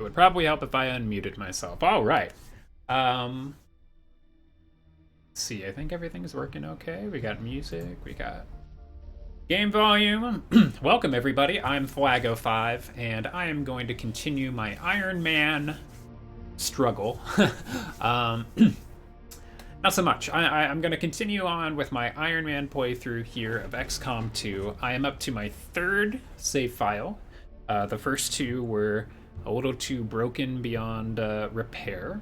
would probably help if I unmuted myself. All right. Let's see. I think everything's working okay. We got music. We got game volume. Welcome, everybody. I'm Flago5, and I am going to continue my Ironman struggle. um, Not so much. I'm going to continue on with my Ironman playthrough here of XCOM 2. I am up to my third save file. The first two were a little too broken beyond repair,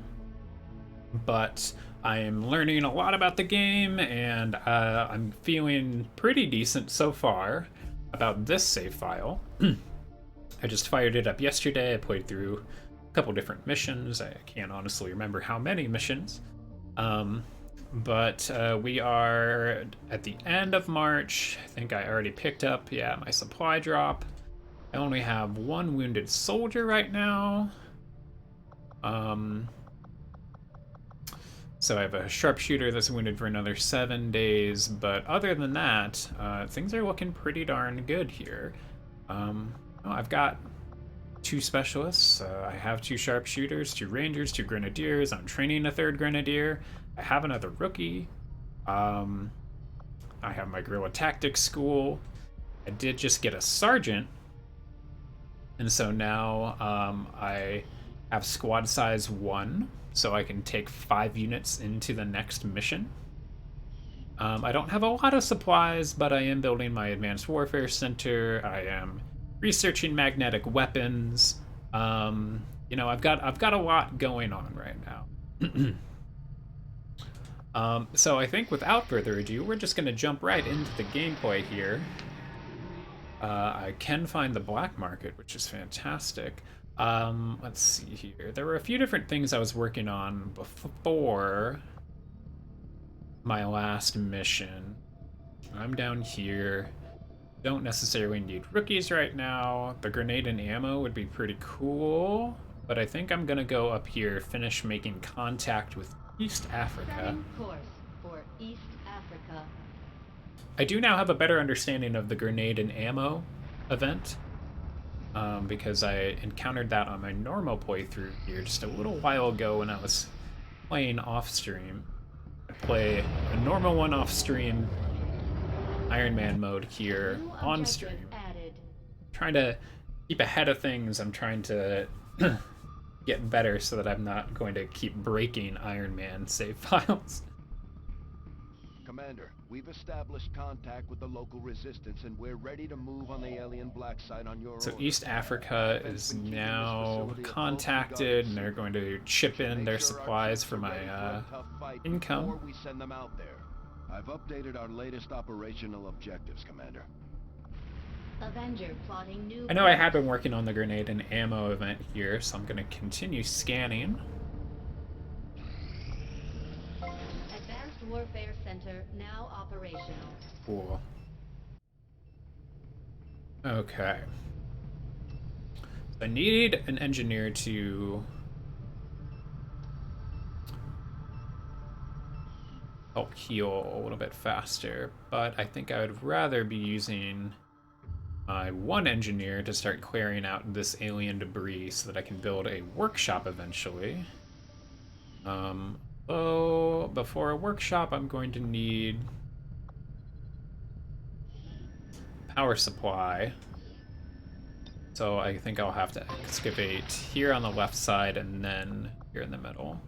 but I am learning a lot about the game, and I'm feeling pretty decent so far about this save file. I just fired it up yesterday. I played through a couple different missions. I can't honestly remember how many missions. But we are at the end of March. I think I already picked up, my supply drop. I only have one wounded soldier right now. So I have a sharpshooter that's wounded for another 7 days, but other than that, things are looking pretty darn good here. I've got 2 specialists. I have 2 sharpshooters, 2 rangers, 2 grenadiers. I'm training a 3rd grenadier. I have another rookie. I have my guerrilla tactics school. I did just get a sergeant, and so now I have squad size 1, so I can take 5 units into the next mission. I don't have a lot of supplies, but I am building my advanced warfare center. I am researching magnetic weapons. I've got a lot going on right now. So I think without further ado, we're just going to jump right into the gameplay here. I can find the black market, which is fantastic. Let's see here. There were a few different things I was working on before my last mission. I'm down here. Don't necessarily need rookies right now. The grenade and ammo would be pretty cool, but I think I'm going to go up here, finish making contact with East Africa. Course for East Africa. I do now have a better understanding of the grenade and ammo event, because I encountered that on my normal playthrough here just a little while ago when I was playing off-stream. I play a normal one off-stream, Ironman mode here on-stream. Trying to keep ahead of things. I'm trying to get better so that I'm not going to keep breaking Ironman save files. Commander, we've established contact with the local resistance and we're ready to move on the alien black site on your So order. East Africa is now contacted, and they're going to chip in their supplies for my income. Before we send them out there. I've updated our latest operational objectives, Commander. Avenger plotting new. I know I have been working on the grenade and ammo event here, so I'm going to continue scanning. Advanced Warfare Center now operational. Cool. Okay. I need an engineer to help heal a little bit faster, but I think I would rather be using my 1 engineer to start clearing out this alien debris so that I can build a workshop eventually. Before a workshop, I'm going to need power supply. So I think I'll have to excavate here on the left side and then here in the middle.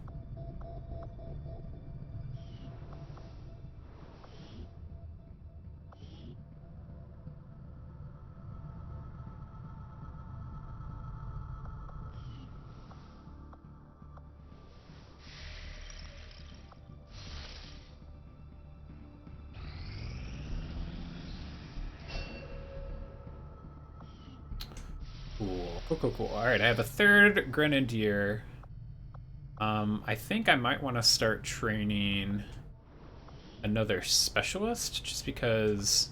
Cool. All right, I have a 3rd grenadier. I think I might want to start training another specialist, just because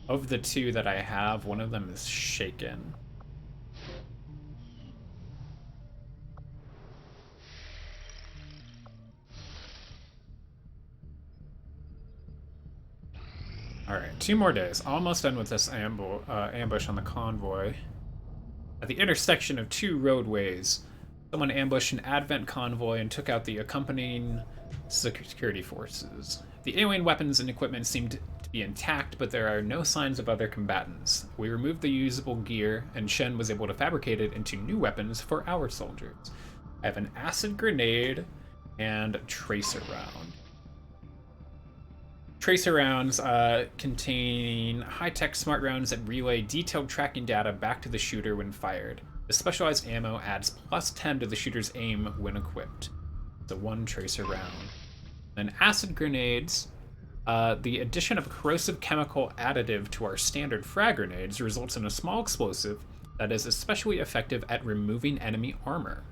of the 2 that I have, one of them is shaken. All right, 2 more days. Almost done with this ambush on the convoy. At the intersection of two roadways, someone ambushed an Advent convoy and took out the accompanying security forces. The alien weapons and equipment seemed to be intact, but there are no signs of other combatants. We removed the usable gear, and Shen was able to fabricate it into new weapons for our soldiers. I have an acid grenade and a tracer round. Tracer rounds contain high-tech smart rounds that relay detailed tracking data back to the shooter when fired. The specialized ammo adds +10 to the shooter's aim when equipped. So one tracer round. Then acid grenades. The addition of a corrosive chemical additive to our standard frag grenades results in a small explosive that is especially effective at removing enemy armor.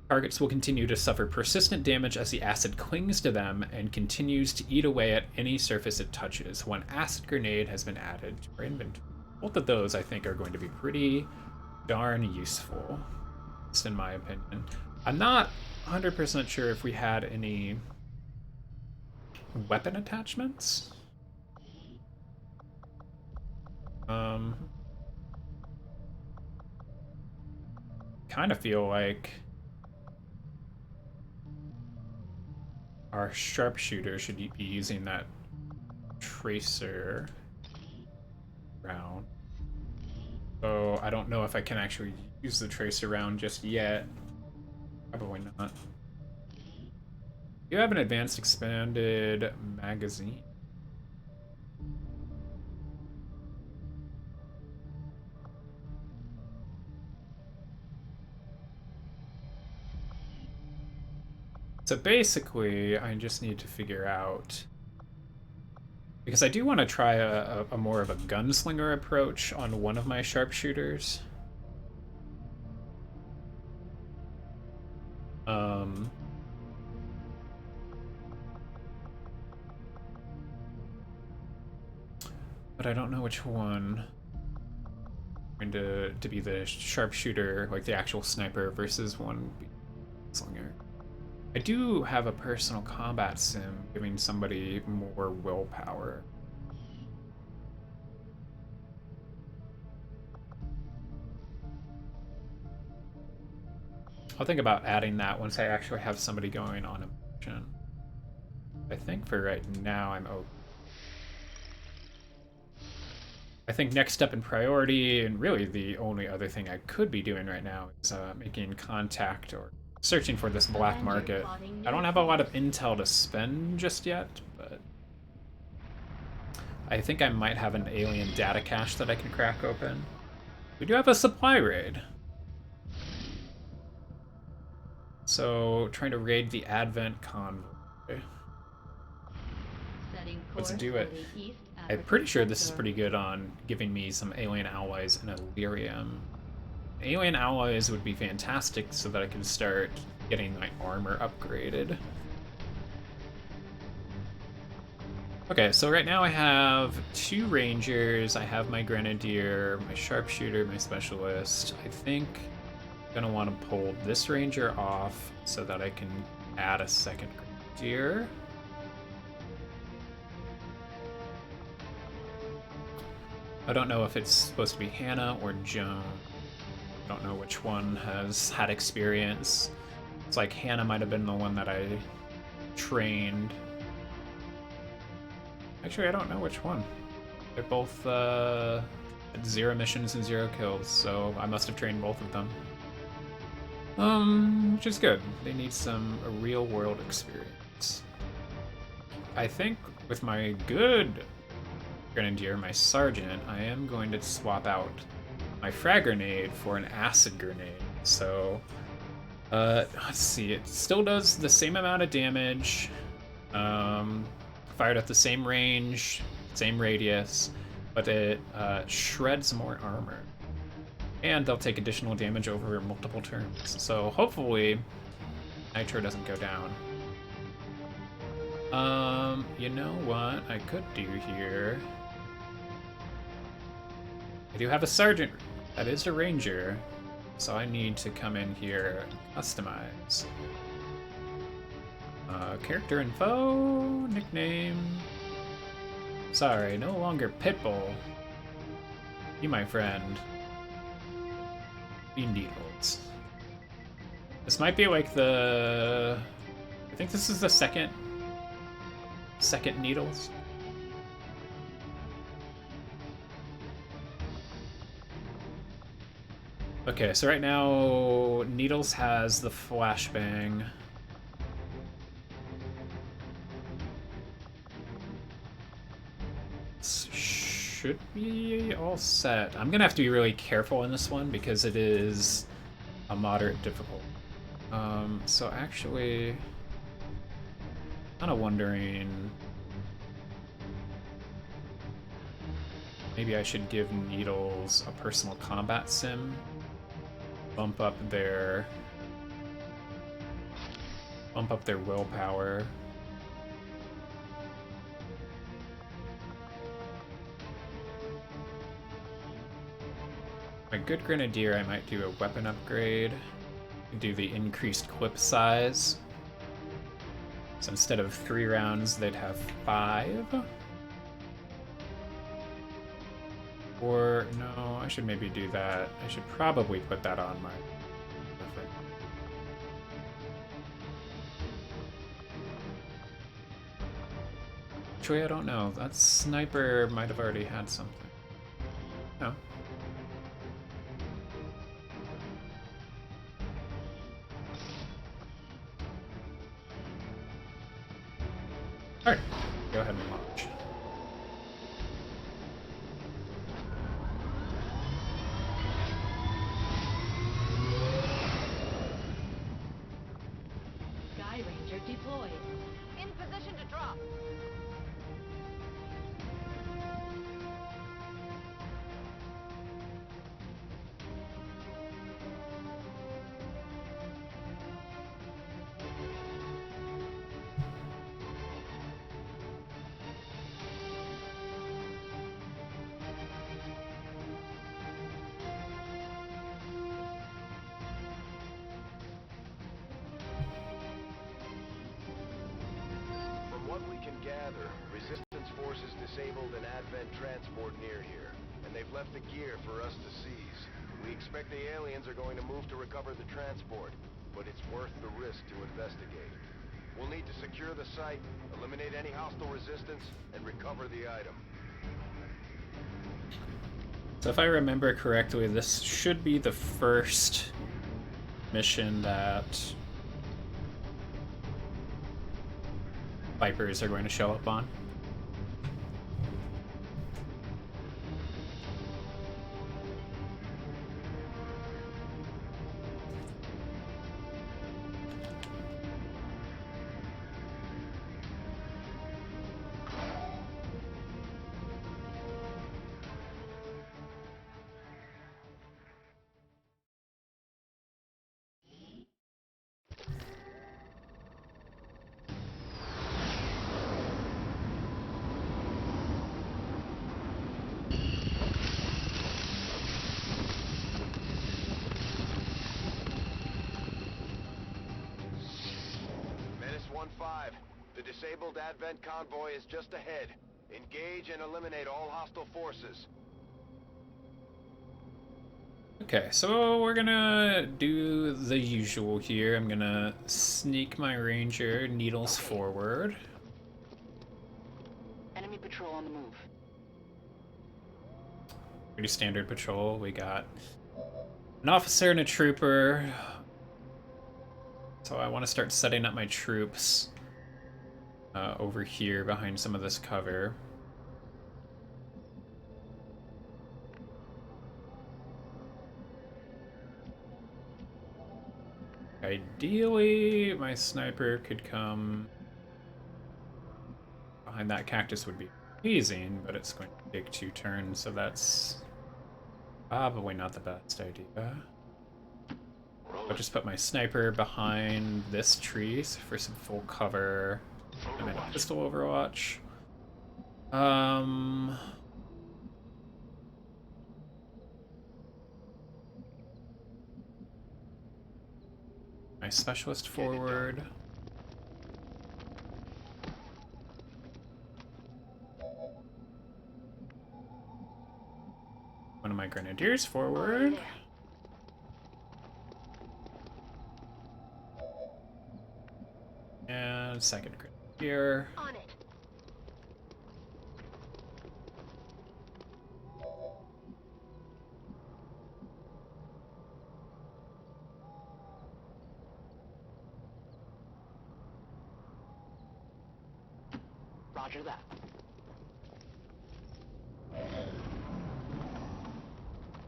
Targets will continue to suffer persistent damage as the acid clings to them and continues to eat away at any surface it touches. One acid grenade has been added to our inventory. Both of those, I think, are going to be pretty darn useful, just in my opinion. I'm not 100% sure if we had any weapon attachments. Kind of feel like our sharpshooter should be using that tracer round. So I don't know if I can actually use the tracer round just yet. Probably not. You have an advanced expanded magazine. So basically, I just need to figure out, because I do want to try a more of a gunslinger approach on one of my sharpshooters. But I don't know which one. Going to be the sharpshooter, like the actual sniper, versus one gunslinger. I do have a personal combat sim giving somebody more willpower. I'll think about adding that once I actually have somebody going on a mission. I think for right now I'm okay. I think next step in priority, and really the only other thing I could be doing right now, is making contact or searching for this black market. I don't have a lot of intel to spend just yet, but I think I might have an alien data cache that I can crack open. We do have a supply raid. So, trying to raid the Advent convoy. Let's do it. I'm pretty sure this is pretty good on giving me some alien alloys and Illyrium. Alien alloys would be fantastic so that I can start getting my armor upgraded. Okay, so right now I have 2 rangers, I have my grenadier, my sharpshooter, my specialist. I think I'm gonna want to pull this ranger off so that I can add a second grenadier. I don't know if it's supposed to be Hannah or Joan. I don't know which one has had experience. It's like Hannah might have been the one that I trained. Actually, I don't know which one. They're both at 0 missions and 0 kills, so I must have trained both of them. Which is good. They need some real-world experience. I think with my good grenadier, my sergeant, I am going to swap out my frag grenade for an acid grenade. So, let's see, it still does the same amount of damage, fired at the same range, same radius, but it shreds more armor. And they'll take additional damage over multiple turns. So hopefully, nitro doesn't go down. You know what I could do here? I do have a sergeant. That is a ranger. So I need to come in here and customize. Character info, nickname. Sorry, no longer Pitbull. You, my friend. needles. This might be like the... I think this is the second needles. Okay, so right now Needles has the flashbang. Should be all set. I'm gonna have to be really careful in this one because it is a moderate difficult. So actually, kind of wondering, maybe I should give Needles a personal combat sim. Bump up their willpower. My good Grenadier, I might do a weapon upgrade. Do the increased clip size. So instead of 3 rounds, they'd have 5. Or, no, I should maybe do that. I should probably put that on my... Actually, I don't know. That sniper might have already had something. No. Alright, go ahead and launch. Sky Ranger deployed. In position to drop. From what we can gather, Resistance forces disabled an Advent transport near here, and they've left the gear for us to seize. We expect the aliens are going to move to recover the transport, but it's worth the risk to investigate. We'll need to secure the site, eliminate any hostile resistance, and recover the item. So if I remember correctly, this should be the first mission that Vipers are going to show up on. Menace 1-5. The disabled Advent convoy is just ahead. Engage and eliminate all hostile forces. Okay, so we're gonna do the usual here. I'm gonna sneak my Ranger Needles forward. Enemy patrol on the move. Pretty standard patrol. We got an officer and a trooper. So I want to start setting up my troops over here behind some of this cover. Ideally, my sniper could come behind that cactus would be amazing, but it's going to take 2 turns, so that's probably not the best idea. I'll just put my sniper behind this tree for some full cover. I'm in a pistol overwatch. My specialist forward. My specialist forward. One of my grenadiers forward. And second grenadier. On it. Roger that.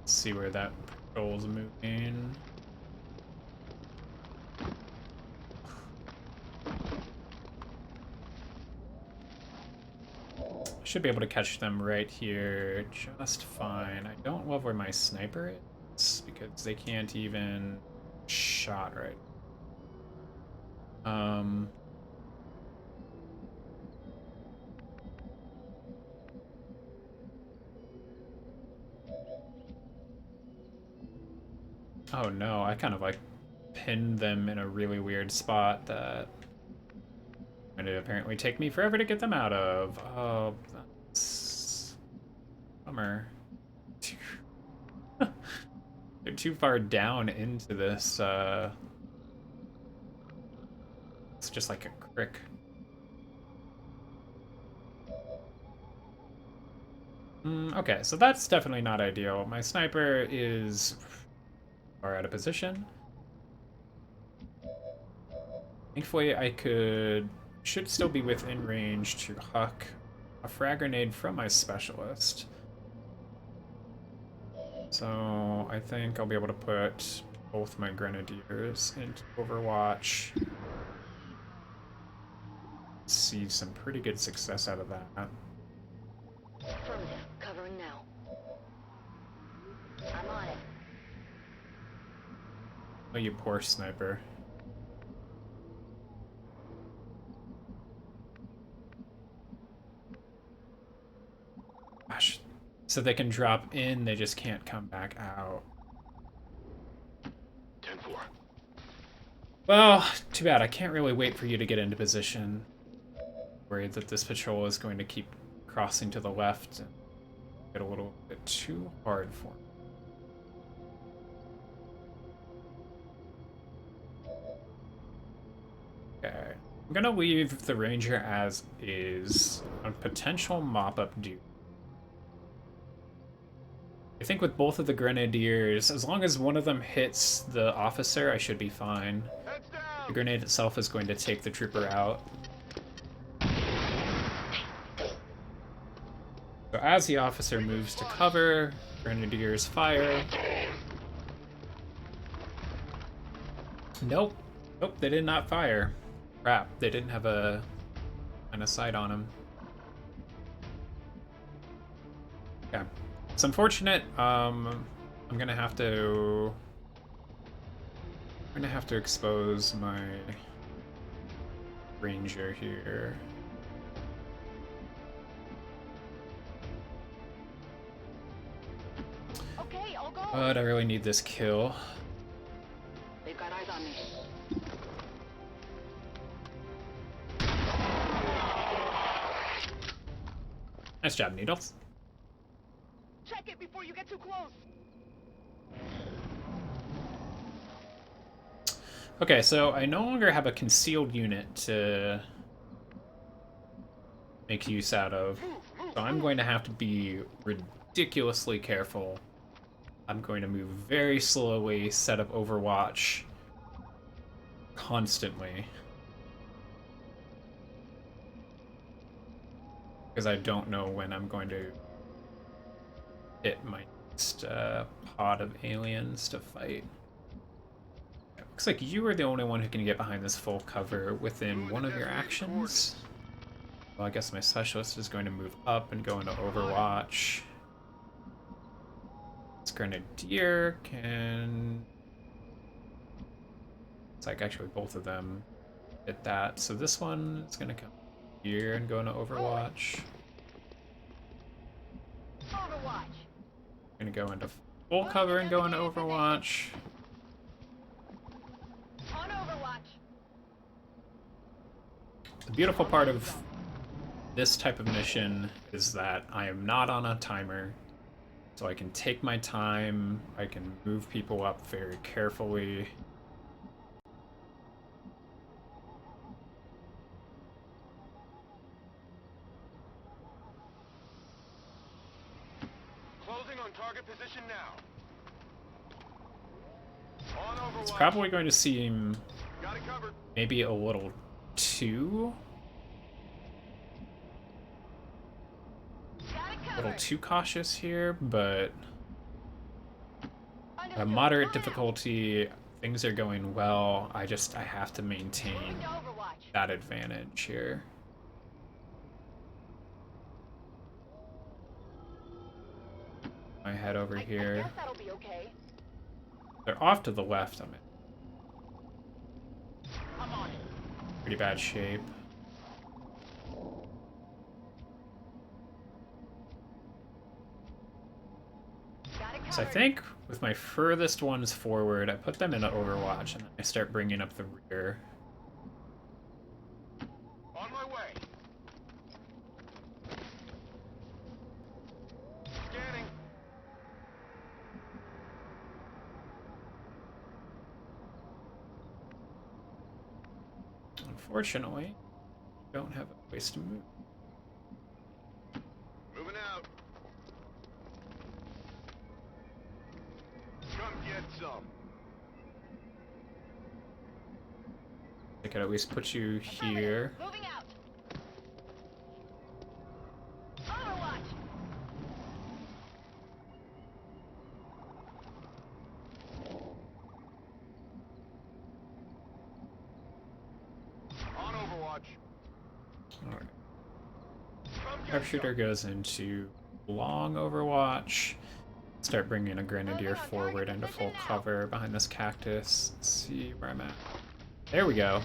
Let's see where that patrol's moving. Should be able to catch them right here just fine. I don't love where my sniper is because they can't even shot right. Oh no, I kind of like pinned them in a really weird spot that and it apparently take me forever to get them out of. Oh, that's bummer. They're too far down into this. It's just like a crick. Okay, so that's definitely not ideal. My sniper is far out of position. Thankfully, I should still be within range to huck a frag grenade from my specialist. So I think I'll be able to put both my grenadiers into Overwatch. See some pretty good success out of that. Affirmative. Covering now. I'm on it. Oh, you poor sniper. Gosh. So they can drop in, they just can't come back out. 10-4. Well, too bad. I can't really wait for you to get into position. Worried that this patrol is going to keep crossing to the left and get a little bit too hard for me. Okay. I'm gonna leave the ranger as is on potential mop-up duty. I think with both of the grenadiers, as long as one of them hits the officer, I should be fine. Heads down! The grenade itself is going to take the trooper out. So as the officer moves to cover, grenadiers fire. Nope. Nope, they did not fire. Crap, they didn't have a line of sight on him. Okay. It's unfortunate. I'm gonna have to expose my ranger here. Okay, I'll go. But I really need this kill. They've got eyes on me. Nice job, Needles. Check it before you get too close. Okay, so I no longer have a concealed unit to make use out of. So I'm going to have to be ridiculously careful. I'm going to move very slowly, set up Overwatch constantly. Because I don't know when I'm going to hit my next pod of aliens to fight. Looks like you are the only one who can get behind this full cover within one of your actions. Well, I guess my specialist is going to move up and go into Overwatch. This grenadier can... It's like actually both of them did that. So this one is going to come here and go into Overwatch. Overwatch. Going to go into full cover and go into Overwatch. On Overwatch. The beautiful part of this type of mission is that I am not on a timer, so I can take my time, I can move people up very carefully. on target position now. On Overwatch. It's probably going to seem Got it covered. maybe a little too Got it covered. cautious here, but Understood. moderate Moving out. difficulty, things are going well. I have to Moving maintain to Overwatch. that advantage here. I head over I here. guess that'll be okay. They're off to the left. I'm in I'm on it. pretty bad shape. Got it covered. So I think with my furthest ones forward, I put them in Overwatch, and then I start bringing up the rear. On my way. Scanning. Unfortunately, don't have a place to move. Moving out. Come get some. I could at least put you here. Moving out. Overwatch. On Overwatch. Alright. Come get Sharpshooter goes into long Overwatch. Start bringing a Grenadier forward into full cover behind this cactus. Let's see where I'm at. There we go.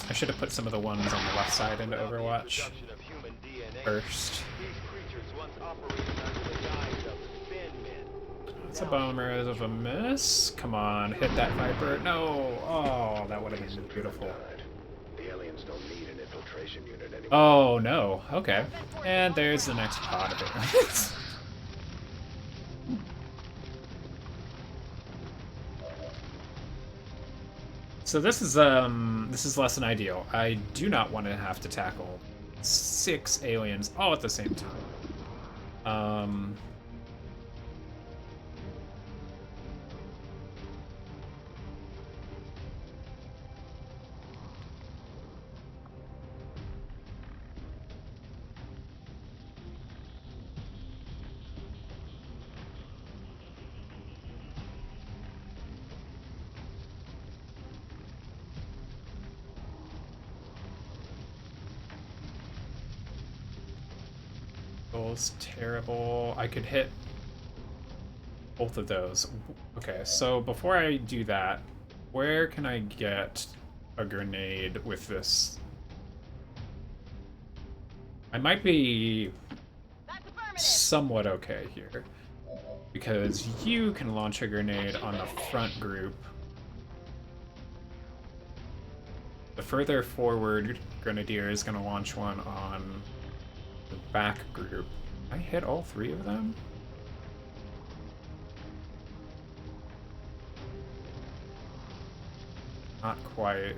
I should have put some of the ones on the left side into Overwatch Production of human DNA. first. These creatures once operated under the guise of thin men. It's a bummer of a miss. Come on, hit that Viper. No! Oh, that would have been beautiful. The aliens don't need an infiltration unit anymore. Oh, no. Okay. And there's the next pod of it. So this is less than ideal. I do not want to have to tackle 6 aliens all at the same time. Goal's terrible. I could hit both of those. Okay, so before I do that, where can I get a grenade with this? I might be That's affirmative. somewhat okay here, because you can launch a grenade on the front group. The further forward Grenadier is going to launch one on the back group. I hit all 3 of them? Not quite.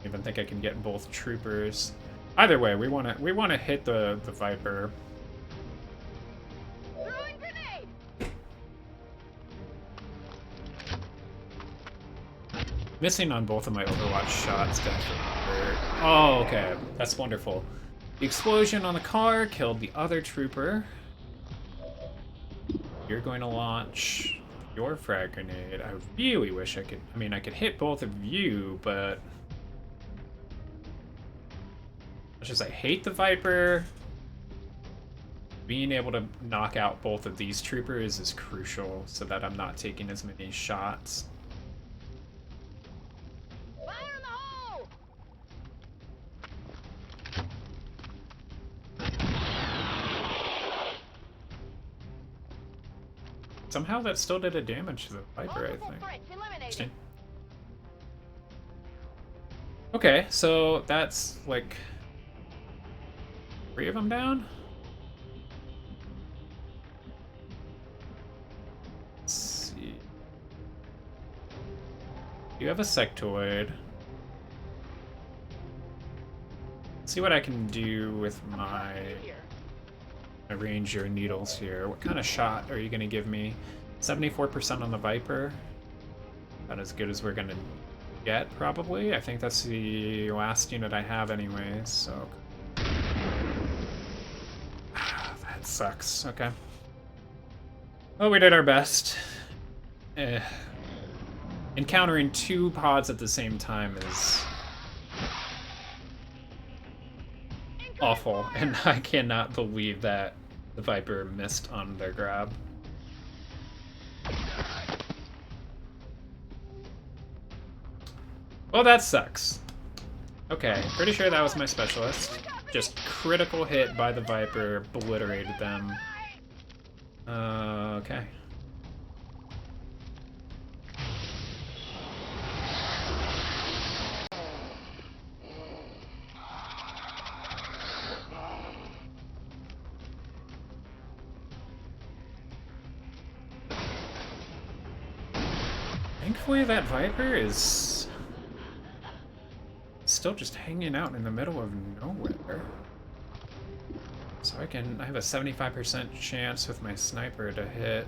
I even think I can get both troopers. Either way, we want to hit the Viper. Throwing grenade. Missing on both of my Overwatch shots definitely hurt. Oh, okay. That's wonderful. The explosion on the car killed the other trooper. You're going to launch your frag grenade. I really wish I could... I mean, I could hit both of you, but... It's just I hate the Viper. Being able to knock out both of these troopers is crucial so that I'm not taking as many shots. Fire in the hole. Somehow that still did a damage to the Viper, I Multiple think. threats eliminated. Interesting. Okay, so that's like 3 of them down. Let's see. You have a sectoid. see what I can do with I'm my tracking you here. Ranger needles here. What kind of shot are you going to give me? 74% on the Viper. About as good as we're going to get, probably. I think that's the last unit I have anyways, so... That sucks. Okay. Well, we did our best. Encountering 2 pods at the same time is... awful, and I cannot believe that the Viper missed on their grab. Well, that sucks. Okay, pretty sure that was my specialist. Just critical hit by the Viper, obliterated them. Okay. Thankfully, that Viper is still just hanging out in the middle of nowhere. So I have a 75% chance with my sniper to hit.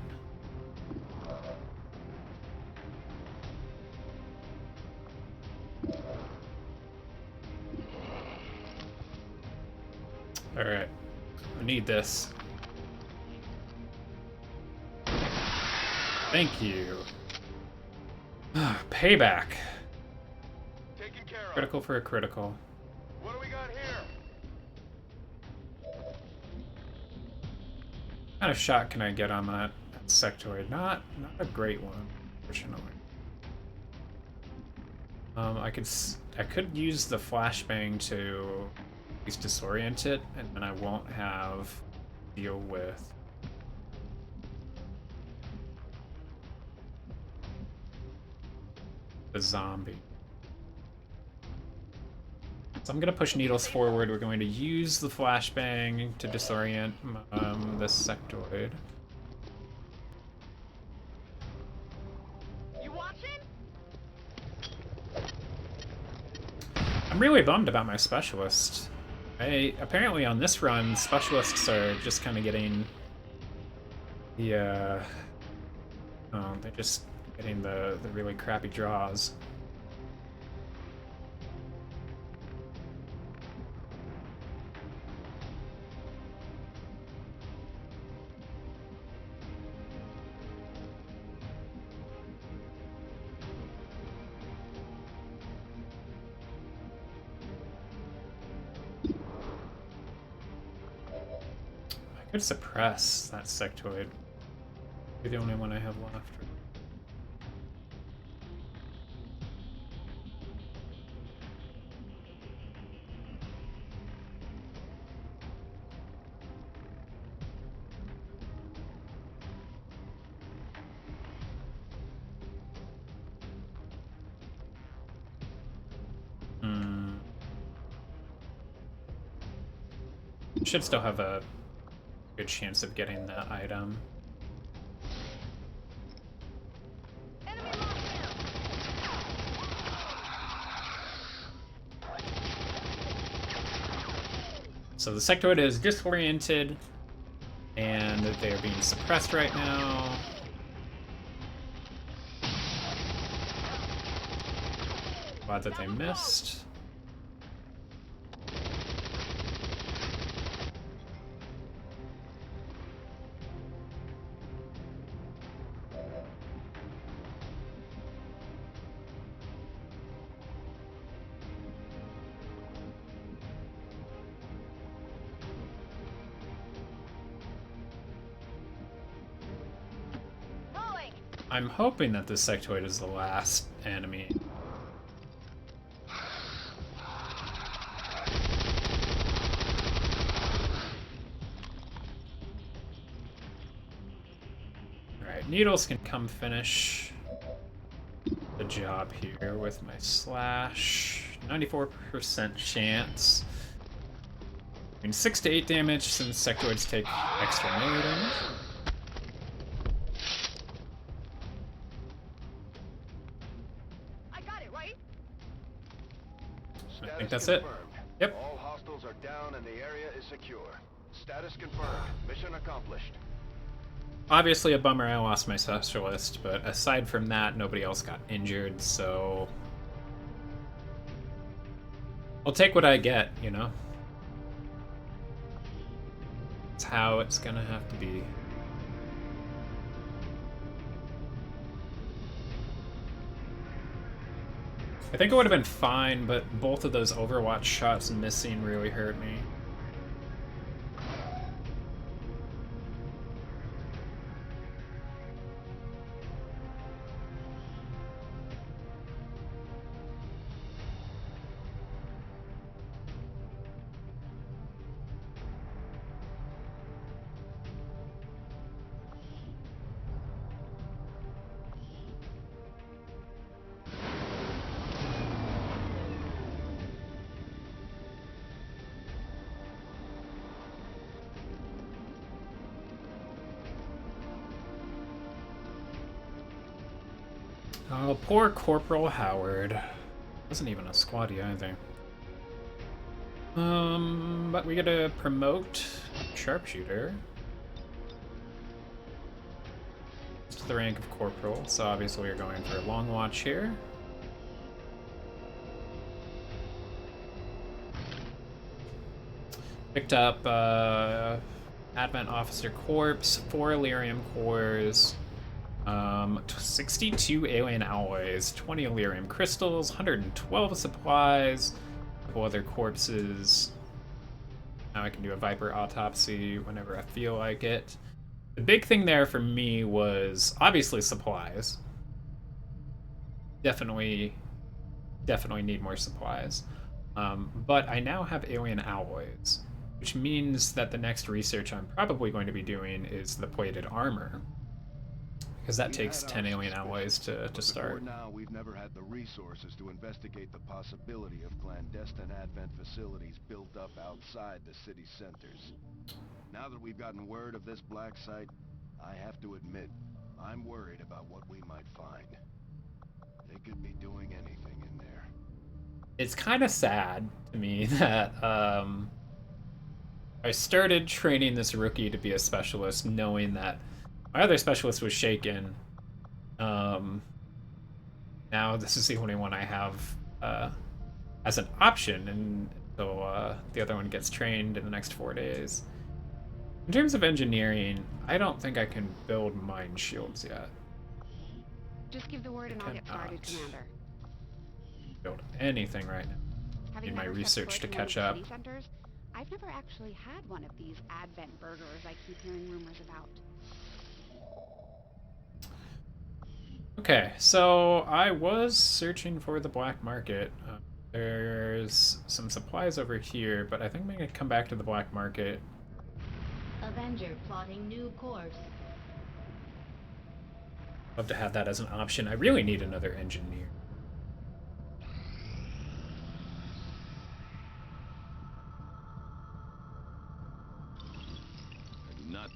Alright, I need this. Thank you. Payback. Taken care of. Critical for a critical. What do we got here? What kind of shot can I get on that sectoid? Not a great one, unfortunately. I could use the flashbang to at least disorient it, and then I won't have to deal with the zombie. So I'm gonna push needles forward. We're going to use the flashbang to disorient this sectoid. You watching? I'm really bummed about my specialist. Apparently on this run, specialists are just kind of getting the they're just getting the really crappy draws. I could suppress that sectoid. Be the only one I have left. Should still have a good chance of getting that item. Enemy lockdown. So the sectoid is disoriented, and they're being suppressed right now. Glad that they missed. Pulling. I'm hoping that this sectoid is the last enemy. Alright, needles can come finish the job here with my slash. 94% chance. I mean, 6 to 8 damage since sectoids take extra melee damage. I got it, right? I think that's it. Yep. All hostile hostiles are down and the area is secure. Status confirmed. Mission accomplished. Obviously a bummer I lost my specialist, but aside from that, nobody else got injured, so... I'll take what I get, you know? It's how it's gonna have to be. I think it would have been fine, but both of those Overwatch shots missing really hurt me. Oh, poor Corporal Howard. Wasn't even a squatty either. But we get to promote Sharpshooter to the rank of Corporal, so obviously we're going for a long watch here. Picked up Advent Officer Corpse, 4 Illyrium cores, 62 alien alloys, 20 Illyrium crystals, 112 supplies, a couple other corpses. Now I can do a Viper autopsy whenever I feel like it. The big thing there for me was obviously supplies. Definitely need more supplies. But I now have alien alloys, which means that the next research I'm probably going to be doing is the plated armor. Because that takes 10 alien alloys to start. Now we've never had the resources to investigate the possibility of clandestine Advent facilities built up outside the city centers. Now that we've gotten word of this black site, I have to admit, I'm worried about what we might find. They could be doing anything in there. It's kind of sad to me that I started training this rookie to be a specialist knowing that my other specialist was shaken. Now this is the only one I have as an option until the other one gets trained in the next 4 days. In terms of engineering, I don't think I can build mine shields yet. Just give the word and I'll get started, Commander. Build anything right now. Having Need my never stepped research to foot in one of catch the up. city centers, I've never actually had one of these Advent burgers I keep hearing rumors about. Okay, so I was searching for the black market. There's some supplies over here, but I think I'm gonna come back to the black market. Avenger plotting new course. Love to have that as an option. I really need another engineer.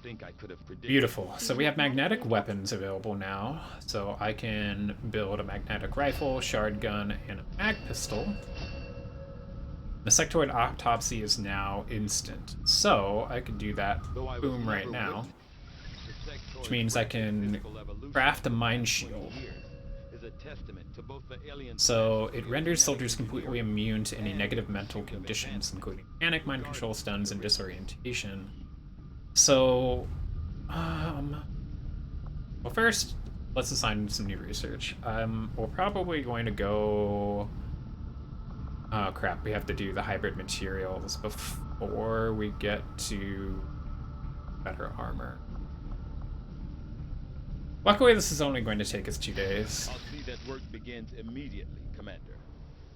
Think I could have predicted. Beautiful. So we have magnetic weapons available now. So I can build a magnetic rifle, shard gun, and a mag pistol. The sectoid autopsy is now instant. So I can do that boom right now. Which means I can craft a mine shield. So it renders soldiers completely immune to any negative mental conditions, including panic, mind control, stuns, and disorientation. So, well, first, let's assign some new research. We're probably going to go... Oh, crap, we have to do the hybrid materials before we get to better armor. Luckily, this is only going to take us 2 days. I'll see that work begins immediately, Commander.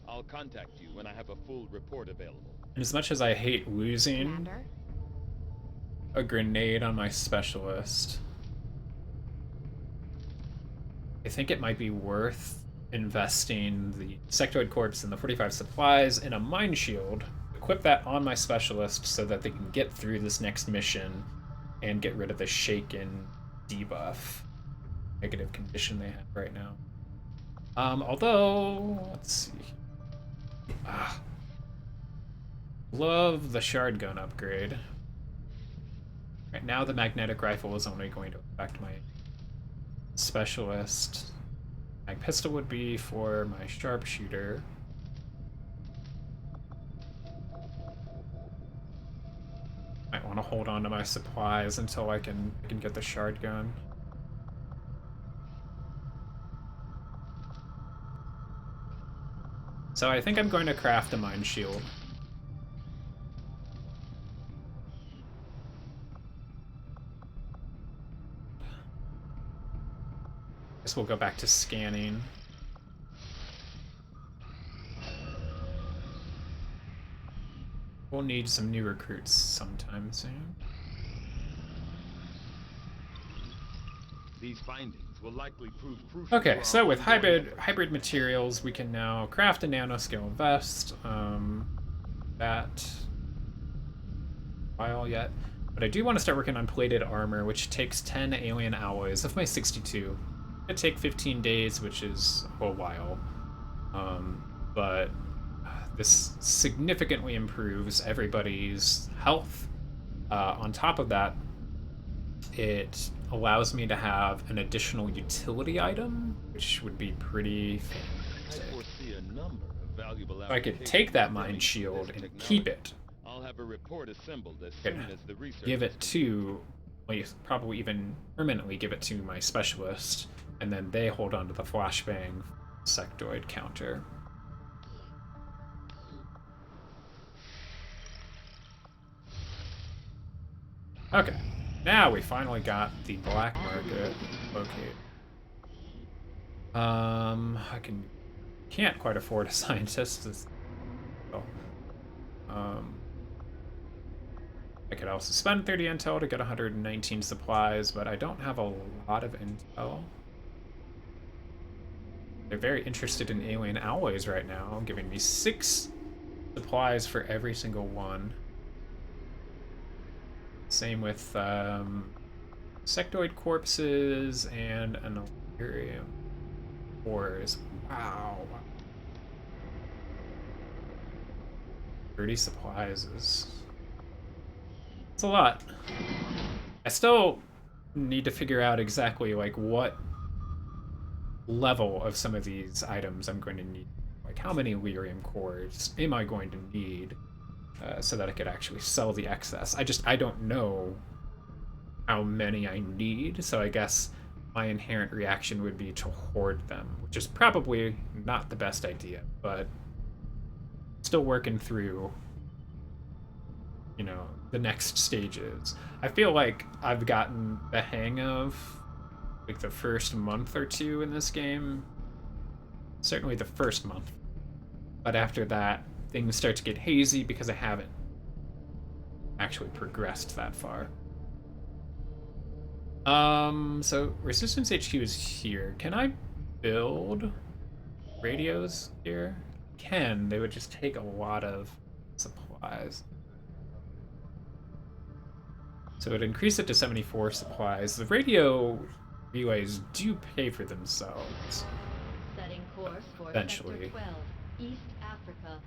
I'll contact you when I have a full report available. And as much as I hate losing... Commander? A grenade on my specialist, I think it might be worth investing the sectoid corpse and the 45 supplies in a mine shield, equip that on my specialist so that they can get through this next mission and get rid of the shaken debuff negative condition they have right now. Although, let's see. Love the shard gun upgrade. Right now the magnetic rifle is only going to affect my specialist. My pistol would be for my sharpshooter. Might want to hold on to my supplies until I can get the shard gun. So I think I'm going to craft a mine shield. Guess we'll go back to scanning. We'll need some new recruits sometime soon. These findings will likely prove crucial. Okay, for so our with ongoing hybrid materials, we can now craft a nanoscale vest. That while yet, but I do want to start working on plated armor, which takes 10 alien alloys of my 62. It'd take 15 days, which is a while, but this significantly improves everybody's health. On top of that, it allows me to have an additional utility item, which would be pretty fantastic. I foresee a number of valuable So I could take that mine shield and keep it. I'll have a report assembled as Could soon as the research give it to, well, probably even permanently give it to my specialist, and then they hold on to the flashbang sectoid counter. Okay, now we finally got the black market located. I can't quite afford a scientist. I could also spend 30 intel to get 119 supplies, but I don't have a lot of intel. They're very interested in alien alloys right now, giving me 6 supplies for every single one. Same with sectoid corpses and an Illyrium ores. Wow. 30 supplies is... It's a lot. I still need to figure out exactly like what level of some of these items I'm going to need. Like how many Illyrium cores am I going to need so that I could actually sell the excess. I don't know how many I need, so I guess my inherent reaction would be to hoard them, which is probably not the best idea, but still working through, you know, the next stages. I feel like I've gotten the hang of like the first month or two in this game. Certainly the first month. But after that, things start to get hazy because I haven't actually progressed that far. So Resistance HQ is here. Can I build radios here? Can. They would just take a lot of supplies. So it would increase it to 74 supplies. The radio relays do pay for themselves. Setting course for Eventually. Sector 12, East Africa.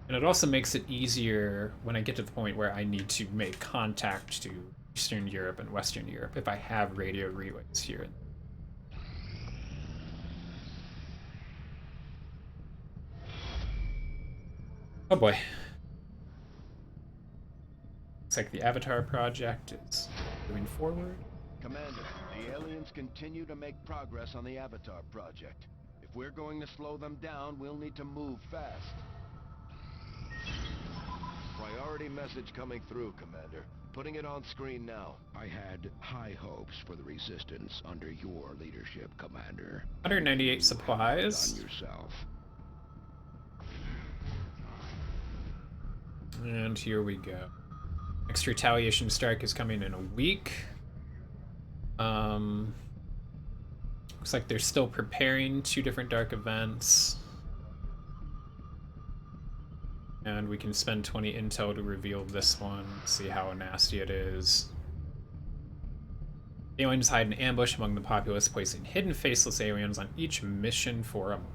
And it also makes it easier when I get to the point where I need to make contact to Eastern Europe and Western Europe if I have radio relays here. Oh boy. Looks like the Avatar project is moving forward. Commander, the aliens continue to make progress on the Avatar project. If we're going to slow them down, we'll need to move fast. Priority message coming through, Commander. Putting it on screen now. I had high hopes for the Resistance under your leadership, Commander. 198 On supplies. yourself. And here we go. Next retaliation strike is coming in a week. Looks like they're still preparing 2 different dark events. And we can spend 20 intel to reveal this one, see how nasty it is. Aliens hide an ambush among the populace, placing hidden faceless aliens on each mission for a month.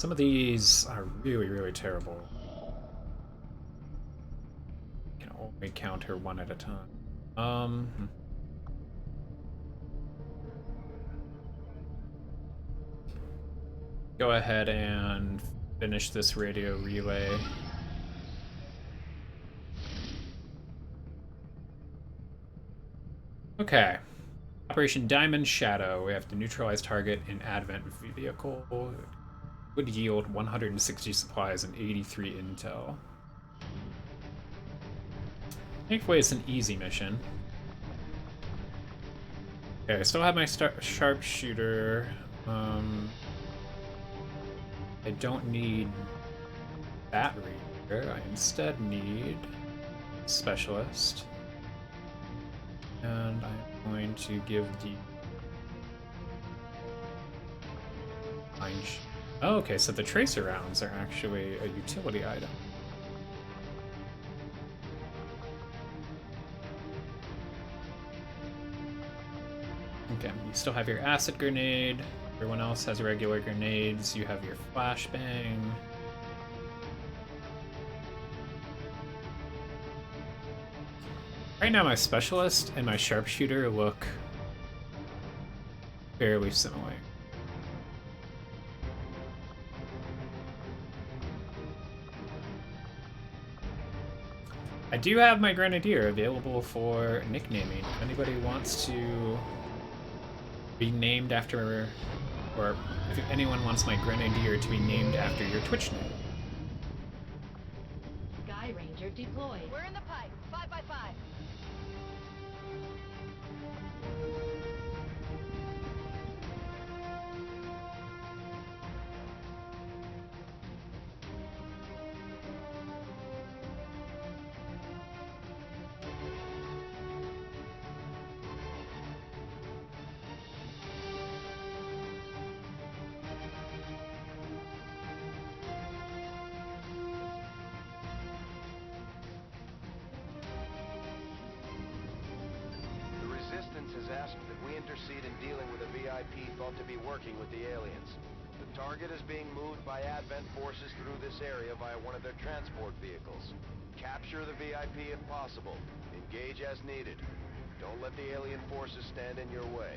Some of these are really, really terrible. You can only counter one at a time. Go ahead and finish this radio relay. Okay. Operation Diamond Shadow. We have to neutralize target in Advent vehicle. Would yield 160 supplies and 83 intel. Thankfully, it's an easy mission. Okay, I still have my sharpshooter. I don't need that reader. I instead need specialist. And I'm going to give the oh, okay, so the tracer rounds are actually a utility item. Okay, you still have your acid grenade. Everyone else has regular grenades. You have your flashbang. Right now, my specialist and my sharpshooter look fairly similar. I do have my grenadier available for nicknaming. If anybody wants to be named after, or if anyone wants my grenadier to be named after your Twitch name. Sky Ranger deployed. We're in the pipe. 5x5. The Resistance has asked that we intercede in dealing with a VIP thought to be working with the aliens. The target is being moved by Advent forces through this area via one of their transport vehicles. Capture the VIP if possible. Engage as needed. Don't let the alien forces stand in your way.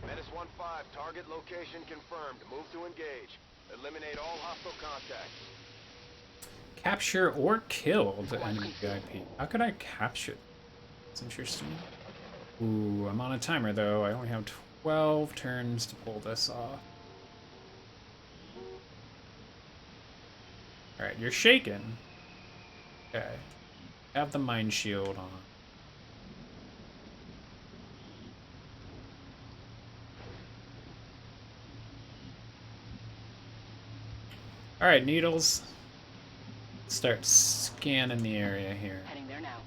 Menace 1-5, target location confirmed. Move to engage. Eliminate all hostile contacts. Capture or kill the enemy VIP. How could I capture? That's interesting. Ooh, I'm on a timer though. I only have 12 turns to pull this off. Alright, you're shaken. Okay. Have the mind shield on. Alright, Needles. Start scanning the area here. Heading there now.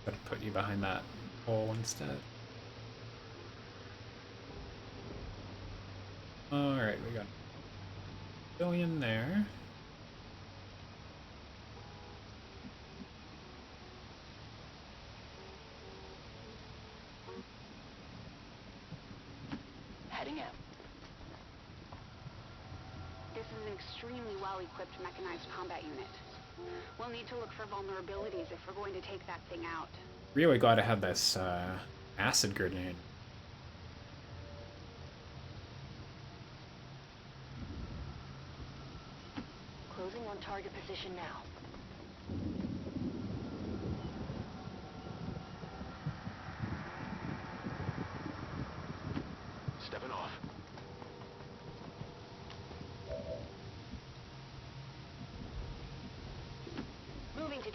Gotta put you behind that hole instead. Alright, we got a billion there. Heading out. This is an extremely well-equipped mechanized combat unit. We'll need to look for vulnerabilities if we're going to take that thing out. Really glad to have this acid grenade. Closing on target position now.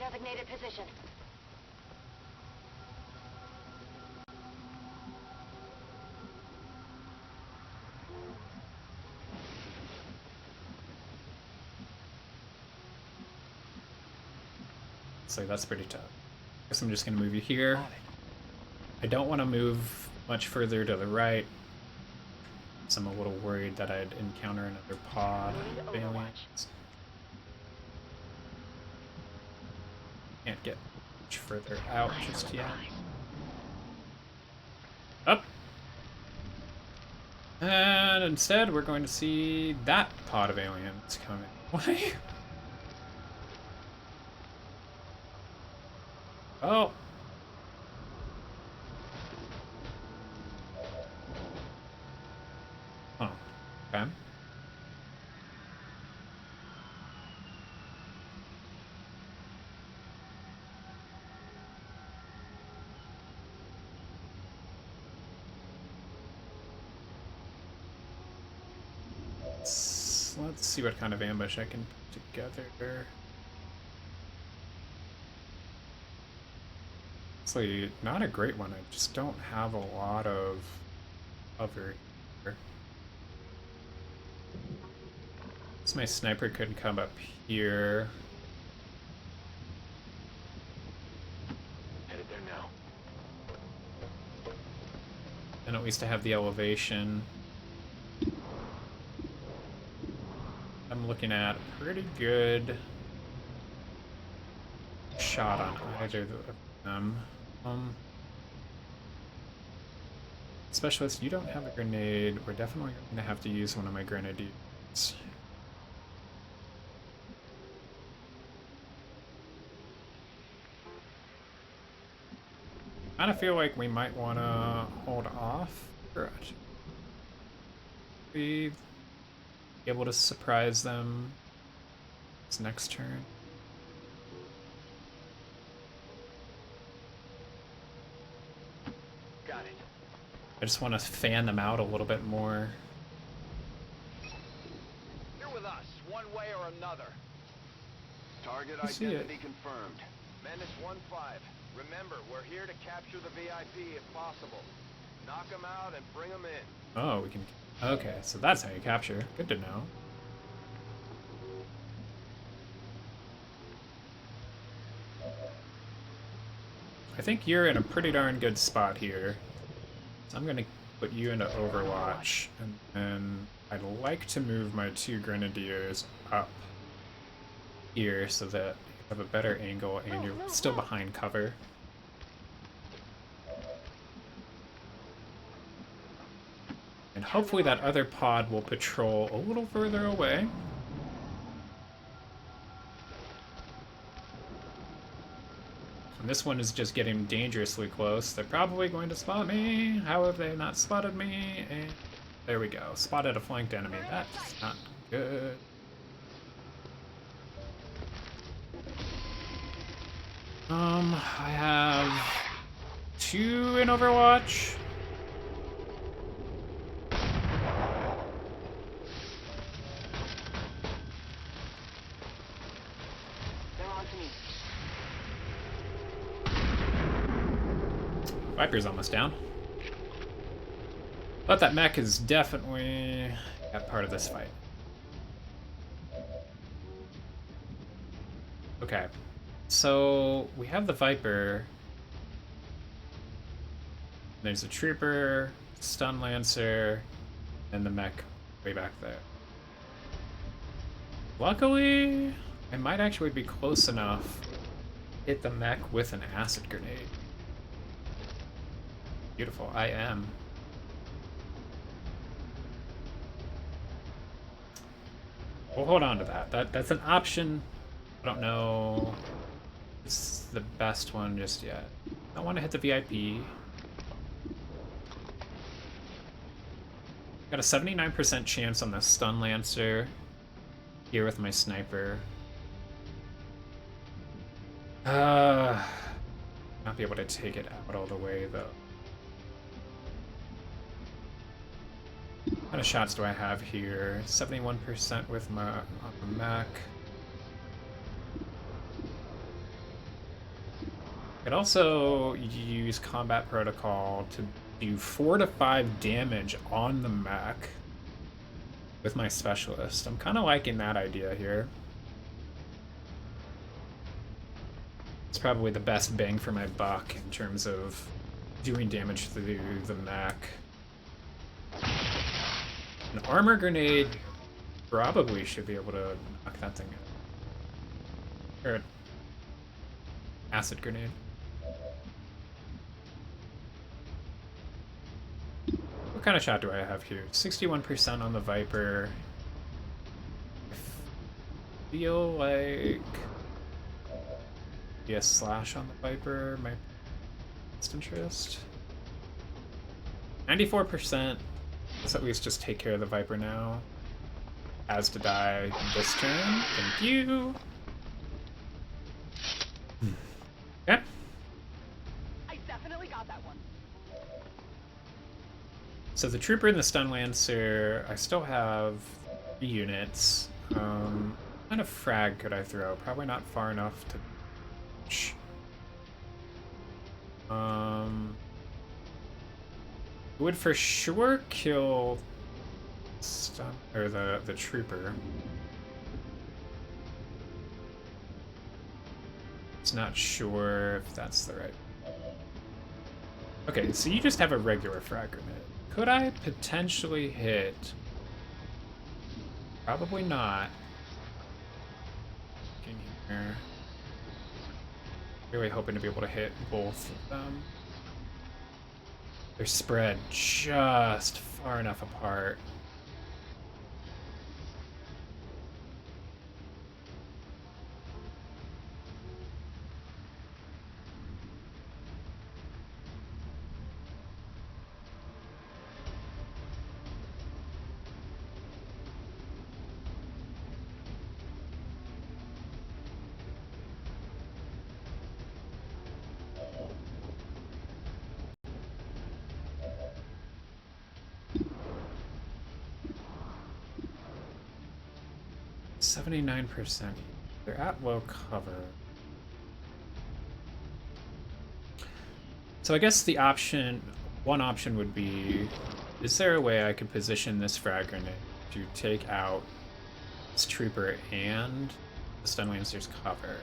designated position. So that's pretty tough. Guess I'm just gonna move you here. I don't want to move much further to the right, so I'm a little worried that I'd encounter another pod of aliens. Can't get much further out just yet. Up! And instead, we're going to see that pod of aliens coming. Why? Oh! Oh, okay. Let's see what kind of ambush I can put together. Actually, not a great one. I just don't have a lot of cover here. So my sniper could come up here. Headed there now. And at least I have the elevation. I'm looking at a pretty good shot on either of them. Specialist, you don't have a grenade. We're definitely going to have to use one of my grenadiers. I kind of feel like we might want to hold off. Or be able to surprise them this next turn. Got it. I just want to fan them out a little bit more. You're with us, one way or another. Target I see identity it. confirmed. Menace 1-5. Remember, we're here to capture the VIP if possible. Knock them out and bring them in. Oh, we can... Okay, so that's how you capture. Good to know. I think you're in a pretty darn good spot here. So I'm gonna put you into Overwatch, and then I'd like to move my two Grenadiers up here so that you have a better angle and you're still behind cover. And hopefully that other pod will patrol a little further away. And this one is just getting dangerously close. They're probably going to spot me. How have they not spotted me? And there we go. Spotted a flanked enemy. That's not good. I have 2 in Overwatch. They're on to me. Viper's almost down. But that mech is definitely a part of this fight. Okay. So we have the Viper. There's a Trooper, Stun Lancer, and the mech way back there. Luckily, I might actually be close enough to hit the mech with an acid grenade. Beautiful, I am. We'll hold on to that. That's an option. I don't know if it's the best one just yet. I want to hit the VIP. Got a 79% chance on the Stun Lancer here with my sniper. Not be able to take it out all the way though. What kind of shots do I have here? 71% with my on the Mac. could also use combat protocol to do 4 to 5 damage on the mech with my specialist. I'm kind of liking that idea here. It's probably the best bang for my buck in terms of doing damage through the mech. An armor grenade probably should be able to knock that thing out. Or an acid grenade. What kind of shot do I have here? 61% on the Viper. I feel like a slash on the Viper might be best interest. 94%. Let's at least just take care of the Viper now. Has to die this turn. Thank you. Okay. I definitely got that one. So the Trooper and the Stun Lancer, I still have 3 units. What kind of frag could I throw? Probably not far enough to... It would for sure kill stun or the Trooper. It's not sure if that's the right. Okay, so you just have a regular frag grenade. Could I potentially hit? Probably not. In here. Really hoping to be able to hit both of them. They're spread just far enough apart. %. They're at low cover. So I guess the one option would be, is there a way I could position this frag grenade to take out this Trooper and the Stun Lancer's cover?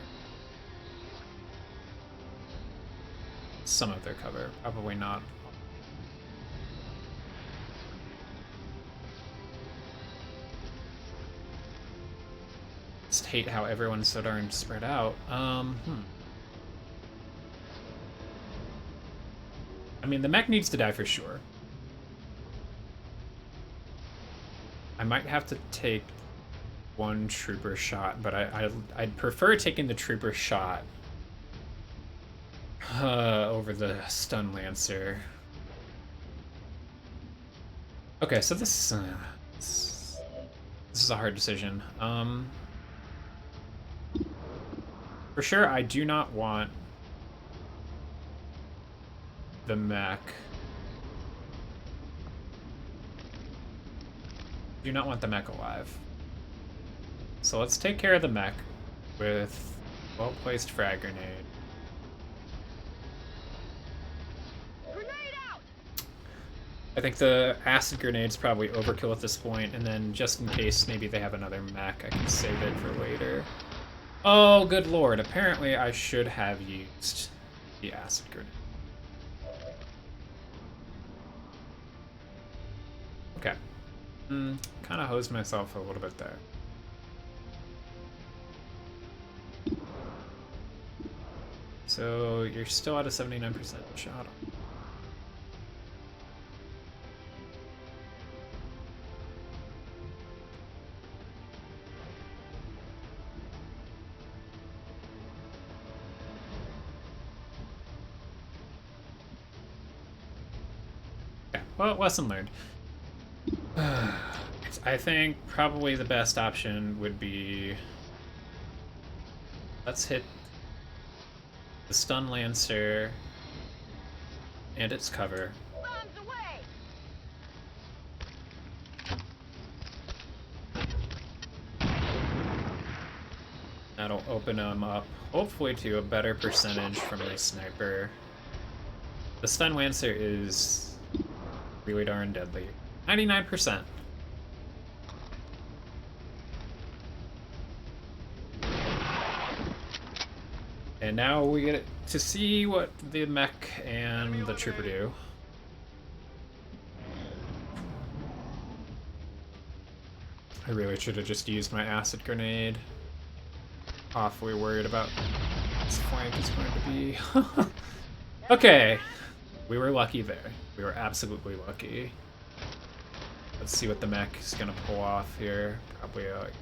Some of their cover, probably not. Just hate how everyone's so darn spread out. I mean, the mech needs to die for sure. I might have to take one Trooper shot, but I'd prefer taking the Trooper shot over the Stun Lancer. Okay, so this is a hard decision. For sure, I do not want the mech. Do not want the mech alive. So let's take care of the mech with well-placed frag grenade. Grenade out! I think the acid grenade's probably overkill at this point, and then just in case maybe they have another mech, I can save it for later. Oh, good lord. Apparently I should have used the acid grenade. Okay. Kind of hosed myself a little bit there. So you're still at a 79% shot. Okay, well, lesson learned. I think probably the best option would be, let's hit the Stun Lancer and its cover. Bombs away! that'll open them up, hopefully to a better percentage from my sniper. The stun lancer is really darn deadly. 99%. And now we get to see what the mech and the trooper do. I really should have just used my acid grenade. Awfully worried about this flank is going to be. Okay, we were lucky there. We were absolutely lucky. Let's see what the mech is gonna pull off here. Probably like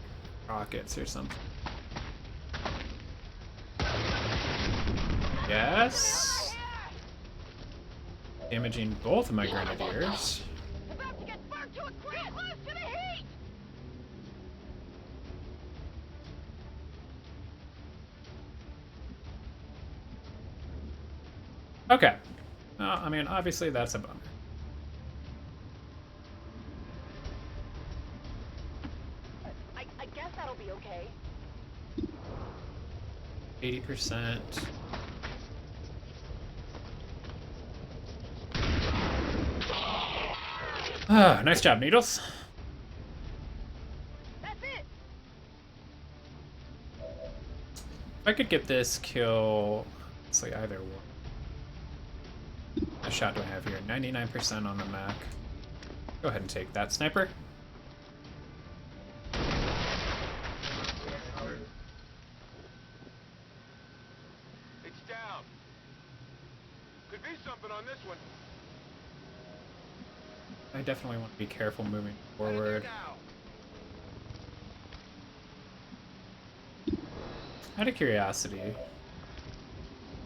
rockets or something. Yes. Damaging both of my grenadiers. About to get burnt to a crisp! Close to the heat! Okay. I mean, obviously that's a bummer. I guess that'll be okay. 80%. Ah, nice job, Needles. That's it! If I could get this kill, it's like either one. What shot do I have here? 99% on the Mac. Go ahead and take that, sniper. It's down. Could be something on this one. I definitely want to be careful moving forward. Out of curiosity,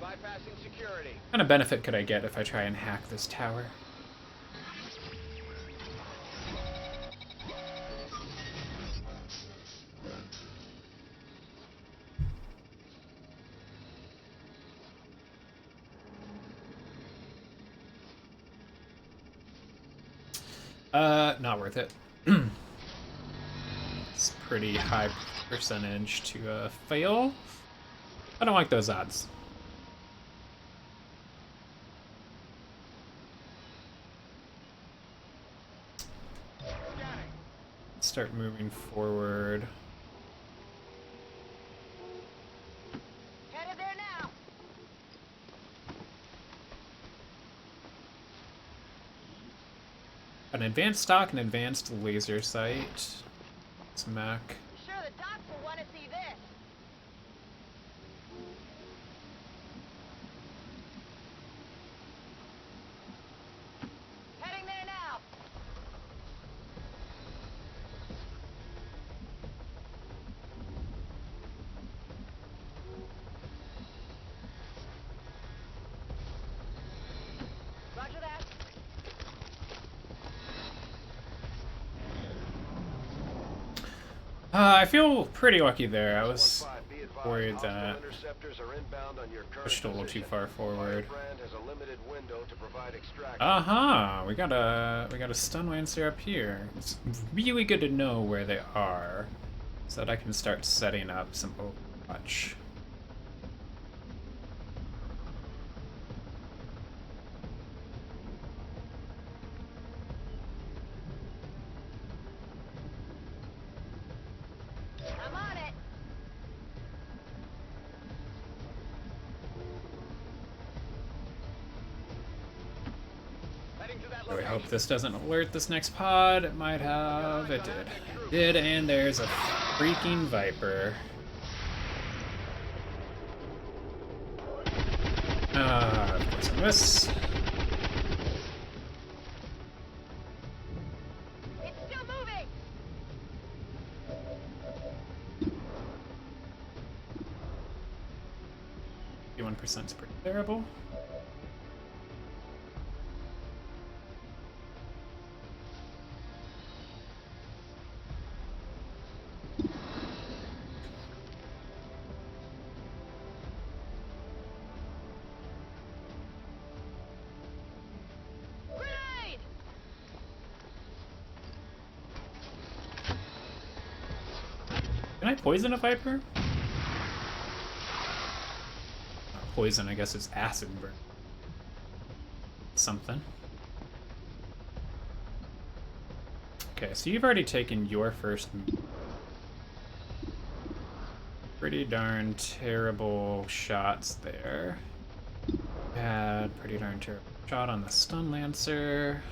Bypassing security. what kind of benefit could I get if I try and hack this tower? Not worth it. It's pretty high percentage to fail. I don't like those odds. Start moving forward. Headed there now! An advanced stock and advanced laser sight. It's Mac. Sure the docs will want to see this. Heading there now! Roger that. I feel pretty lucky there. I was 1-5, be advised, worried hostile that interceptors are inbound on your current pushed a little too position. far forward. Firebrand has a limited window to provide extraction. Aha! We got a stun lancer up here. It's really good to know where they are, so that I can start setting up some Overwatch. I'm on it. Heading to that I really location. hope this doesn't alert this next pod. It might have. It did. It did, and there's a freaking Viper. Of course I miss. It's still moving! 51% is pretty terrible. Grenade! Can I poison a Viper? poison. I guess it's acid burn. Something. Okay, so you've already taken your first pretty darn terrible shots there. Had pretty darn terrible shot on the stun lancer.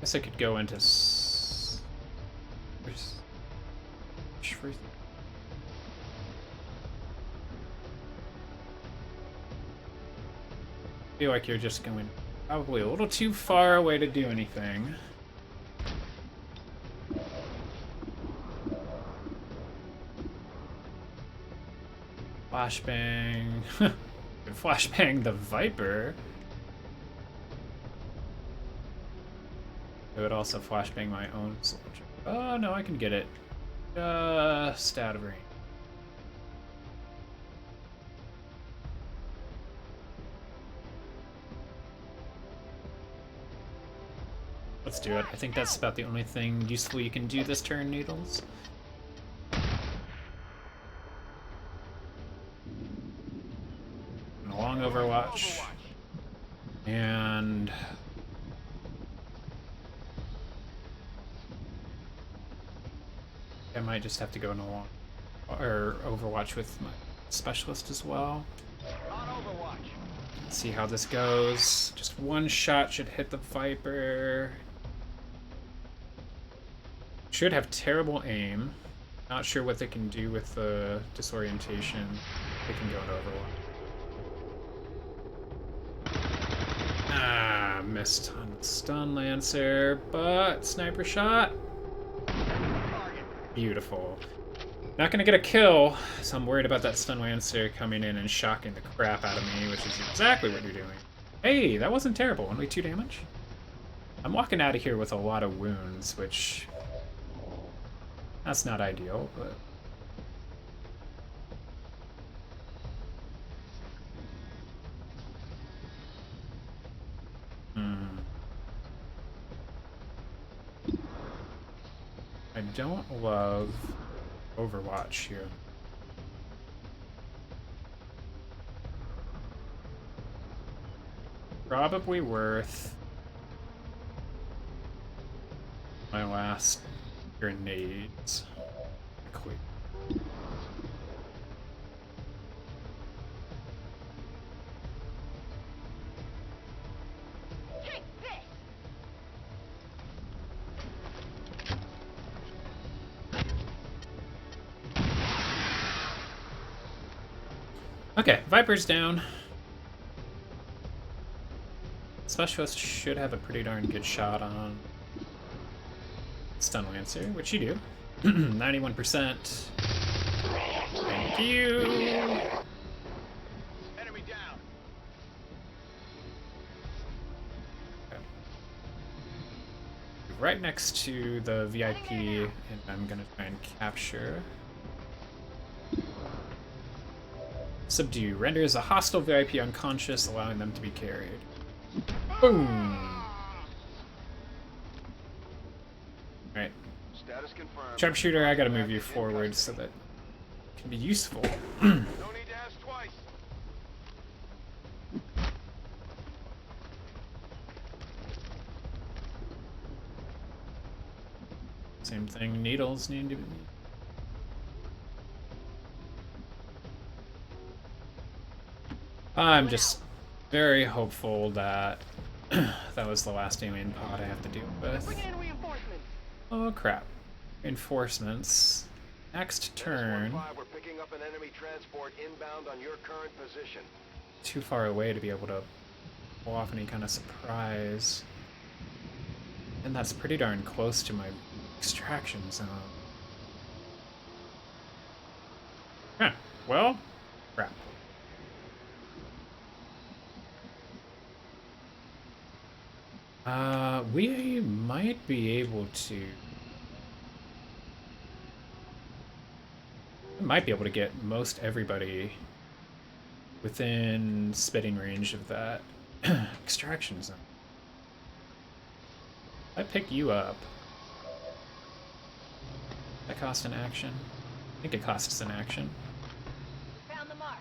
Guess I could go into feel like you're just going probably a little too far away to do anything. Flashbang. Flashbang the Viper. I would also flashbang my own soldier. Oh no, I can get it. Just out of range. Let's do it. I think that's about the only thing useful you can do this turn, Needles. And a long Overwatch. And I might just have to go in a long or Overwatch with my specialist as well. On Overwatch. Let's see how this goes. Just one shot should hit the Viper. Should have terrible aim. Not sure what they can do with the disorientation. They can go into Overwatch. Ah, missed on the stun lancer, but sniper shot. Beautiful. Not gonna get a kill, so I'm worried about that stun lancer coming in and shocking the crap out of me, which is exactly what you're doing. Hey, that wasn't terrible. Only 2 damage. I'm walking out of here with a lot of wounds, which that's not ideal, but I don't love Overwatch here. Probably worth my last grenades. Quick. Take this! Okay, Viper's down. Specialist should have a pretty darn good shot on Stun Lancer, which you do. 91%. Thank you. Enemy down. Okay. Right next to the VIP, and I'm gonna try and capture. Subdue. Renders a hostile VIP unconscious, allowing them to be carried. Boom! Alright. Status confirmed. Sharpshooter, I gotta move you forward so that it can be useful. No need to ask twice. Same thing, needles need to be... I'm just very hopeful that that was the last alien pod I have to deal with. Bring in reinforcements! Oh crap. Reinforcements. Next turn. 5, we're picking up an enemy transport inbound on your current position. Too far away to be able to pull off any kind of surprise. And that's pretty darn close to my extraction zone. Huh. Well, crap. We might be able to... get most everybody within spitting range of that extraction zone. I pick you up. That cost an action? I think it costs an action. Found the mark.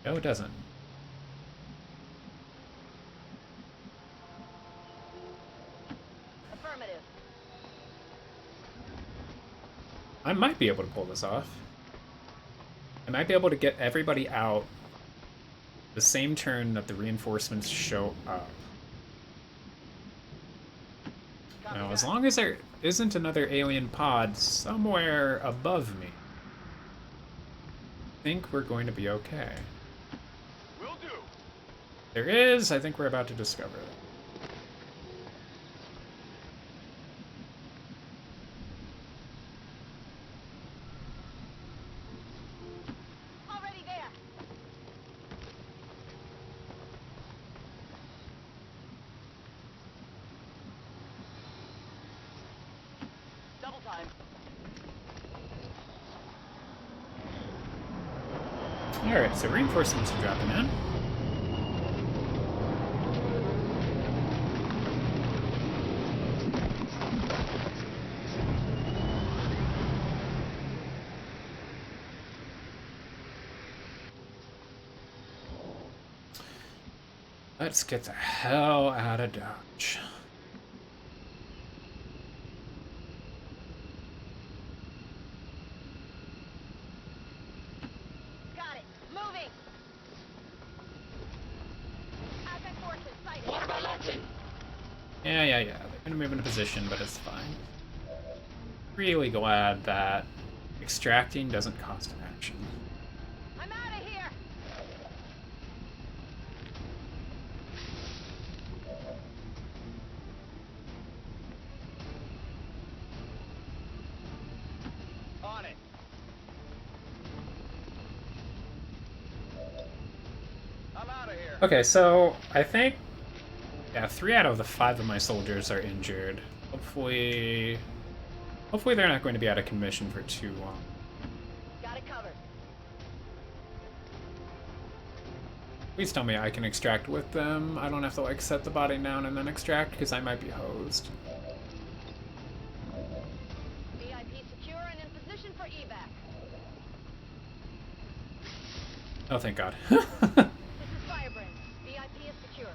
No, it doesn't. Affirmative. I might be able to pull this off. I might be able to get everybody out the same turn that the reinforcements show up. Now, as long as there isn't another alien pod somewhere above me, I think we're going to be okay. Will do. There is, I think we're about to discover it. Already there. Double time. Alright, so reinforcements are dropping in. Let's get the hell out of Dodge. Got it. Moving. Advent forces sighted. Yeah. They're gonna move into position, but it's fine. Really glad that extracting doesn't cost an action. I'm out of here. On it. I'm out of here. Okay, so I think, yeah, 3 out of the 5 of my soldiers are injured. Hopefully they're not going to be out of commission for too long. Got it covered. Please tell me I can extract with them. I don't have to like set the body down and then extract because I might be hosed. VIP secure and in position for evac. Oh, thank God. This is Firebrand. VIP is secure.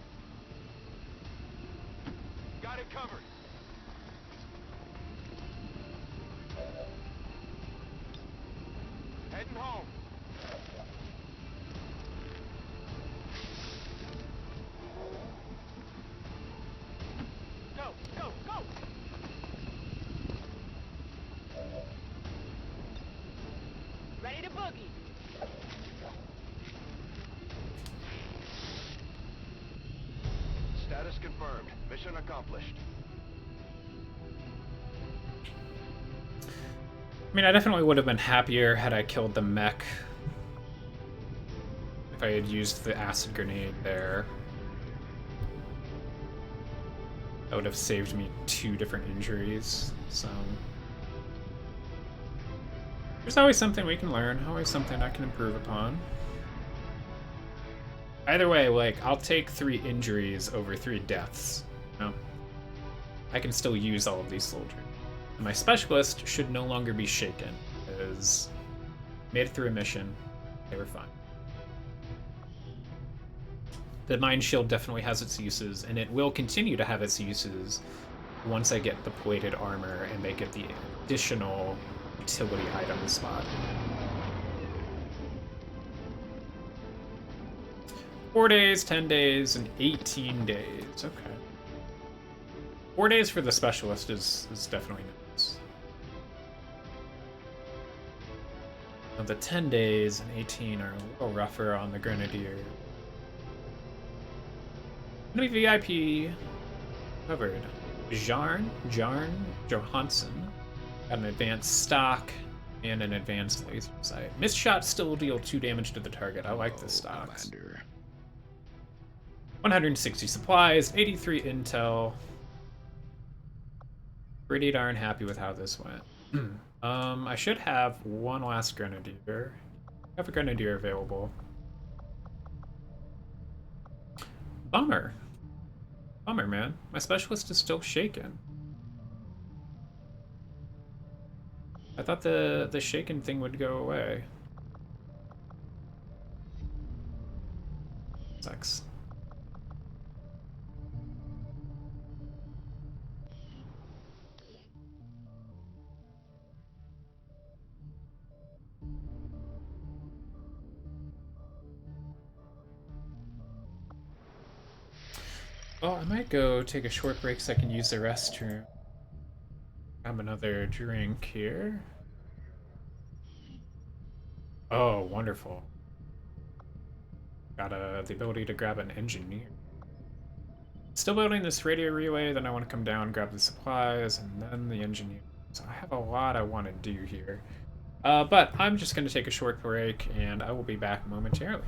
Got it covered. Heading home. Go, go, go! Ready to boogie. Status confirmed. Mission accomplished. I mean, I definitely would have been happier had I killed the mech. If I had used the acid grenade there. That would have saved me 2 different injuries, so... There's always something we can learn, always something I can improve upon. Either way, like, I'll take 3 injuries over 3 deaths. You know? I can still use all of these soldiers. And my specialist should no longer be shaken, because made it through a mission, they were fine. The Mind Shield definitely has its uses, and it will continue to have its uses once I get the plated armor and make it the additional utility item spot. 4 days, 10 days, and 18 days. Okay. 4 days for the specialist is definitely nice. Now the 10 days and 18 are a little rougher on the Grenadier. Gonna be VIP covered. Jarn Johansson got an advanced stock and an advanced laser sight. Missed shots still deal 2 damage to the target. I like this stock. 160 supplies, 83 intel. Pretty darn happy with how this went. I should have one last Grenadier. I have a Grenadier available. Bummer. Bummer, man. My specialist is still shaken. I thought the shaken thing would go away. Sucks. Well, I might go take a short break so I can use the restroom. Grab another drink here. Oh, wonderful. Got the ability to grab an engineer. Still building this radio relay, then I want to come down, grab the supplies, and then the engineer. So I have a lot I want to do here. But I'm just going to take a short break, and I will be back momentarily.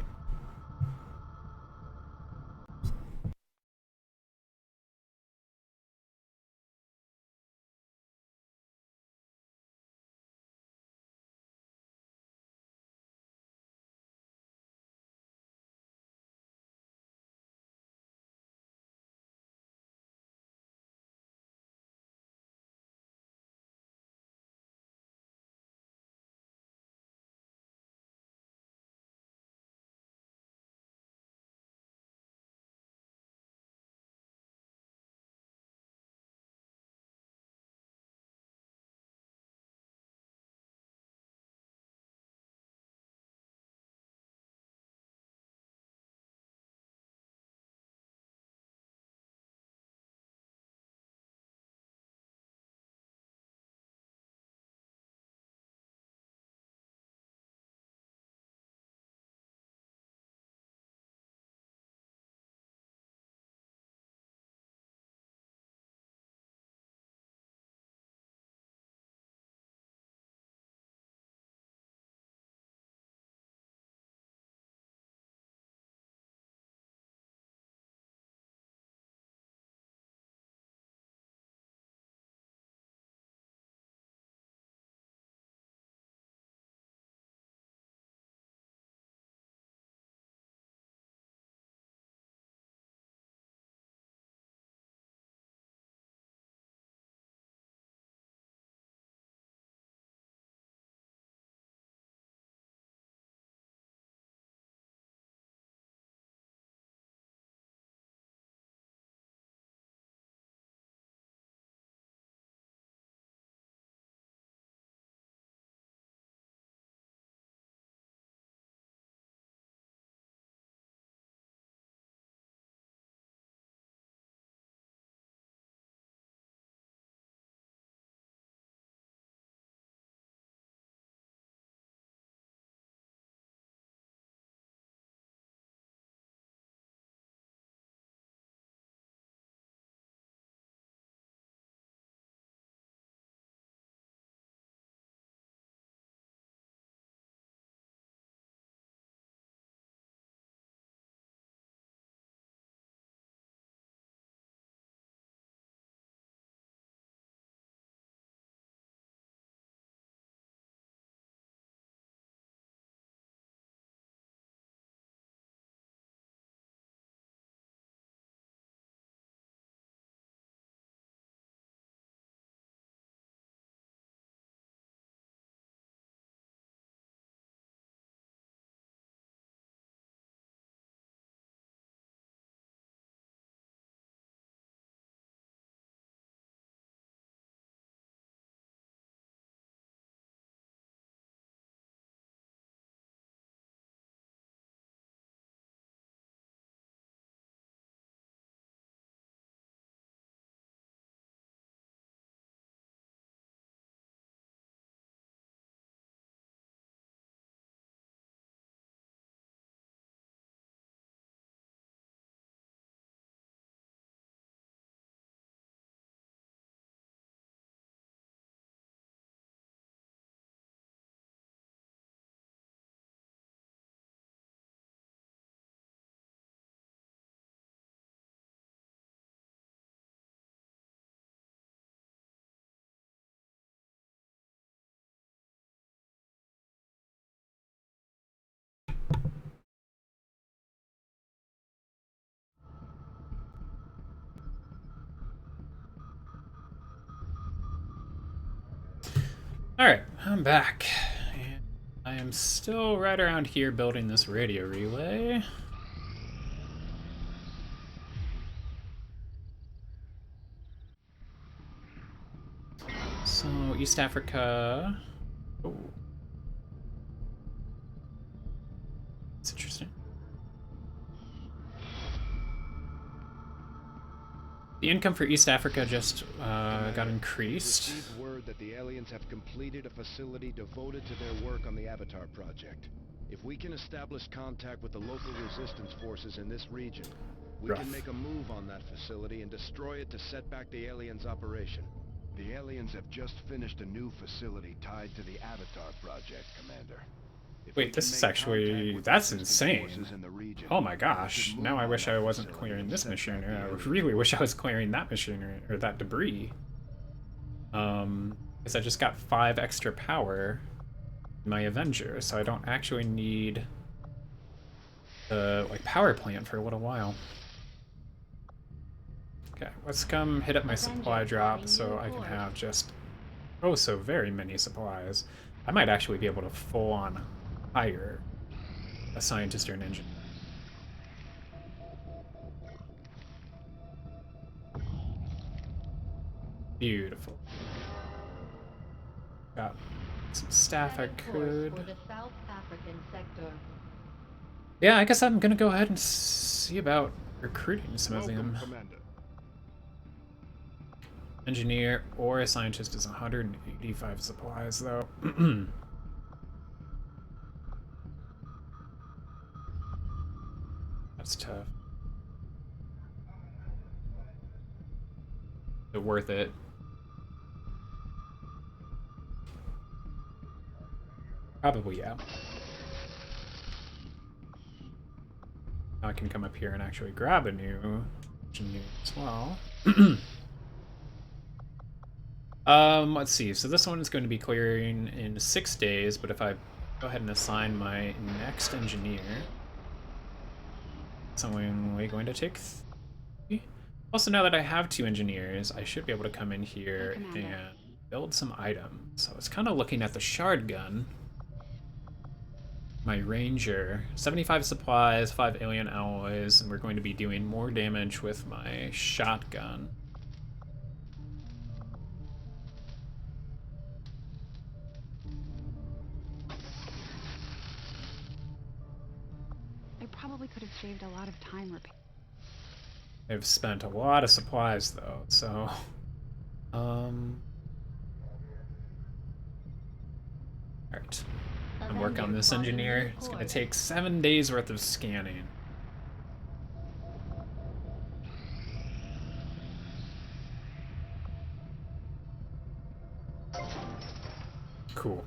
Alright, I'm back. And I am still right around here building this radio relay. So, East Africa. Oh. That's interesting. The income for East Africa just got increased. Received word that the aliens have completed a facility devoted to their work on the Avatar project. If we can establish contact with the local resistance forces in this region, we Rough. can make a move on that facility and destroy it to set back the aliens' operation. The aliens have just finished a new facility tied to the Avatar project, Commander. If we Wait, this can is make actually... contact with that's resistance insane. forces in the region, Oh my we gosh. could Now move I on wish that I wasn't facility clearing and this set back machinery. the I aliens. really wish I was clearing that machinery, or that debris. Because I just got 5 extra power in my Avenger, so I don't actually need the like power plant for a little while. Okay, let's come hit up my supply drop so I can have just oh so very many supplies. I might actually be able to full on hire a scientist or an engineer. Beautiful. Got some staff I Setting course could. for the South African sector. Yeah, I guess I'm gonna go ahead and see about recruiting some of them. Commander. Engineer or a scientist is 185 supplies, though. That's tough. But worth it. Probably, yeah. Now I can come up here and actually grab a new engineer as well. Let's see. So this one is going to be clearing in 6 days, but if I go ahead and assign my next engineer, it's only going to take 3. Also, now that I have 2 engineers, I should be able to come in here and build some items. So I was kind of looking at the shard gun. My ranger, 75 supplies, 5 alien alloys, and we're going to be doing more damage with my shotgun. I probably could have saved a lot of time repairing. I've spent a lot of supplies though, so alright. And work on this engineer. It's gonna take 7 days worth of scanning. Cool.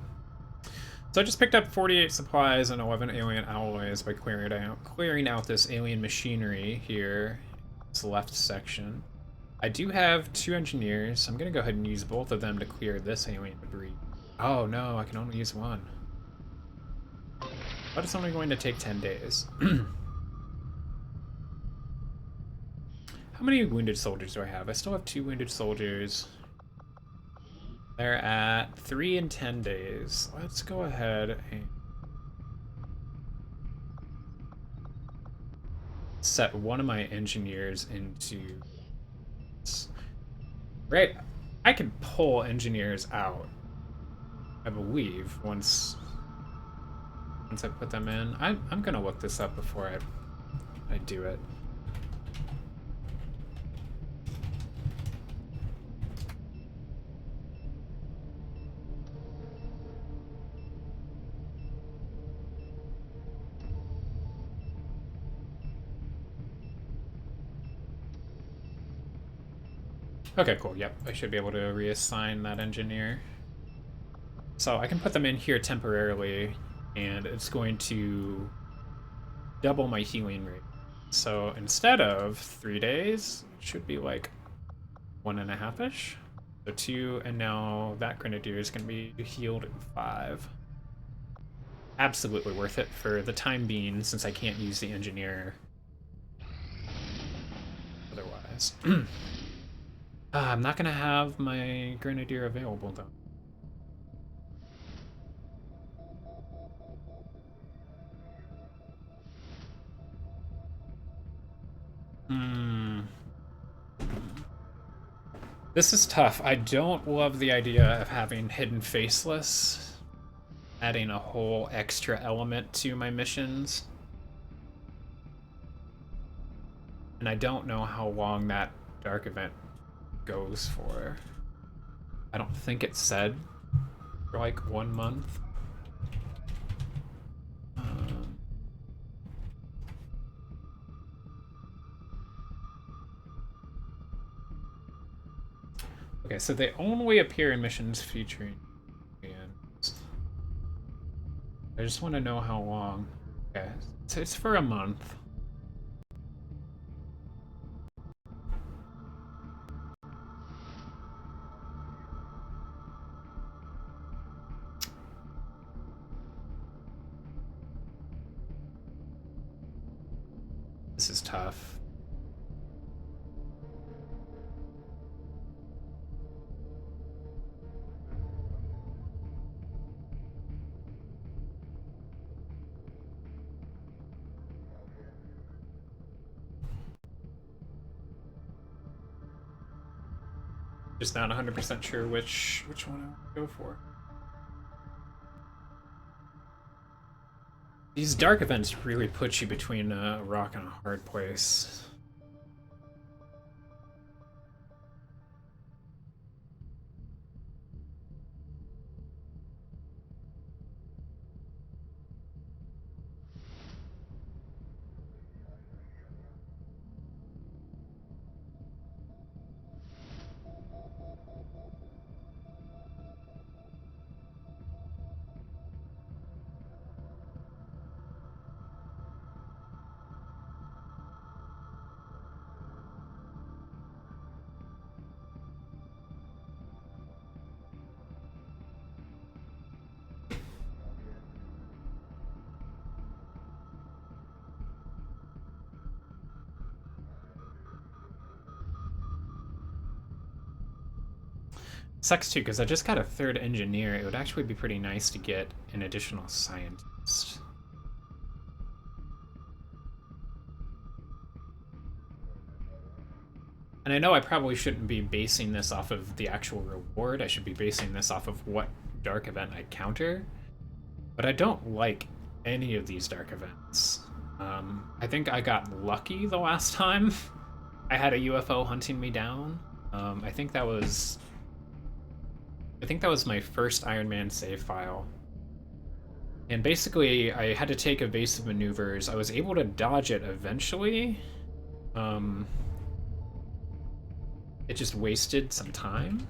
So I just picked up 48 supplies and 11 alien alloys by clearing out this alien machinery here. This left section. I do have 2 engineers. I'm gonna go ahead and use both of them to clear this alien debris. Oh no, I can only use one. But it's only going to take 10 days. How many wounded soldiers do I have? I still have 2 wounded soldiers. They're at 3 and 10 days. Let's go ahead and set one of my engineers into... Right, I can pull engineers out, I believe, once I put them in. I'm gonna look this up before I do it. Okay, cool. Yep, I should be able to reassign that engineer. So I can put them in here temporarily, and it's going to double my healing rate. So instead of 3 days, it should be like 1.5-ish. So 2, and now that grenadier is going to be healed in 5. Absolutely worth it for the time being, since I can't use the engineer otherwise. I'm not going to have my grenadier available, though. This is tough. I don't love the idea of having hidden faceless, adding a whole extra element to my missions. And I don't know how long that dark event goes for. I don't think it said for like 1 month. Okay, so they only appear in missions featuring aliens. I just want to know how long. Okay, so it's for a month. This is tough. Just not 100% sure which one I would go for. These dark events really put you between a rock and a hard place. Sucks too, because I just got a third engineer. It would actually be pretty nice to get an additional scientist. And I know I probably shouldn't be basing this off of the actual reward. I should be basing this off of what dark event I counter. But I don't like any of these dark events. I think I got lucky the last time I had a UFO hunting me down. I think that was my first Ironman save file. And basically, I had to take evasive maneuvers. I was able to dodge it eventually. It just wasted some time.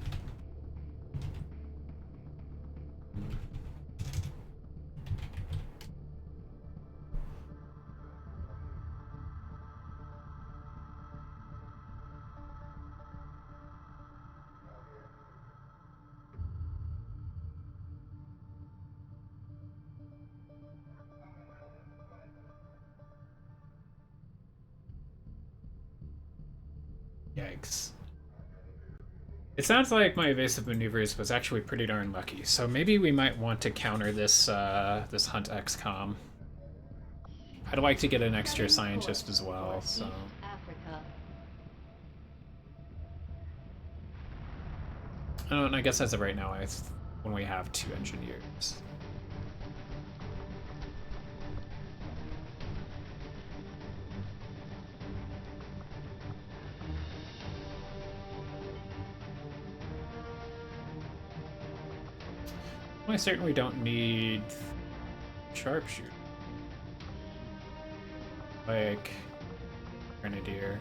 Yikes. It sounds like my evasive maneuvers was actually pretty darn lucky, so maybe we might want to counter this this hunt XCOM. I'd like to get an extra scientist as well, so... Africa. Oh, and I guess as of right now, when we have 2 engineers. I certainly don't need sharpshooter. Like grenadier.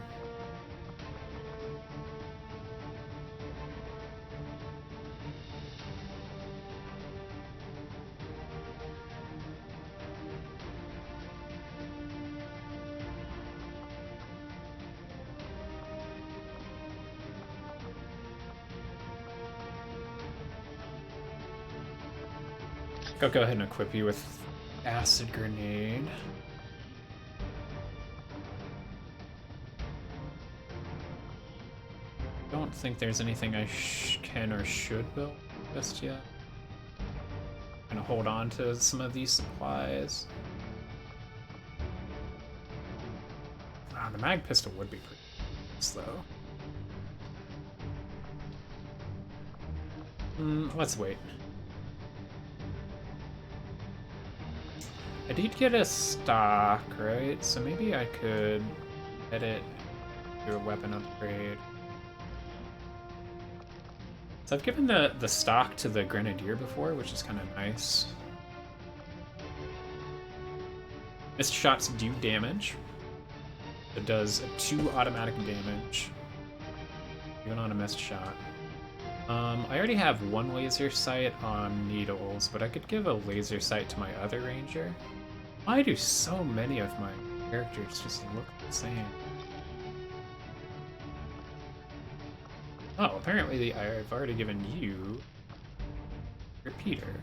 I'll go ahead and equip you with acid grenade. Don't think there's anything I can or should build just yet. I'm gonna hold on to some of these supplies. The mag pistol would be pretty nice, though. Let's wait. I did get a stock, right? So maybe I could edit, do a weapon upgrade. So I've given the stock to the Grenadier before, which is kind of nice. Missed shots do damage. It does 2 automatic damage, even on a missed shot. I already have 1 laser sight on needles, but I could give a laser sight to my other ranger. Why do so many of my characters just look the same? Oh, apparently I've already given you repeater.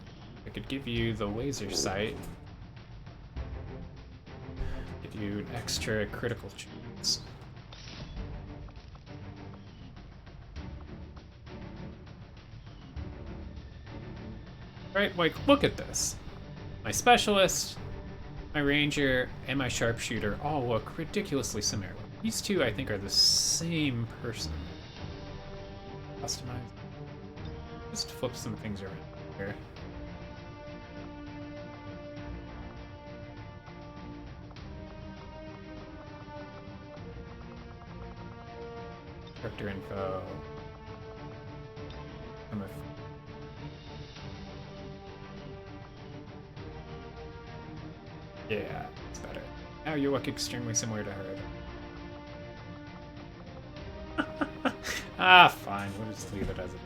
I could give you the laser sight. Give you an extra critical chance. Right, like, look at this. My specialist, my ranger, and my sharpshooter all look ridiculously similar. These two, I think, are the same person. Customize. Just flip some things around here. Character info. Yeah, it's better. Now you look extremely similar to her. Fine. We'll just leave it as it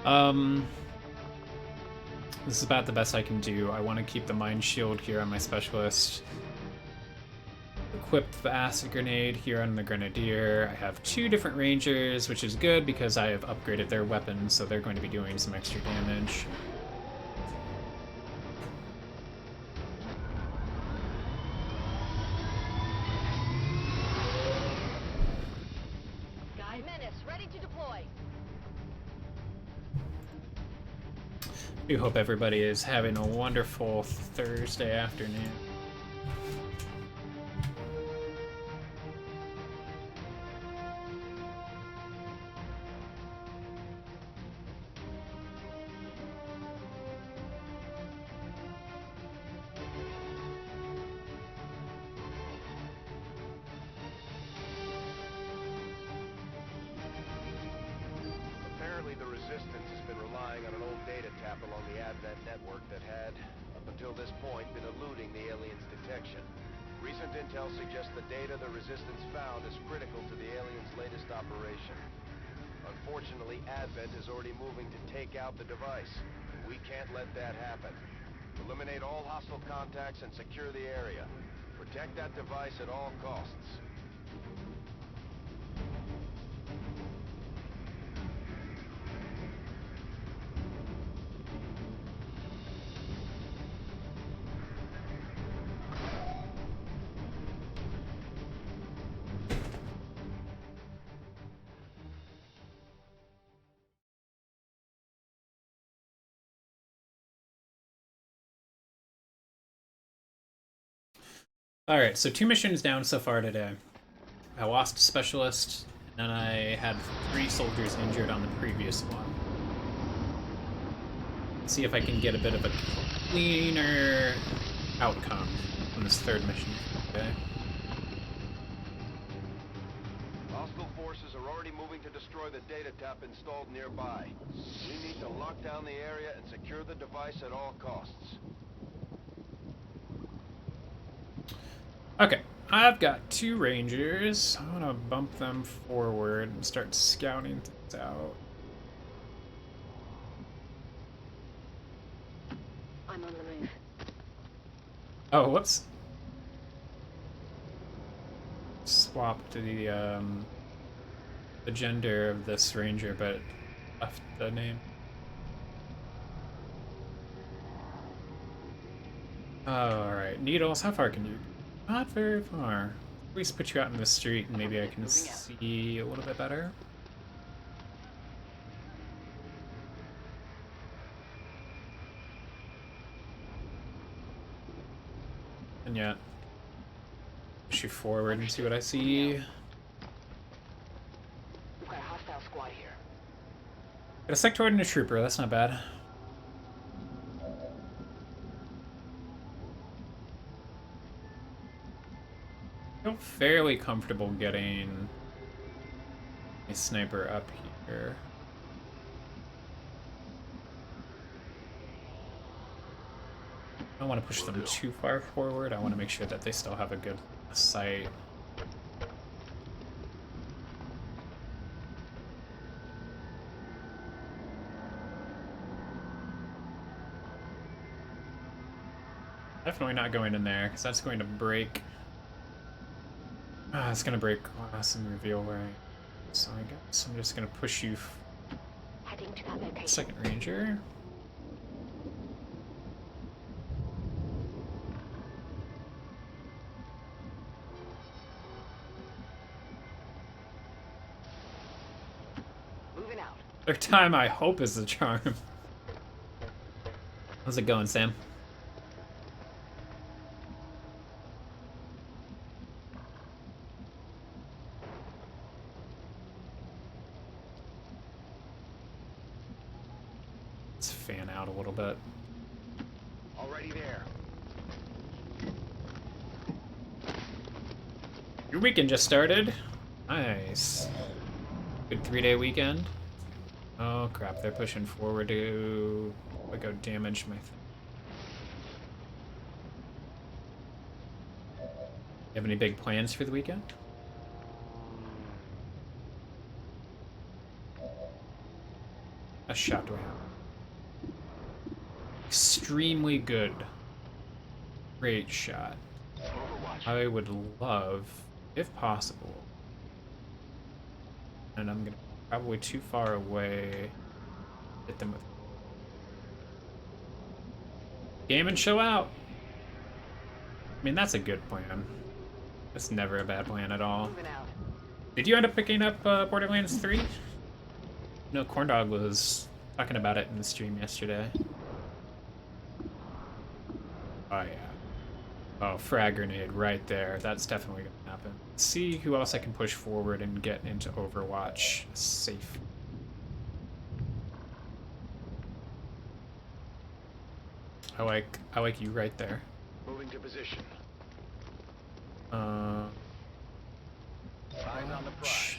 is. This is about the best I can do. I want to keep the Mind Shield here on my Specialist. Equip the Acid Grenade here on the Grenadier. I have 2 different Rangers, which is good because I have upgraded their weapons, so they're going to be doing some extra damage. We hope everybody is having a wonderful Thursday afternoon. Apparently the Resistance has been relying on an old data tap along the Advent network that had, up until this point, been eluding the aliens' detection. Recent intel suggests the data the Resistance found is critical to the aliens' latest operation. Unfortunately, Advent is already moving to take out the device. We can't let that happen. Eliminate all hostile contacts and secure the area. Protect that device at all costs. Alright, so 2 missions down so far today. I lost a Specialist, and I had 3 soldiers injured on the previous one. Let's see if I can get a bit of a cleaner outcome on this 3rd mission. Okay. Hostile forces are already moving to destroy the data tap installed nearby. We need to lock down the area and secure the device at all costs. Okay, I've got 2 Rangers. I want to bump them forward and start scouting things out. I'm on the move. Oh, whoops. Swap to the gender of this Ranger, but left the name. Alright, Needles, how far can you? Not very far. At least put you out in the street and maybe I can see a little bit better. And yet, push you forward and see what I see. We've got a hostile squad here. Got a sectoid and a trooper, that's not bad. I feel fairly comfortable getting a sniper up here. I don't want to push them too far forward. I want to make sure that they still have a good sight. Definitely not going in there, because that's going to break... it's going to break glass and reveal where I am. So I guess I'm just going to push you... Heading to that location. Second Ranger. Moving out. Third time, I hope, is the charm. How's it going, Sam? Let's fan out a little bit. Already there. Your weekend just started. Nice. Good 3-day weekend. Oh crap, they're pushing forward to go damage my thing. You have any big plans for the weekend? A shot do I have? Extremely good. Great shot. I would love, if possible, and I'm gonna probably too far away, hit them with game and show out. I mean, that's a good plan. That's never a bad plan at all. Moving out. Did you end up picking up Borderlands 3? No, Corndog was talking about it in the stream yesterday. Oh yeah. Oh, frag grenade right there. That's definitely gonna happen. Let's see who else I can push forward and get into Overwatch safe. I like you right there. Moving to position. Uh, Eyes on the prize.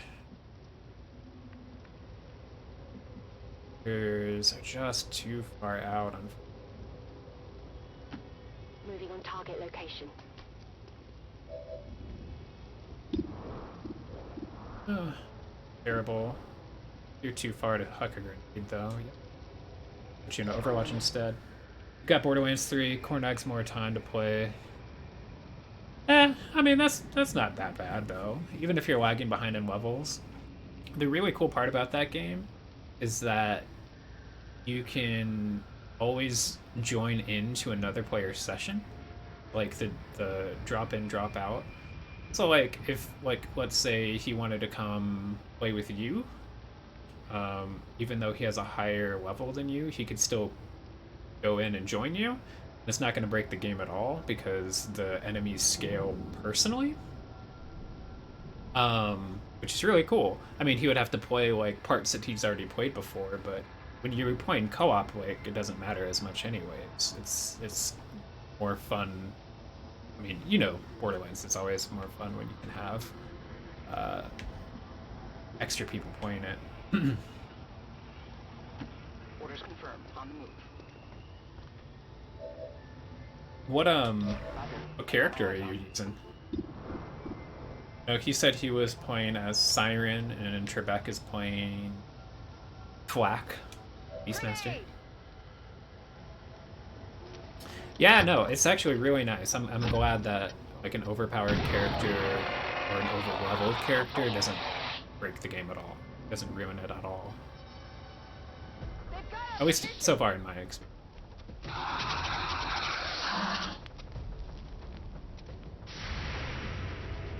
Are just too far out. Moving on target location. Terrible. You're too far to huck a grenade, though. Put you into Overwatch instead. You've got Borderlands 3. Corndog's more time to play. I mean, that's not that bad, though. Even if you're lagging behind in levels. The really cool part about that game is that you can always join into another player's session. Like the drop in, drop out. So like if let's say he wanted to come play with you, even though he has a higher level than you, he could still go in and join you. It's not going to break the game at all because the enemies scale personally, which is really cool. I mean, he would have to play like parts that he's already played before, but when you're playing co-op, like it doesn't matter as much anyways. It's more fun. I mean, you know, Borderlands, it's always more fun when you can have extra people playing it. Orders confirmed. On the move. What character are you using? No, he said he was playing as Siren, and Trebek is playing Flak, Beastmaster. Yeah, no, it's actually really nice. I'm glad that like an overpowered character or an over-leveled character doesn't break the game at all. Doesn't ruin it at all. At least so far in my experience.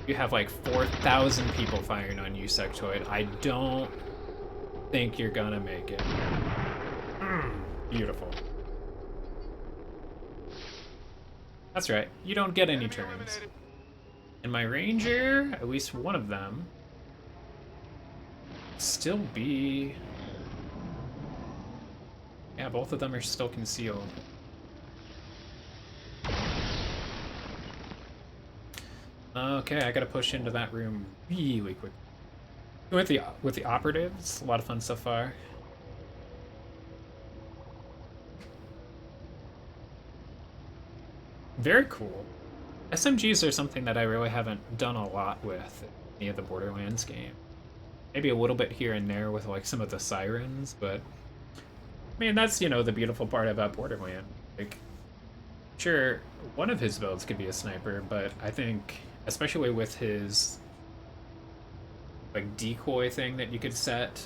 You have like 4,000 people firing on you, Sectoid. I don't think you're gonna make it. Beautiful. That's right, you don't get any turns. And my Ranger, at least one of them, still be Yeah, both of them are still concealed. Okay, I gotta push into that room really quick. With the operatives, a lot of fun so far. Very cool. SMGs are something that I really haven't done a lot with in any of the Borderlands game. Maybe a little bit here and there with like some of the sirens, but I mean that's, you know, the beautiful part about Borderlands. Like, sure, one of his builds could be a sniper, but I think, especially with his like decoy thing that you could set,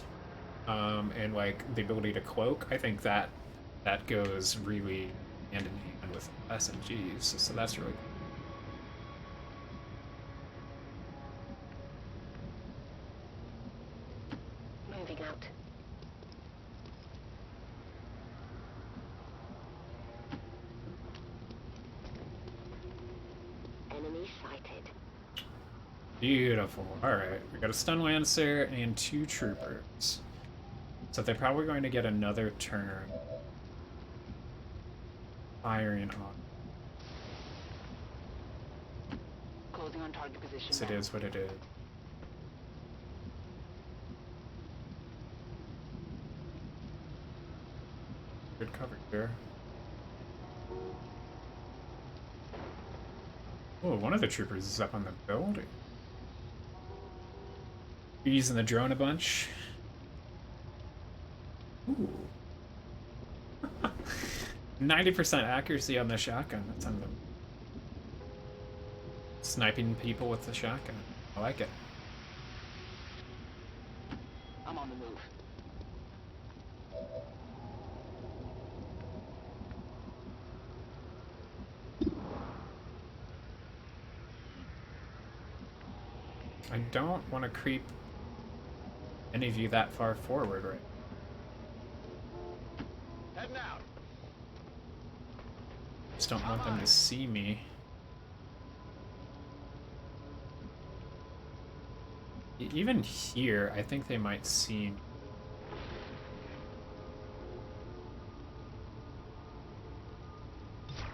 and like the ability to cloak, I think that goes really hand in hand with SMGs. So that's really cool. Moving out. Enemy sighted. Beautiful. Alright, we got a stun lancer and 2 troopers. So they're probably going to get another turn firing on. Closing on target position. Yes, it is what it is. Good cover here. Oh, one of the troopers is up on the building. Using the drone a bunch. Ooh. 90% accuracy on the shotgun. That's on them. Sniping people with the shotgun. I like it. I'm on the move. I don't want to creep any of you that far forward, right? Heading out. Just don't want them to see me. Even here, I think they might see me.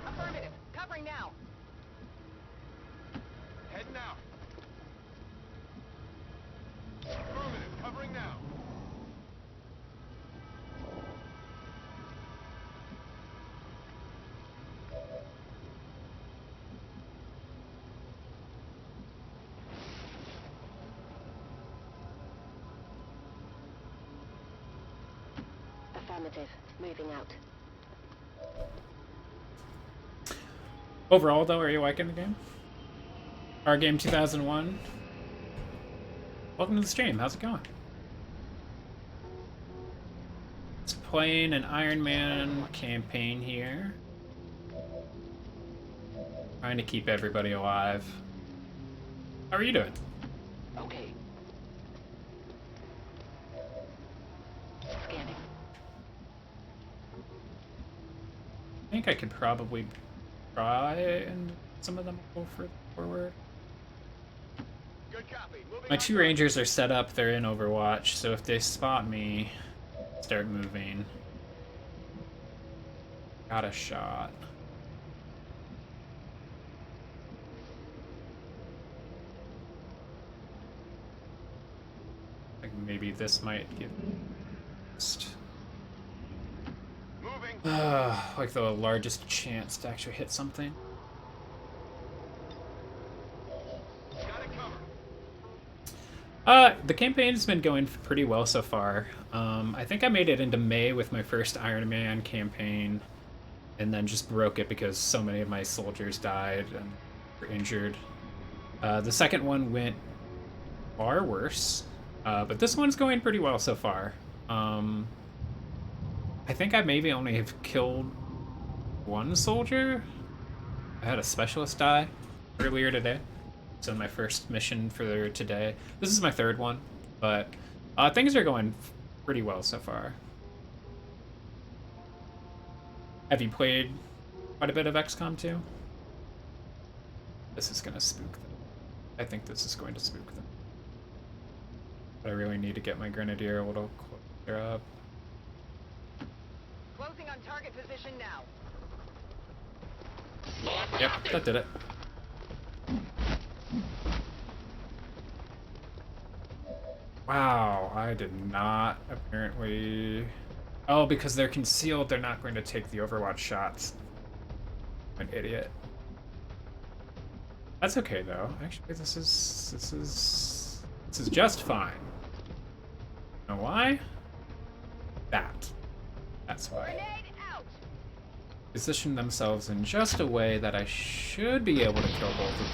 Affirmative. Covering now. Heading out. Affirmative. Covering now. Affirmative. Moving out. Overall, though, are you liking the game? Our game 2001. Welcome to the stream. How's it going? It's playing an Ironman campaign here. Trying to keep everybody alive. How are you doing? Okay. Scanning. I think I could probably try and some of them go further forward. Good copy. Moving My on 2 target. rangers are set up, they're in Overwatch, so if they spot me, start moving. Got a shot. Like maybe this might give Moving. like the largest chance to actually hit something. Got it covered. The campaign's been going pretty well so far. I think I made it into May with my first Ironman campaign, and then just broke it because so many of my soldiers died and were injured. The second one went far worse, but this one's going pretty well so far. I think I maybe only have killed 1 soldier. I had a specialist die earlier today. So my first mission for today. This is my 3rd one, but things are going pretty well so far. Have you played quite a bit of XCOM 2? This is gonna spook them. I think this is going to spook them. But I really need to get my grenadier a little closer up. Closing on target position now. Yep, that did it. Wow, I did not apparently... Oh, because they're concealed, they're not going to take the Overwatch shots. I'm an idiot. That's okay though. Actually, this is just fine. You know why? That's why. Grenade out. Position themselves in just a way that I should be able to kill both of them.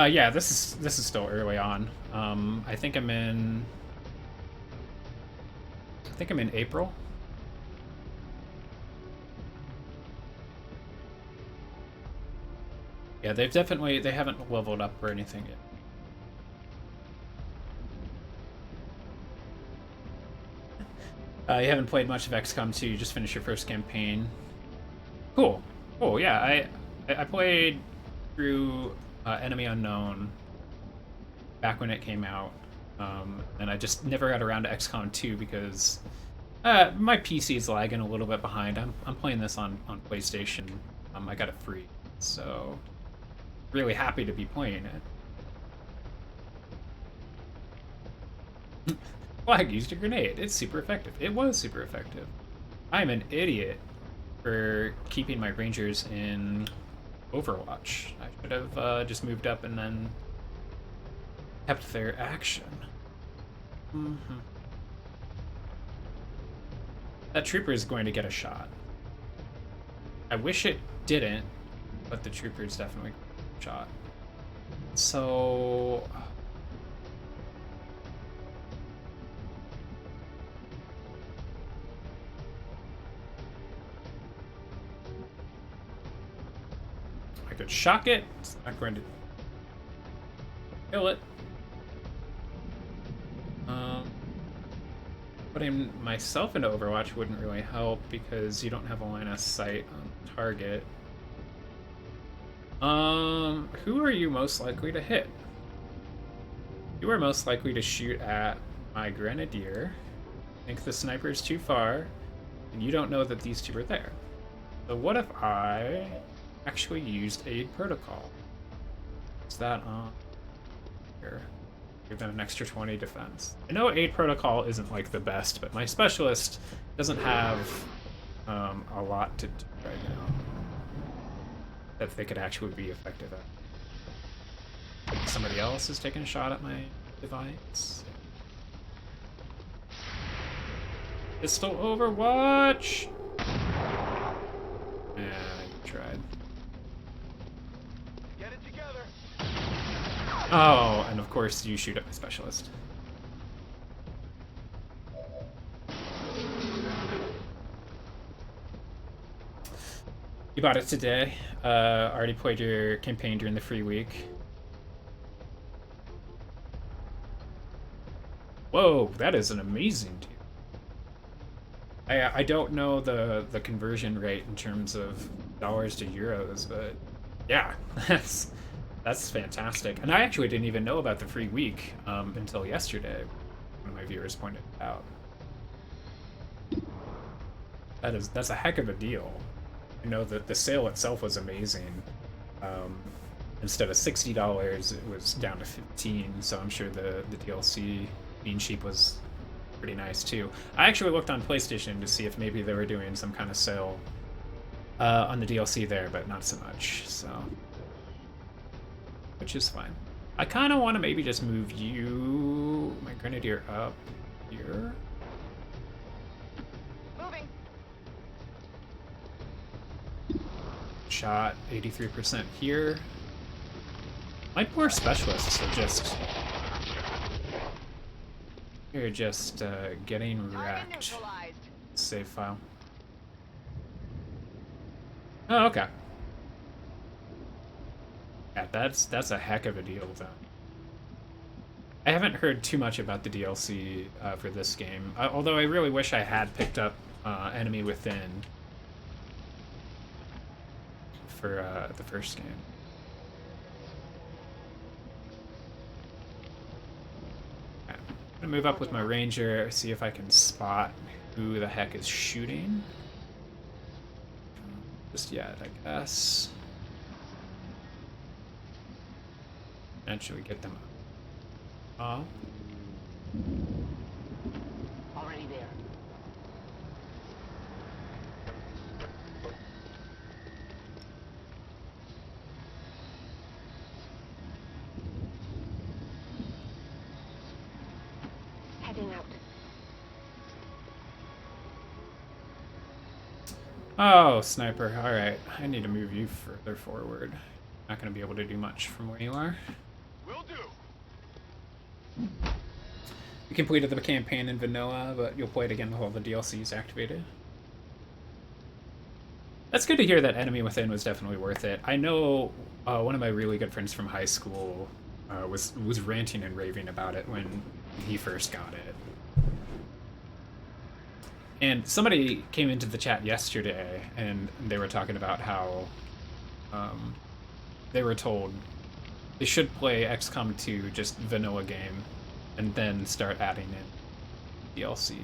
Yeah, this is still early on. I think I'm in April. Yeah, they haven't leveled up or anything yet. You haven't played much of XCOM 2, you just finished your first campaign. Cool. Cool, yeah, I played through Enemy Unknown back when it came out, and I just never got around to XCOM 2 because my PC is lagging a little bit behind. I'm playing this on PlayStation. I got it free, so really happy to be playing it. Flag used a grenade. It's super effective. It was super effective. I'm an idiot for keeping my Rangers in Overwatch. I should have just moved up and then kept their action. That trooper is going to get a shot. I wish it didn't, but the trooper is definitely going to get a shot. So... I could shock it. It's not going to kill it. Putting myself into Overwatch wouldn't really help because you don't have a line of sight on the target. Who are you most likely to hit? You are most likely to shoot at my Grenadier. I think the sniper is too far, and you don't know that these two are there. So what if I actually used Aid Protocol? Is that on here? Give them an extra 20 defense. I know Aid Protocol isn't like the best, but my specialist doesn't have a lot to do right now that they could actually be effective at. Somebody else is taking a shot at my device. Pistol Overwatch! Yeah, I tried. Get it together. Oh, and of course you shoot at my specialist. You bought it today. Already played your campaign during the free week. Whoa, that is an amazing deal. I don't know the conversion rate in terms of dollars to euros, but yeah, that's fantastic. And I actually didn't even know about the free week until yesterday. One of my viewers pointed it out. That's a heck of a deal. I know that the sale itself was amazing. Instead of $60, it was down to $15. So I'm sure the DLC being cheap was pretty nice too. I actually looked on PlayStation to see if maybe they were doing some kind of sale on the DLC there, but not so much. So, which is fine. I kind of want to maybe just move you, my Grenadier, up here. Moving. Shot 83% here. My poor specialists are just... You're just getting Target wrecked. neutralized. Save file. Oh, okay. Yeah, that's a heck of a deal, though. I haven't heard too much about the DLC for this game, although I really wish I had picked up Enemy Within for the first game. Okay. I'm gonna move up with my ranger, see if I can spot who the heck is shooting. Just yet, I guess. Eventually get them up. Already there. Heading out. Oh, sniper. Alright. I need to move you further forward. Not going to be able to do much from where you are. Will do. You completed the campaign in vanilla, but you'll play it again with all the DLCs activated. That's good to hear that Enemy Within was definitely worth it. I know one of my really good friends from high school was ranting and raving about it when he first got it. And somebody came into the chat yesterday, and they were talking about how they were told they should play XCOM 2, just vanilla game, and then start adding in DLC.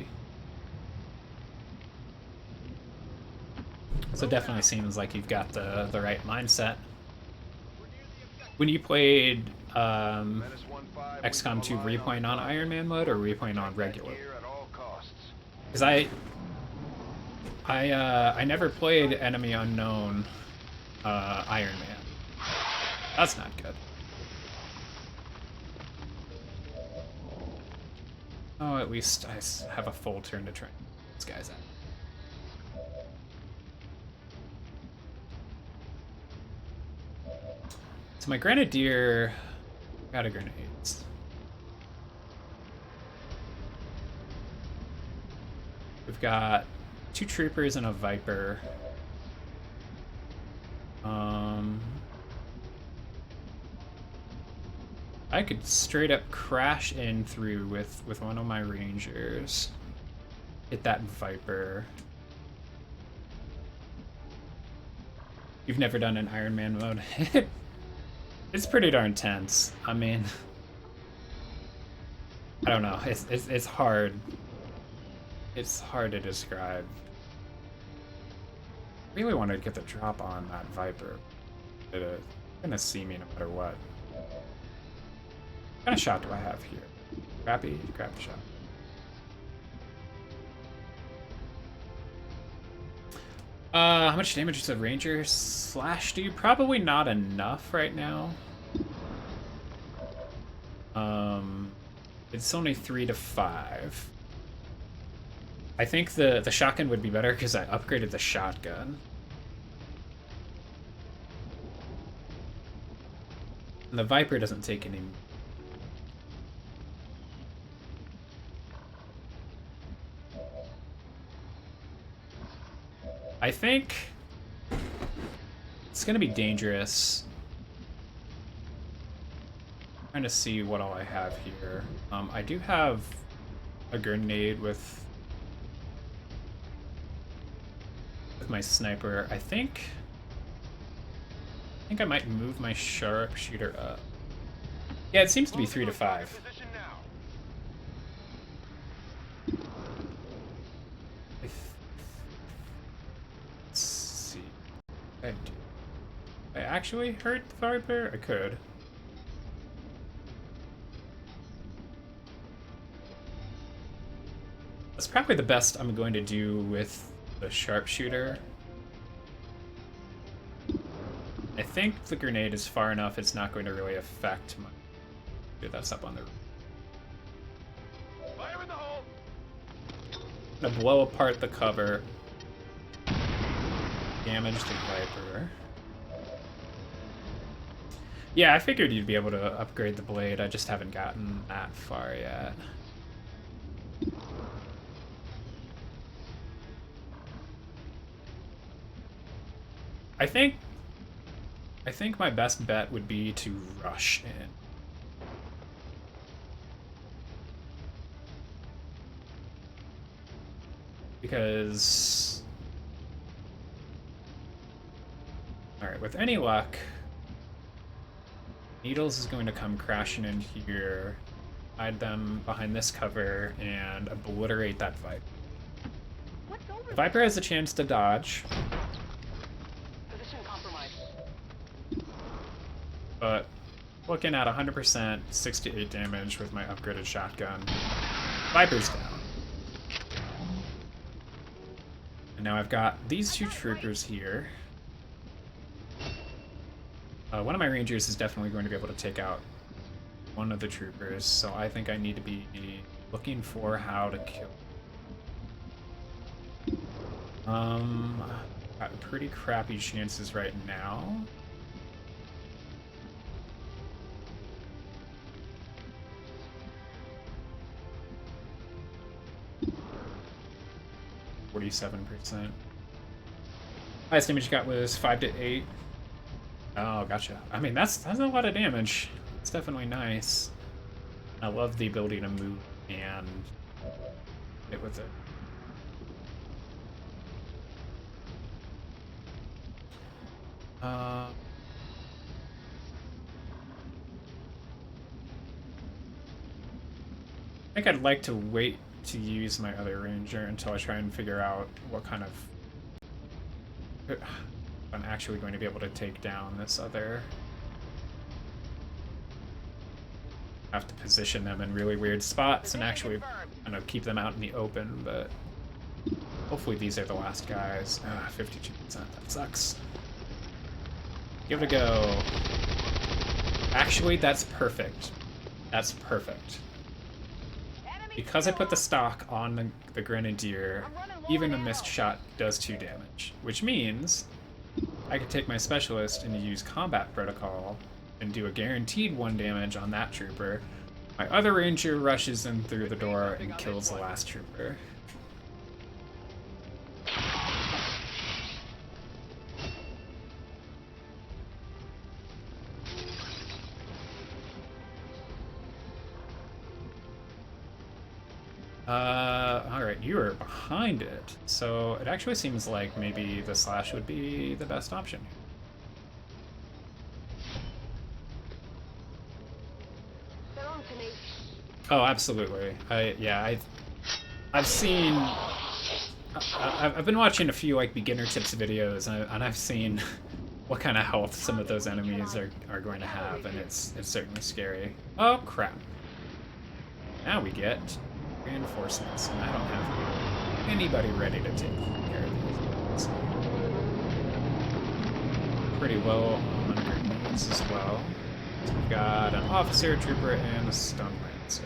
So it definitely seems like you've got the right mindset. When you played XCOM 2, were you playing on Ironman mode, or were you playing on regular? Because I never played Enemy Unknown Iron Man. That's not good. Oh, at least I have a full turn to train this guy's at. So my Grenadier got a grenades. We've got 2 troopers and a Viper. I could straight up crash in through with one of my Rangers. Hit that Viper. You've never done an Iron Man mode? It's pretty darn tense. I mean, I don't know. It's hard. It's hard to describe. I really wanted to get the drop on that Viper. It's gonna see me no matter what. What kind of shot do I have here? Crappy shot. How much damage does a Ranger slash do? Probably not enough right now. It's only 3 to 5. I think the shotgun would be better because I upgraded the shotgun. And the Viper doesn't take any. I think it's gonna be dangerous. I'm trying to see what all I have here. I do have a grenade with my sniper. I think I might move my sharpshooter up. Yeah, it seems to be 3 to 5. Let's see. I actually hurt the Viper? I could. That's probably the best I'm going to do with the sharpshooter. I think the grenade is far enough, it's not going to really affect my... Dude, that's up on the... Fire in the hole. I'm gonna blow apart the cover. Damage the Viper. Yeah, I figured you'd be able to upgrade the blade, I just haven't gotten that far yet. I think my best bet would be to rush in. Because... Alright, with any luck, Needles is going to come crashing in here, hide them behind this cover, and obliterate that Viper. The Viper has a chance to dodge, Position compromised. but looking at 100%, 6 to 8 damage with my upgraded shotgun. Viper's down. And now I've got these two troopers here. One of my rangers is definitely going to be able to take out one of the troopers, so I think I need to be looking for how to kill. Got pretty crappy chances right now. %. Highest damage you got was 5 to 8. Oh, gotcha. I mean, that's a lot of damage. It's definitely nice. I love the ability to move and hit with it. I think I'd like to wait to use my other ranger until I try and figure out what kind of... I'm actually going to be able to take down this other... I have to position them in really weird spots and actually kind of keep them out in the open, but hopefully these are the last guys. 52%, that sucks. Give it a go. Actually, that's perfect. That's perfect. Because I put the stock on the Grenadier, even a missed shot does 2 damage, which means I could take my specialist and use combat protocol and do a guaranteed 1 damage on that trooper. My other ranger rushes in through the door and kills the last trooper. Alright, you are behind it. So it actually seems like maybe the slash would be the best option. Oh, absolutely. I've seen... I've been watching a few like beginner tips videos, and I've seen what kind of health some of those enemies are going to have, and it's certainly scary. Oh crap! Now we get reinforcements, and I don't have anybody ready to take care of these. Pretty well on grenades as well. So we've got an officer, trooper, and a stun lancer.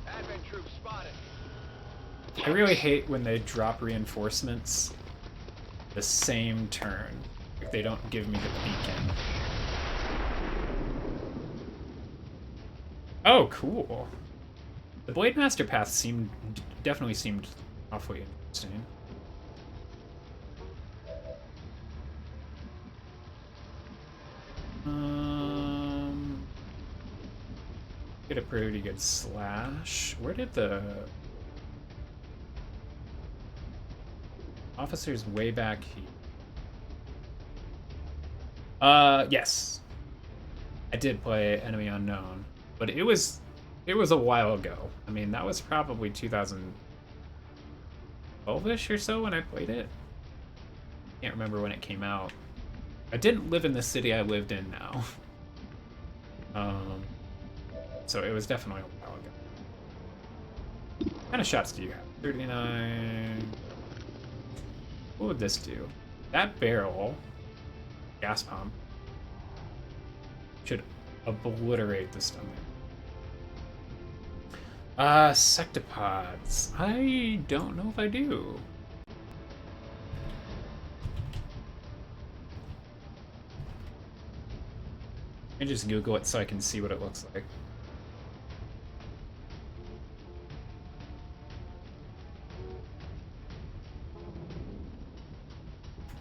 Advent troops spotted. I really hate when they drop reinforcements the same turn. Like they don't give me the beacon. Oh, cool. The Blade Master path definitely seemed awfully interesting. Get a pretty good slash. Where did the officer's way back here? Yes. I did play Enemy Unknown, but it was a while ago. I mean, that was probably 2012-ish or so when I played it. Can't remember when it came out. I didn't live in the city I lived in now. So it was definitely a while ago. What kind of shots do you have? 39. What would this do? That barrel, gas pump, should obliterate the stomach. Sectopods. I don't know if I do. Let me just Google it so I can see what it looks like.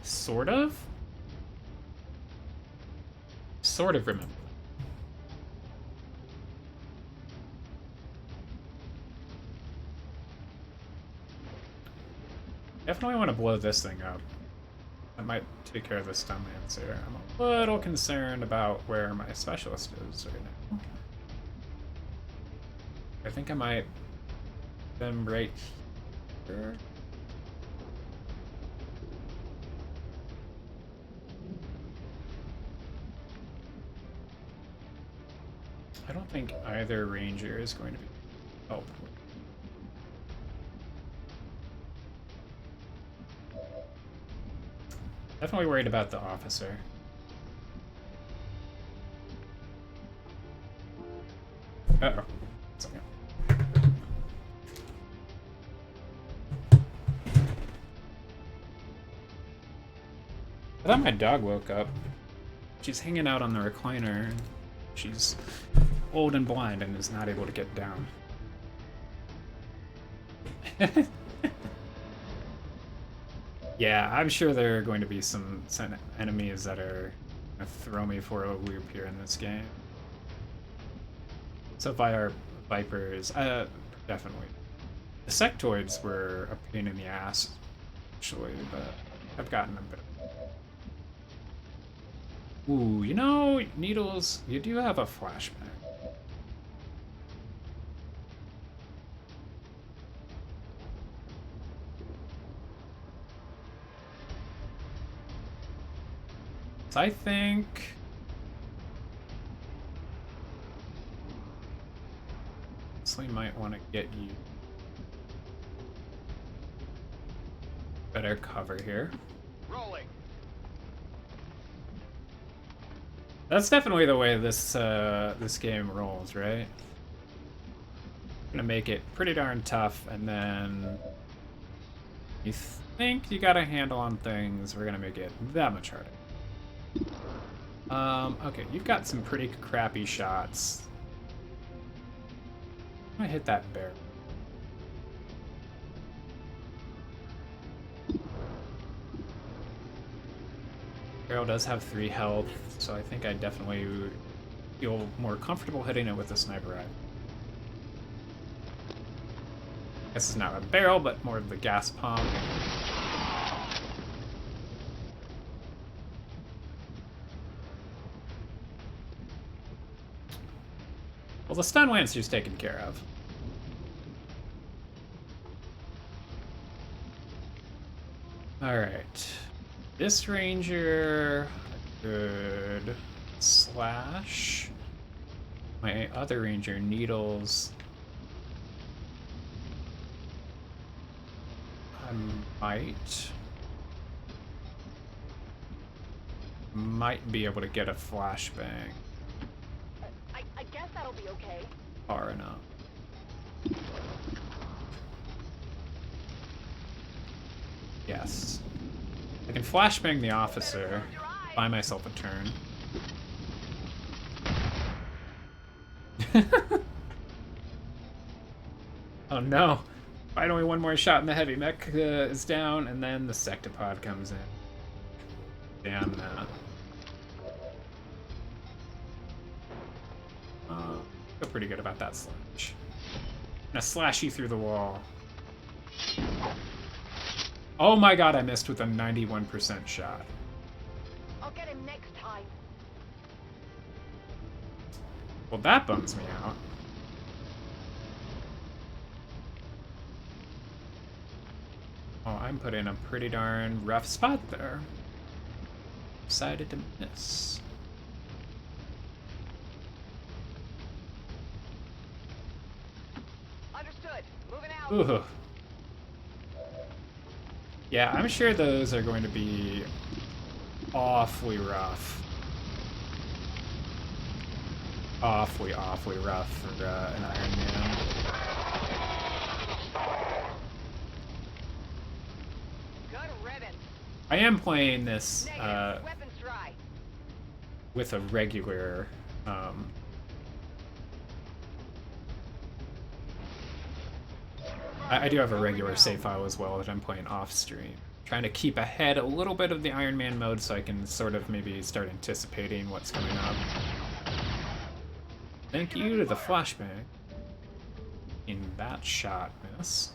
Sort of? Sort of remember. Definitely want to blow this thing up. That might take care of the stun lancer. I'm a little concerned about where my specialist is right now. I think I might put them right here. I don't think either ranger is going to be helpful. Definitely worried about the officer. Uh-oh. Sorry. I thought my dog woke up. She's hanging out on the recliner. She's old and blind and is not able to get down. Yeah, I'm sure there are going to be some enemies that are going to throw me for a loop here in this game. So fire vipers, definitely. The sectoids were a pain in the ass, actually, but I've gotten a bit. Ooh, you know, Needles, you do have a flashback. So I think we might want to get you better cover here. Rolling. That's definitely the way this this game rolls, right? Gonna make it pretty darn tough, and then you think you got a handle on things. We're gonna make it that much harder. Okay, you've got some pretty crappy shots. I'm gonna hit that bear. Barrel does have 3 health, so I think I definitely feel more comfortable hitting it with a sniper rifle. This is not a barrel, but more of the gas pump. Well, the stun lancer's taken care of. Alright. This ranger could slash. My other ranger, Needles. I might be able to get a flashbang. I guess that'll be okay. Far enough. Yes. I can flashbang the officer, buy myself a turn. Oh no. Finally one more shot and the heavy mech is down, and then the sectopod comes in. Damn that. Feel pretty good about that slash. I'm gonna slash you through the wall. Oh my god, I missed with a 91% shot. I'll get him next time. Well, that bums me out. Oh, I'm put in a pretty darn rough spot there. Decided to miss. Understood. Moving out. Ooh. Yeah, I'm sure those are going to be awfully rough. Awfully rough for an Ironman. Good riddance. I am playing this Negative. Weapons dry. with a regular I do have a regular save file as well that I'm playing off stream. Trying to keep ahead a little bit of the Iron Man mode so I can sort of maybe start anticipating what's coming up. Thank you to the flashbang. In that shot, miss.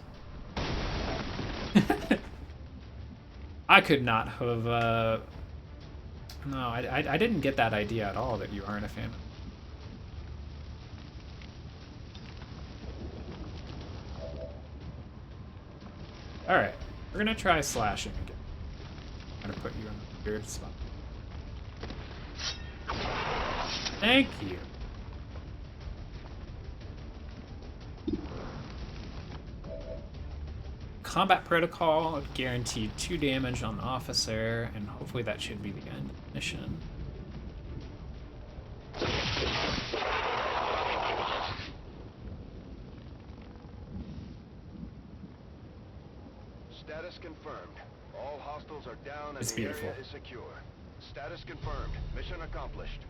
I could not have, no, I didn't get that idea at all that you aren't a fan. Alright, we're gonna try slashing again. I'm gonna put you in a weird spot. Thank you. Combat protocol guaranteed 2 damage on the officer, and hopefully that should be the end of the mission. Status confirmed. All hostiles are down and It's the beautiful. area is secure. Status confirmed. Mission accomplished.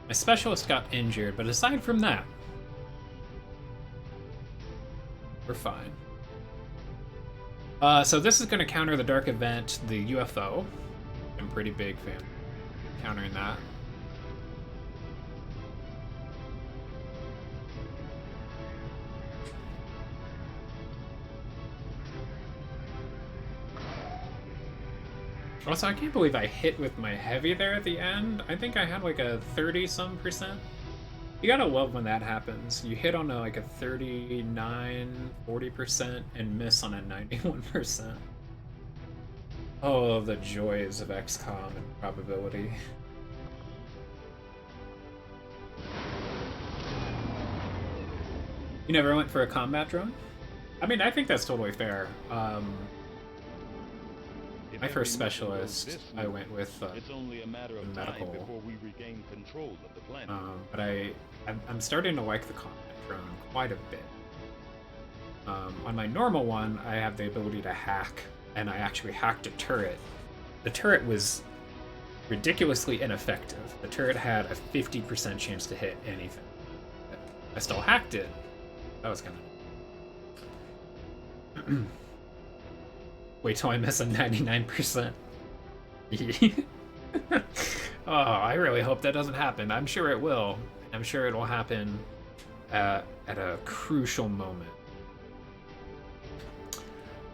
My specialist got injured, but aside from that, we're fine. So this is going to counter the dark event, the UFO. I'm a pretty big fan of countering that. Also, I can't believe I hit with my heavy there at the end. I think I had like a 30-some%. You gotta love when that happens. You hit on like a 39, 40% and miss on a 91%. Oh, the joys of XCOM and probability. You never went for a combat drone? I mean, I think that's totally fair. My first specialist, I went with It's only a matter of medical. time before we regain control of the planet. But I'm starting to like the combat drone quite a bit. On my normal one, I have the ability to hack, and I actually hacked a turret. The turret was ridiculously ineffective. The turret had a 50% chance to hit anything. I still hacked it. That was kind of... Wait till I miss a 99%. Oh, I really hope that doesn't happen. I'm sure it will. I'm sure it will happen at a crucial moment.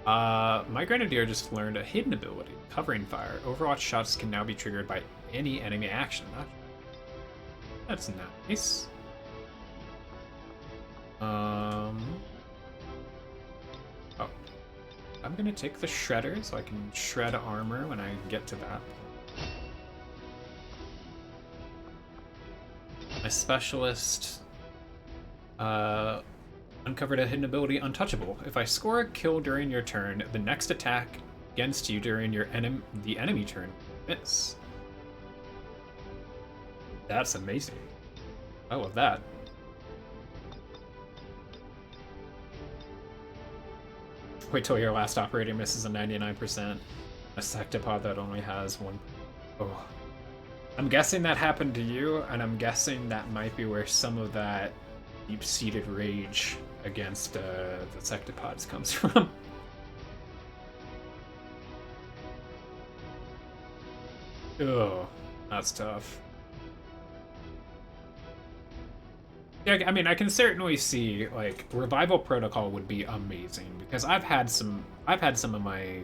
My Grenadier just learned a hidden ability, covering fire. Overwatch shots can now be triggered by any enemy action. That's nice. Oh. I'm gonna take the shredder so I can shred armor when I get to that. My specialist uncovered a hidden ability, Untouchable. If I score a kill during your turn, the next attack against you during the enemy turn miss. That's amazing. I love that. Wait till your last operator misses a 99%. A sectopod that only has one. Oh. I'm guessing that happened to you, and I'm guessing that might be where some of that deep-seated rage against the sectopods comes from. Oh, that's tough. Yeah, I mean, I can certainly see like revival protocol would be amazing because I've had some of my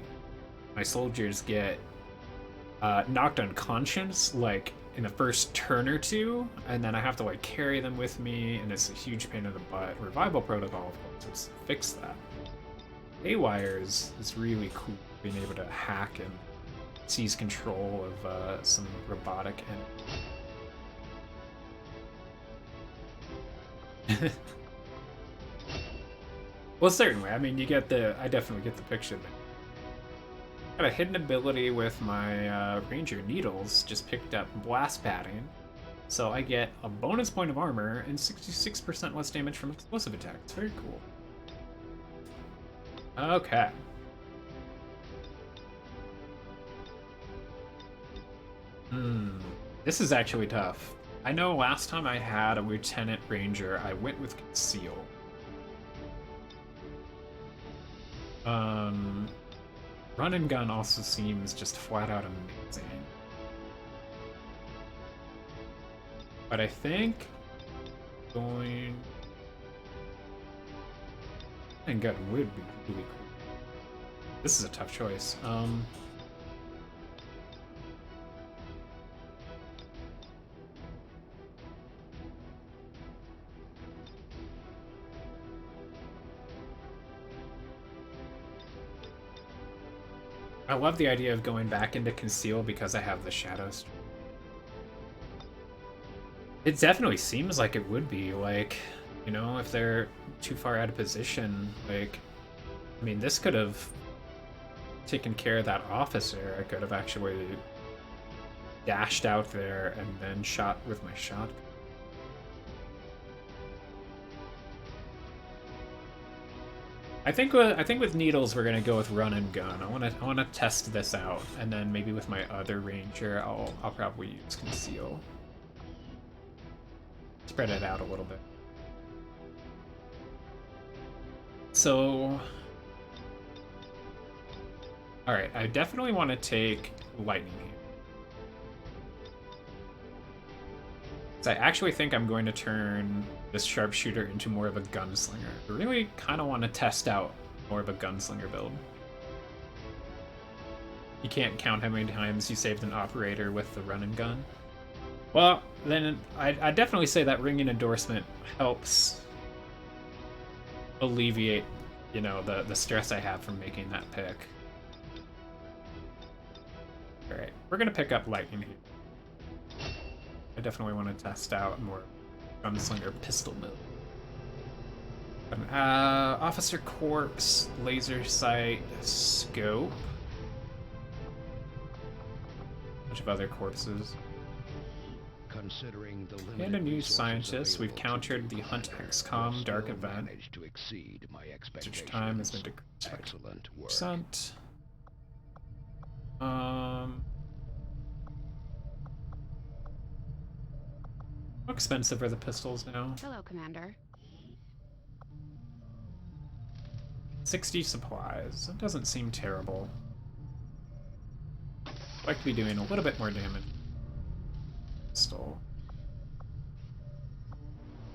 soldiers get knocked unconscious like in the first turn or two, and then I have to like carry them with me, and it's a huge pain in the butt. Revival protocol, of course, will fix that. Haywires is really cool, being able to hack and seize control of some robotic enemies. Well, certainly. I mean, I definitely get the picture there. Got a hidden ability with my Ranger Needles, just picked up Blast Padding. So I get a bonus point of armor and 66% less damage from explosive attacks. Very cool. Okay. This is actually tough. I know last time I had a Lieutenant Ranger, I went with Conceal. Run and gun also seems just flat out amazing. But I think going... And gun would be really cool. This is a tough choice. I love the idea of going back into conceal because I have the shadows. It definitely seems like it would be, like, you know, if they're too far out of position, like, I mean, this could have taken care of that officer. I could have actually dashed out there and then shot with my shotgun. I think with needles we're gonna go with run and gun. I wanna test this out, and then maybe with my other ranger I'll probably use conceal. Spread it out a little bit. So, all right, I definitely want to take lightning here. So I actually think I'm going to turn this sharpshooter into more of a gunslinger. I really kind of want to test out more of a gunslinger build. You can't count how many times you saved an operator with the run and gun. Well, then I definitely say that ringing endorsement helps alleviate, you know, the stress I have from making that pick. All right, we're gonna pick up lightning here. I definitely want to test out more gunslinger pistol mode. Officer corpse, laser sight, scope. Bunch of other corpses. Considering the And a new resources scientist. We've available to countered the you, Hunt Commander, XCOM you Dark still event. managed to exceed my Search time has been expectations. decreased by Excellent work. 20%. How expensive are the pistols now? Hello, Commander. 60 supplies. That doesn't seem terrible. I'd like to be doing a little bit more damage. Pistol.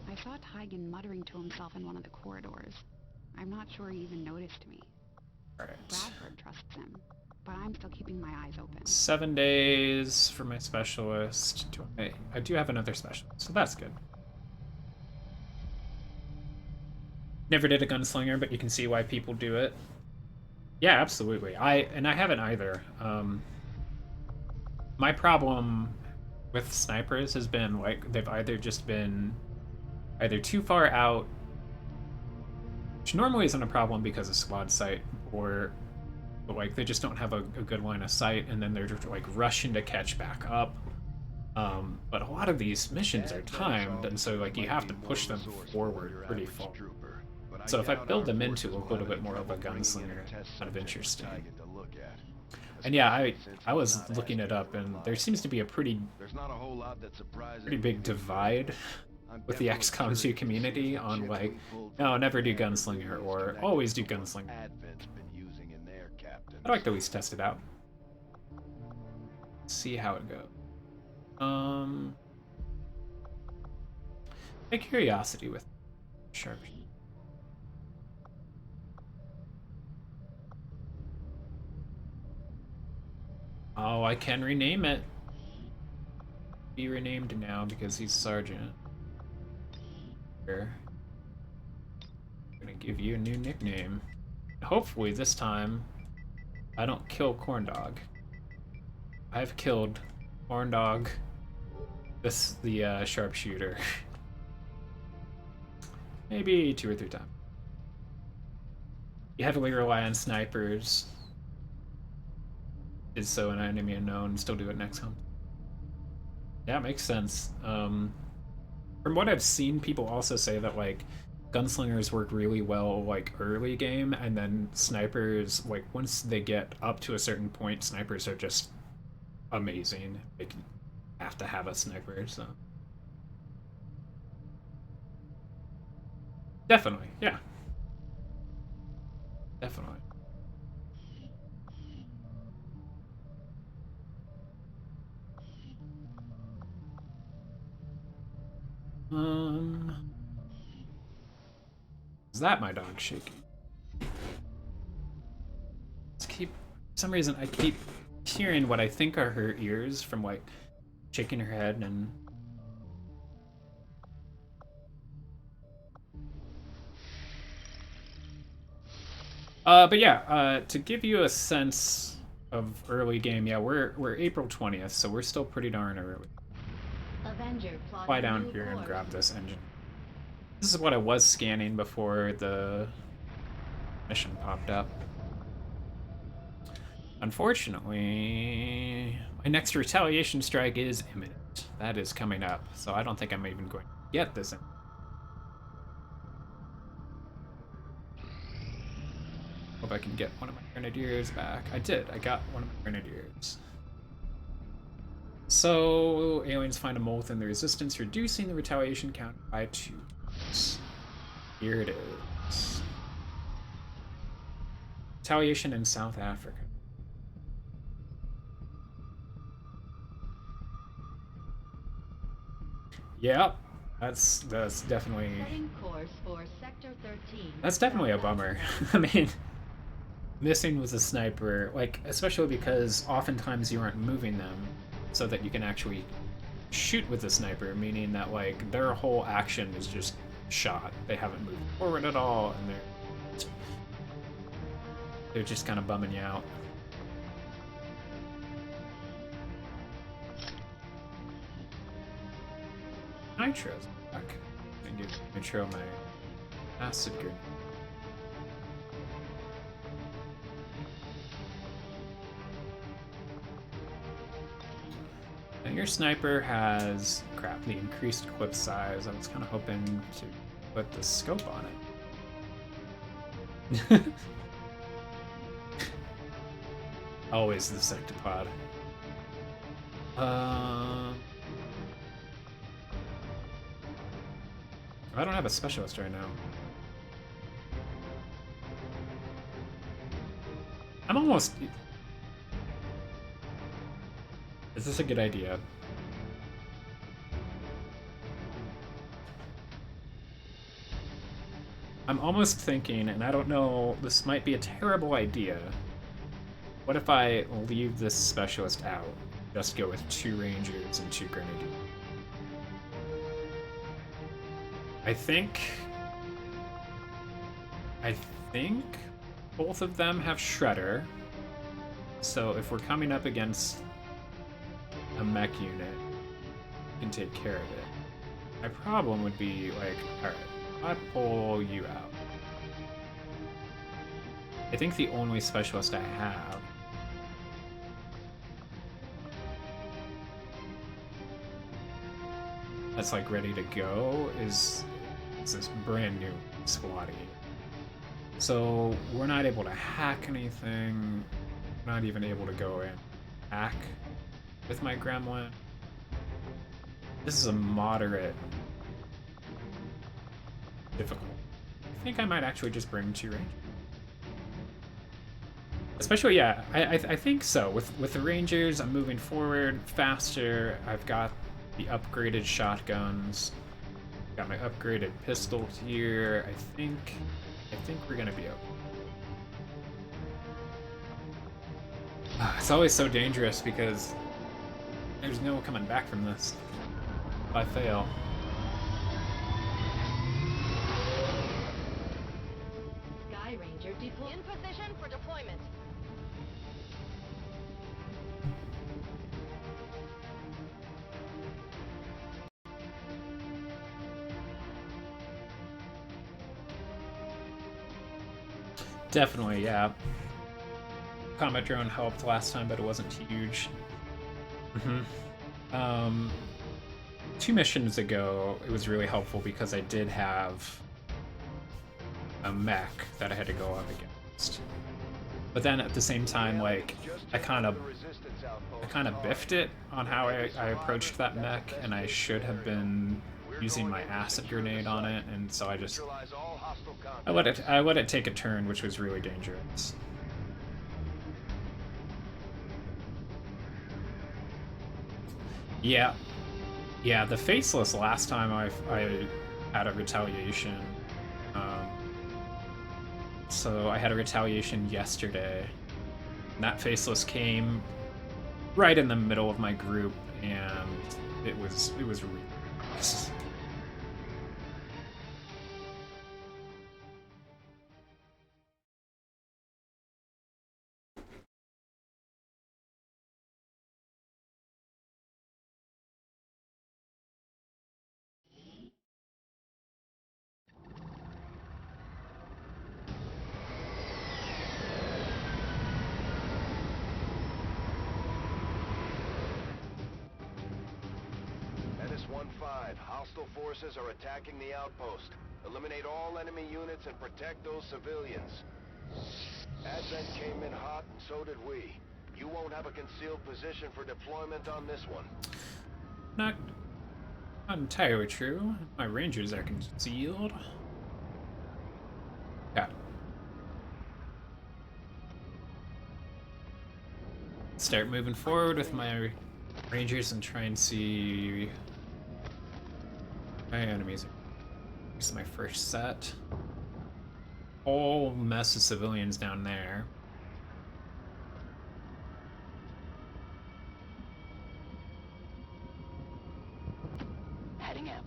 I saw Tygan muttering to himself in one of the corridors. I'm not sure he even noticed me. Alright. Bradford trusts him, but I'm still keeping my eyes open. 7 days for my specialist. I do have another specialist, so that's good. Never did a gunslinger, but you can see why people do it. Yeah, absolutely. I haven't either. My problem with snipers has been like they've either just been either too far out, which normally isn't a problem because of squad sight, or like they just don't have a good line of sight, and then they're just like rushing to catch back up. But a lot of these missions are timed, and so like you have to push them forward pretty far. So if I build them into a little bit more of a gunslinger, kind of interesting. And yeah, I was looking it up, and there seems to be a pretty big divide with the XCOM 2 community on like, no, never do gunslinger, or always do gunslinger. I'd like to at least test it out. See how it goes. My curiosity with sharpshooter. Oh, I can rename it. Be renamed now because he's Sergeant. Here. I'm gonna give you a new nickname. Hopefully this time I don't kill Corndog. I've killed Corndog, the sharpshooter. Maybe 2 or 3 times. You heavily rely on snipers. Is so an enemy unknown, still do it next hunt. Yeah, it makes sense. From what I've seen, people also say that like gunslingers work really well like early game, and then snipers, like once they get up to a certain point, snipers are just amazing. Like have to have a sniper, so definitely, yeah. Definitely. Is that my dog shaking? some reason I keep hearing what I think are her ears from like shaking her head and but yeah, to give you a sense of early game, yeah, we're April 20th, so we're still pretty darn early. Avenger plotting Fly down new here and course. grab this engine. This is what I was scanning before the mission popped up. Unfortunately, my next retaliation strike is imminent. That is coming up, so I don't think I'm even going to get this in. Hope I can get one of my grenadiers back. I did. I got one of my grenadiers. So, aliens find a mole within the resistance, reducing the retaliation count by 2. Here it is. Retaliation in South Africa. Yep, that's definitely Setting course for Sector 13. that's definitely a South bummer. Africa. I mean, missing with a sniper, like especially because oftentimes you aren't moving them so that you can actually shoot with the sniper, meaning that like their whole action is just shot. They haven't moved forward at all, and they're just kind of bumming you out. Nitro's back. I do nitro my acid grenade. And your sniper has crap, the increased clip size. I was kind of hoping to put the scope on it. Always the sectopod. I don't have a specialist right now. I'm almost... Is this a good idea? I'm almost thinking, and I don't know, this might be a terrible idea. What if I leave this specialist out? Just go with 2 rangers and 2 grenadiers. I think both of them have Shredder. So if we're coming up against a mech unit, we can take care of it. My problem would be like, alright, I pull you out. I think the only specialist I have that's like ready to go is this brand new squatty. So we're not able to hack anything. Not even able to go in hack with my gremlin. This is a moderate difficult. I think I might actually just bring 2 rangers. Especially, yeah, I think so. With the rangers, I'm moving forward faster. I've got the upgraded shotguns. Got my upgraded pistol here. I think we're gonna be okay. It's always so dangerous because there's no coming back from this if I fail. Sky Ranger deployed. In position for deployment. Definitely, yeah. Combat drone helped last time, but it wasn't huge. 2 missions ago, it was really helpful because I did have a mech that I had to go up against. But then at the same time, like, I kind of biffed it on how I approached that mech, and I should have been using my acid grenade on it, and so I let it take a turn, which was really dangerous. Yeah, the faceless last time I had a retaliation. So I had a retaliation yesterday, That faceless came right in the middle of my group, and it was really nice. Menace 1-5, hostile forces are attacking the outpost. Eliminate all enemy units and protect those civilians. Advent came in hot, and so did we. You won't have a concealed position for deployment on this one. Not entirely true. My rangers are concealed. Yeah. Start moving forward with my rangers and try and see my enemies. This is my first set. Whole mess of civilians down there. Heading out.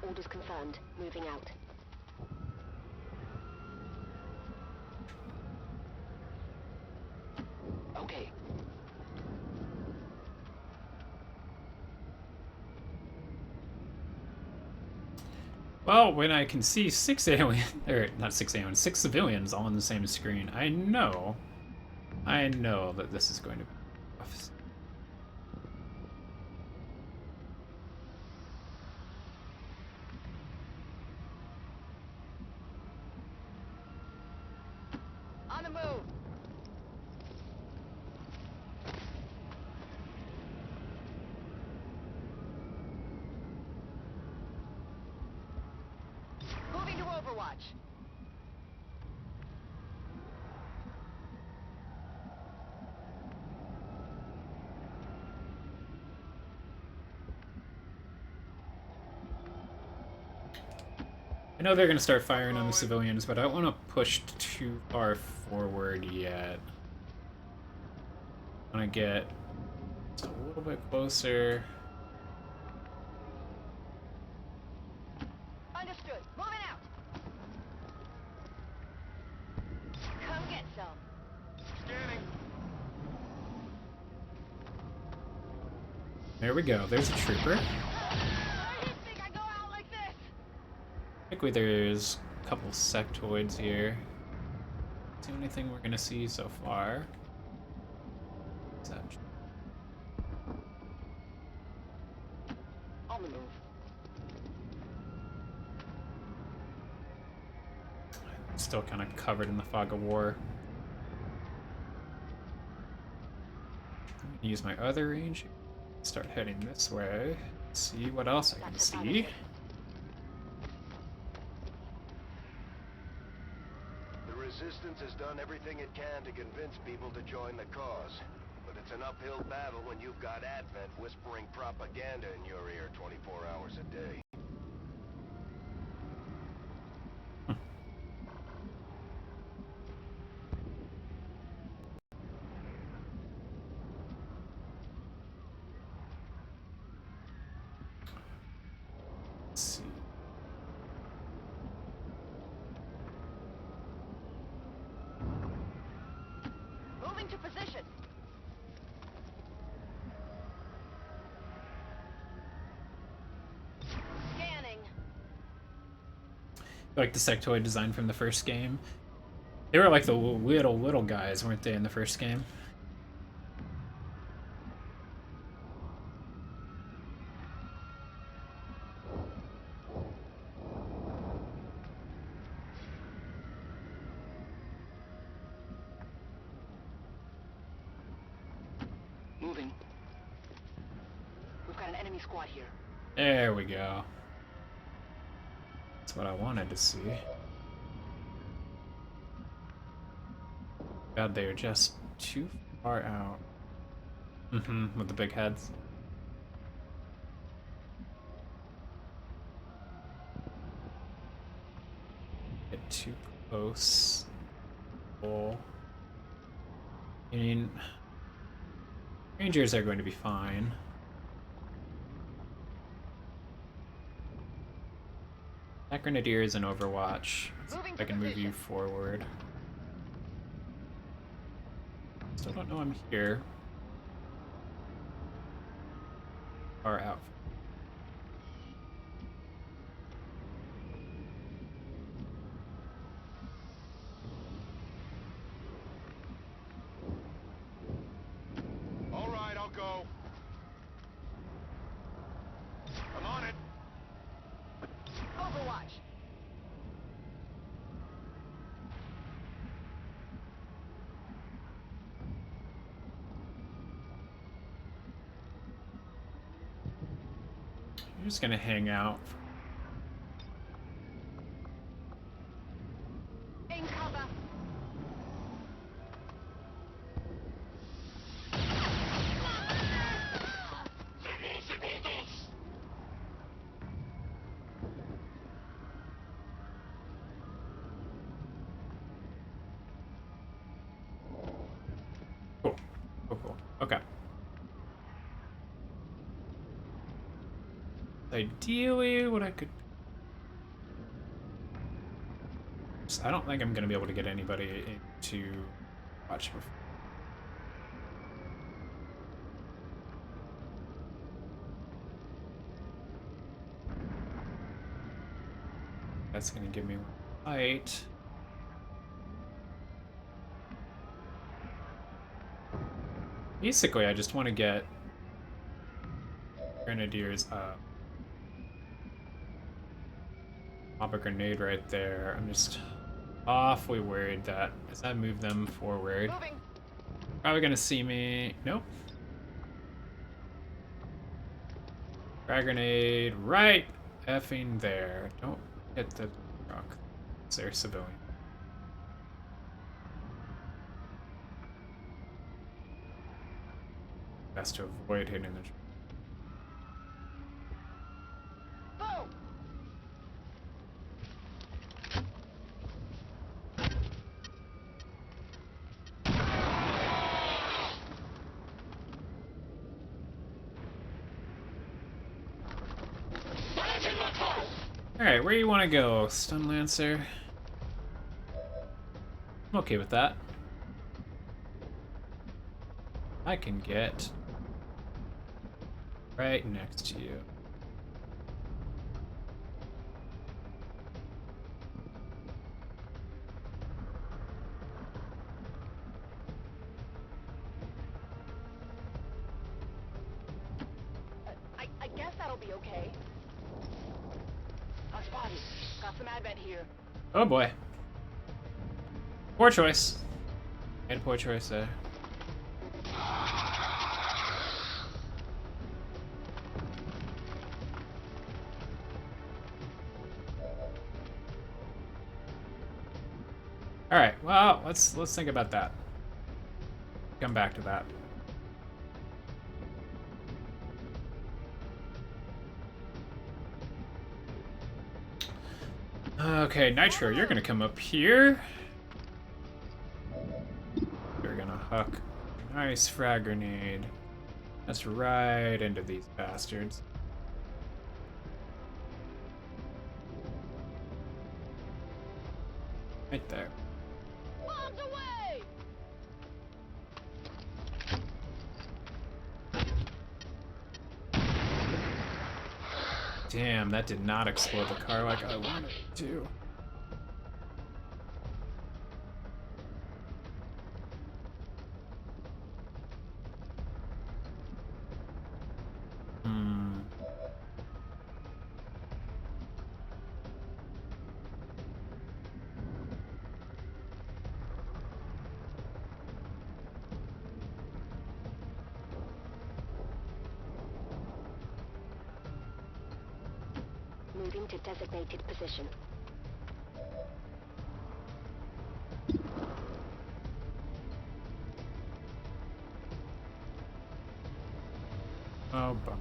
Orders confirmed. Moving out. Okay. Well, when I can see 6 aliens, or not 6 aliens, 6 civilians all on the same screen, I know that this is going to be rough. On the move. Moving to Overwatch. I know they're going to start firing on the civilians, but I don't want to push too far forward yet. I want to get just a little bit closer. Understood. Moving out. Come get some. Scanning. There we go. There's a trooper. Why do you think I go out like this? Likely there's a couple sectoids here. Is the only thing we're going to see so far. Is that On the move. still kind of covered in the fog of war? I'm gonna use my other range. Start heading this way. See what else I can see. The Resistance has done everything it can to convince people to join the cause. But it's an uphill battle when you've got Advent whispering propaganda in your ear 24 hours a day. Let's see. Moving to position. Scanning. Like the sectoid design from the first game. They were like the little guys, weren't they, in the first game? Moving. We've got an enemy squad here. There we go. That's what I wanted to see. God, they're just too Far out. With the big heads. Get too close. Oh. I mean, Rangers are going to be fine. That Grenadier is an Overwatch. I can move you forward. Still don't know I'm here. Far out. All right, I'll go. I'm on it. Overwatch. I'm just gonna hang out. In cover. Cool. Cool. Okay. Ideally, what I could... I don't think I'm going to be able to get anybody into watch before. That's going to give me one fight. Basically, I just want to get Grenadiers up. Pop a grenade right there. I'm just awfully worried that as I move them forward, Moving. probably gonna see me. Nope. Frag grenade right effing there. Don't hit the rock. They're civilian. Best to avoid hitting the. Boom. Alright, where you want to go, Stun Lancer? I'm okay with that. I can get right next to you. I guess that'll be okay. I spotted. Got some advent here. Oh boy. Poor choice. Made a poor choice there. All right. Well, let's think about that. Come back to that. Okay, Nitro, you're gonna come up here. You're gonna huck a nice frag grenade. That's right into these bastards. Right there. Bombs away! Damn, that did not explode the car like I wanted it to. Moving to designated position. Oh, bum.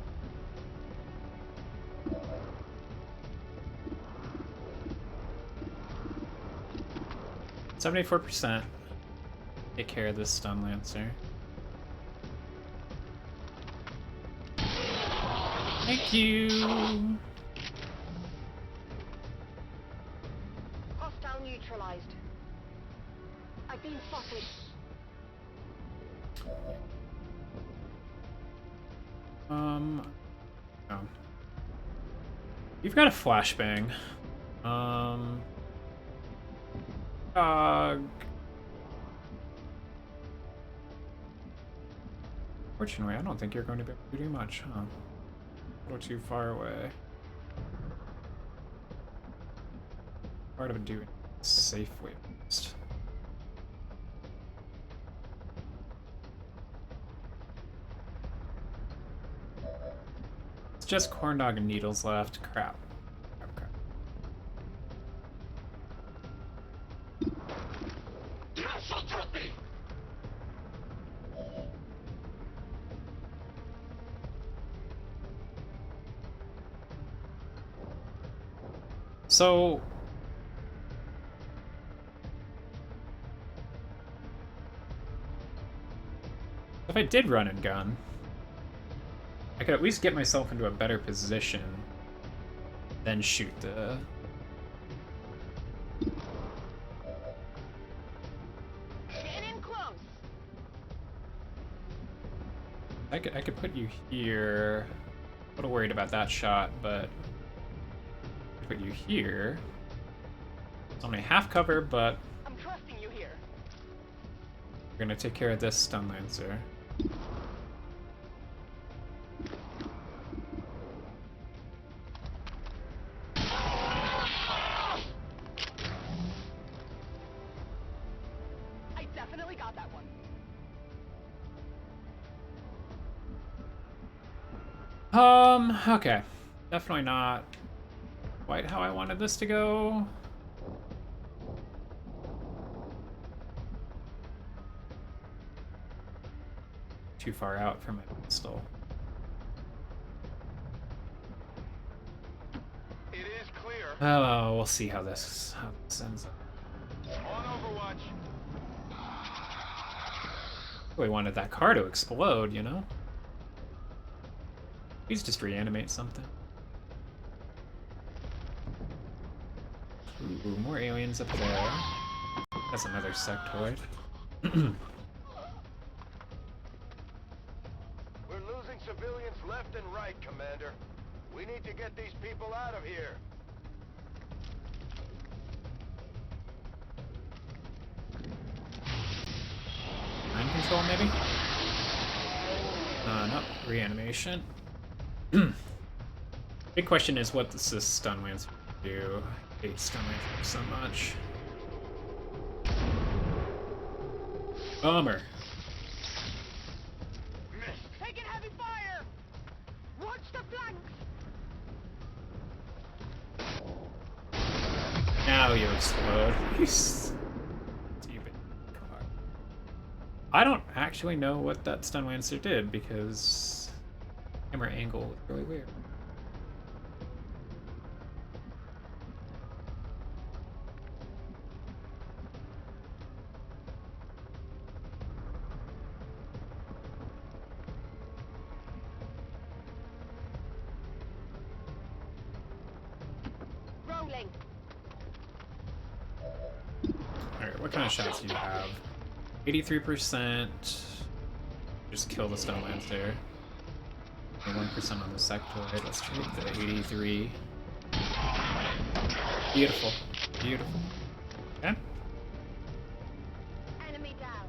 %74%. Take care of this stun lancer. Thank you. Hostile neutralized. I've been spotted. Oh. You've got a flashbang. Dog. Fortunately, I don't think you're going to be able to do much, huh? A little too far away. Part of doing it safely first. It's just corn dog and needles left. Crap. Crap, crap. So if I did run and gun, I could at least get myself into a better position than shoot the... Getting in close. I could put you here. A little worried about that shot, but I could put you here. It's only half cover, but I'm trusting you here. we're gonna take care of this stun lancer. I definitely got that one. Okay. Definitely not quite how I wanted this to go. Too far out from my pistol. It is clear. Oh, we'll see how this ends up. On Overwatch. Really wanted that car to explode, you know? Please just reanimate something. Ooh, more aliens up there. That's another sectoid. We're losing civilians left and right, Commander. We need to get these people out of here. Mind control, maybe? No, reanimation. Big question is what does this stun lancer do? I hate stun lancer so much. Bummer. Taking heavy fire. Watch the flanks. Now you explode. You stupid car. I don't actually know what that stun lancer did because camera angle was really weird. Rolling. Alright, what kind of shots do you have? 83%. Just kill the stun lancer. 1% on the sectoid. Let's try the 83. Beautiful. Beautiful. Okay. Enemy down.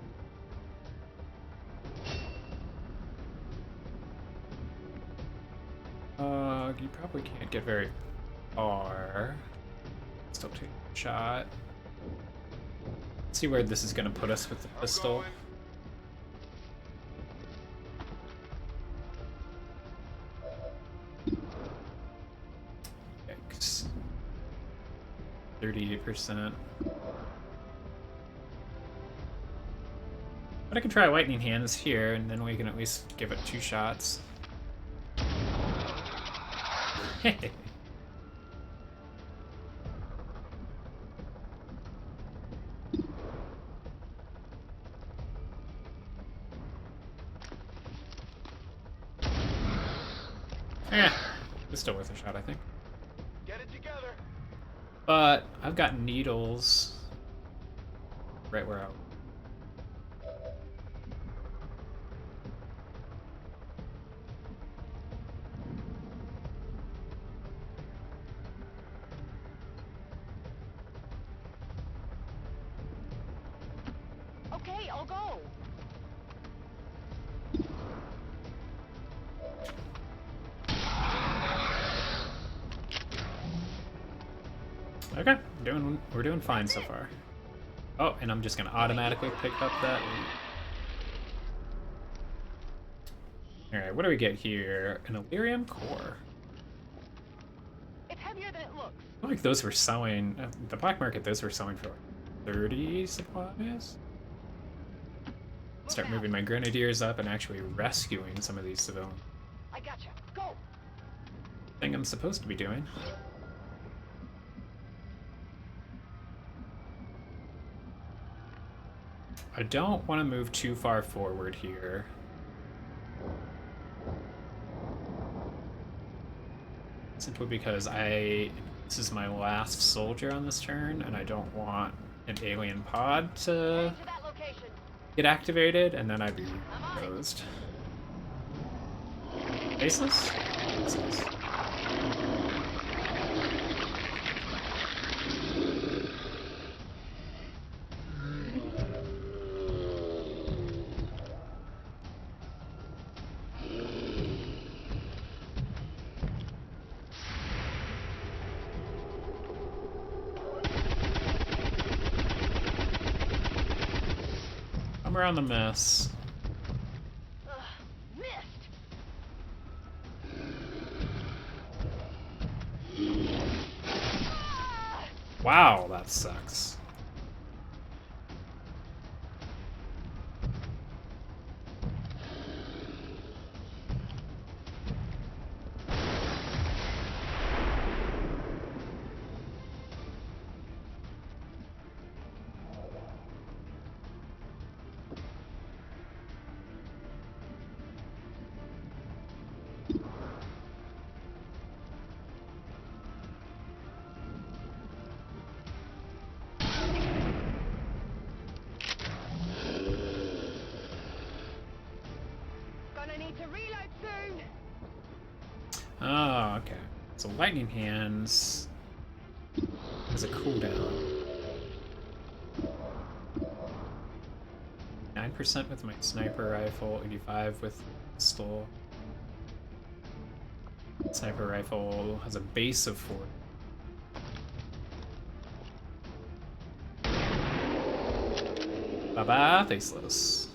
You probably can't get very far. Still take a shot. Let's see where this is gonna put us with the pistol. Yikes. 38%. But I can try lightning hands here, and then we can at least give it 2 shots. Yeah, it's still worth a shot, I think. Get it together. But I've got needles right where I. Okay, I'll go. Okay, we're doing fine so far. Oh, and I'm just gonna automatically pick up that. Alright, what do we get here? An Illyrium core. It's heavier than it looks. I feel like those were selling, the black market, those were selling for like 30 supplies. Start moving my grenadiers up and actually rescuing some of these civilians. I gotcha. Go. Thing I'm supposed to be doing. I don't want to move too far forward here. Simply because this is my last soldier on this turn, and I don't want an alien pod to Head to that location. get activated, and then I'd be closed. Baseless? Baseless. I'm around the mess. Missed. Wow, that sucks. Gonna need to reload soon. Oh, okay. So lightning hands has a cooldown. 9% with my sniper rifle, 85 with pistol. Sniper rifle has a base of 4. Bye-bye, faceless.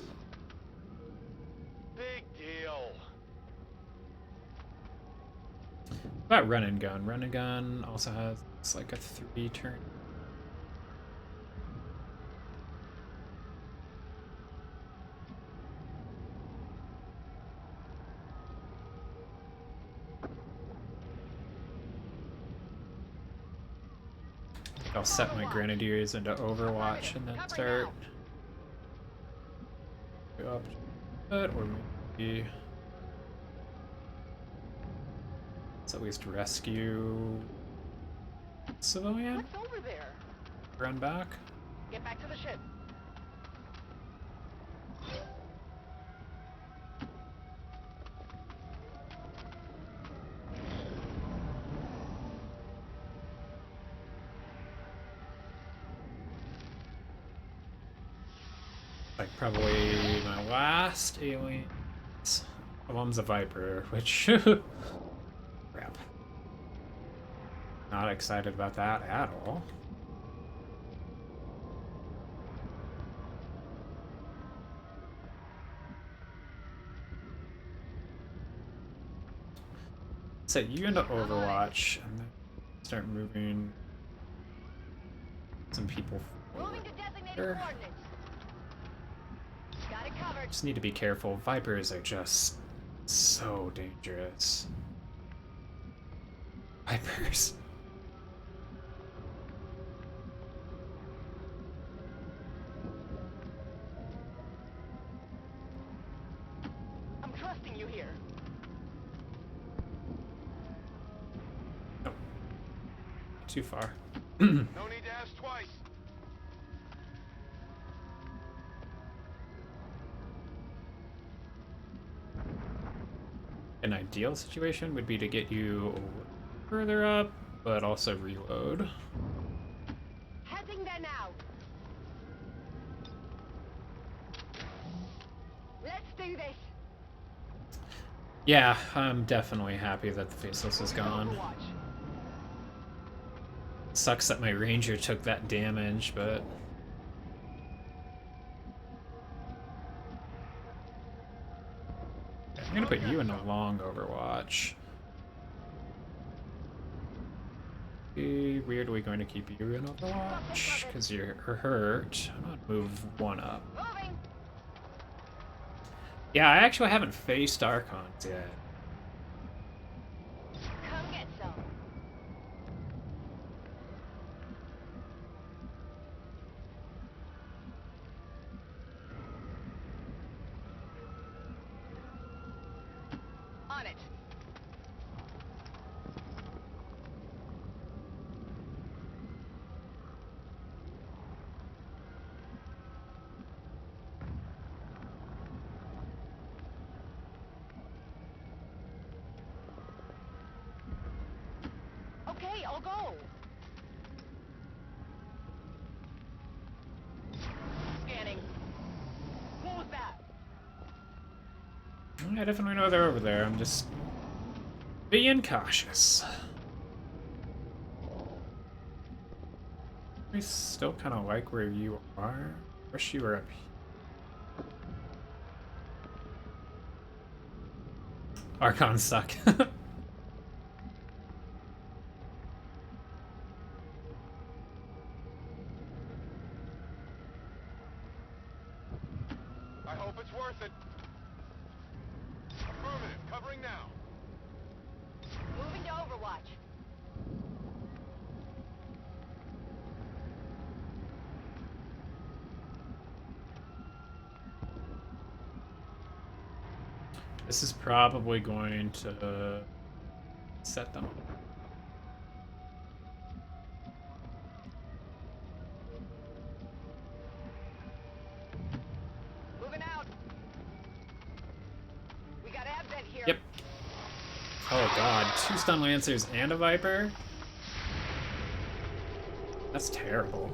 Big deal. What about run and gun? Run and gun also has it's like a 3 turn. I'll set my grenadiers into Overwatch and then start go up to it, or maybe let's at least rescue civilian. What's over there? Run back. Get back to the ship. Like probably my last alien. One's a Viper, which crap. Not excited about that at all. Set you into Overwatch and then start moving some people Moving to designated forward. coordinates. Got it covered. Just need to be careful. Vipers are just so dangerous. Vipers. I'm trusting you here. Oh. Too far. No need to ask twice. An ideal situation would be to get you further up, but also reload. Heading there now. Let's do this. Yeah, I'm definitely happy that the Faceless is gone. Overwatch. Sucks that my Ranger took that damage, but... I'm gonna put you in a long Overwatch. Be weirdly going to keep you in Overwatch, because you're hurt. I'm gonna move one up. Moving. Yeah, I actually haven't faced Archons yet. Come get some. On it. Okay, I'll go. Scanning. What was that? I definitely know they're over there. I'm just being cautious. I still kind of like where you are. Wish you were up here. Archons suck. I hope it's worth it. Affirmative, covering now. Moving to Overwatch. This is probably going to set them. Moving out. We got Advent here. Yep. Oh god, 2 stun lancers and a Viper? That's terrible.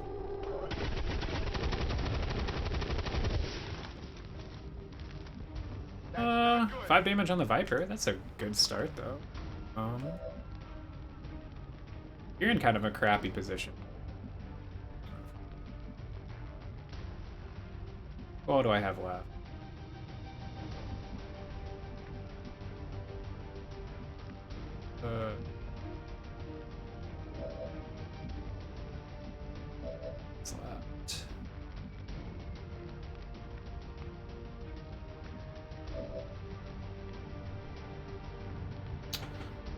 5 damage on the Viper. That's a good start, though. You're in kind of a crappy position. What do I have left? What's left?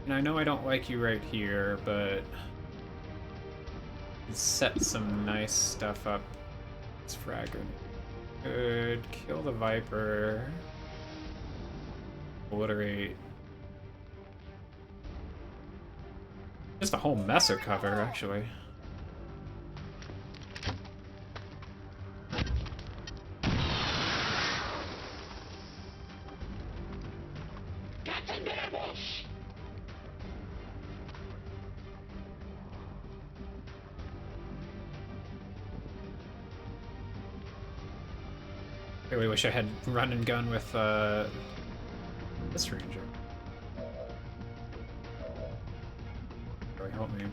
And I know I don't like you right here, but set some nice stuff up. It's frag grenade. Good. Kill the Viper. Obliterate. Just a whole messer cover, actually. I really wish I had run and gun with this ranger. Really help me.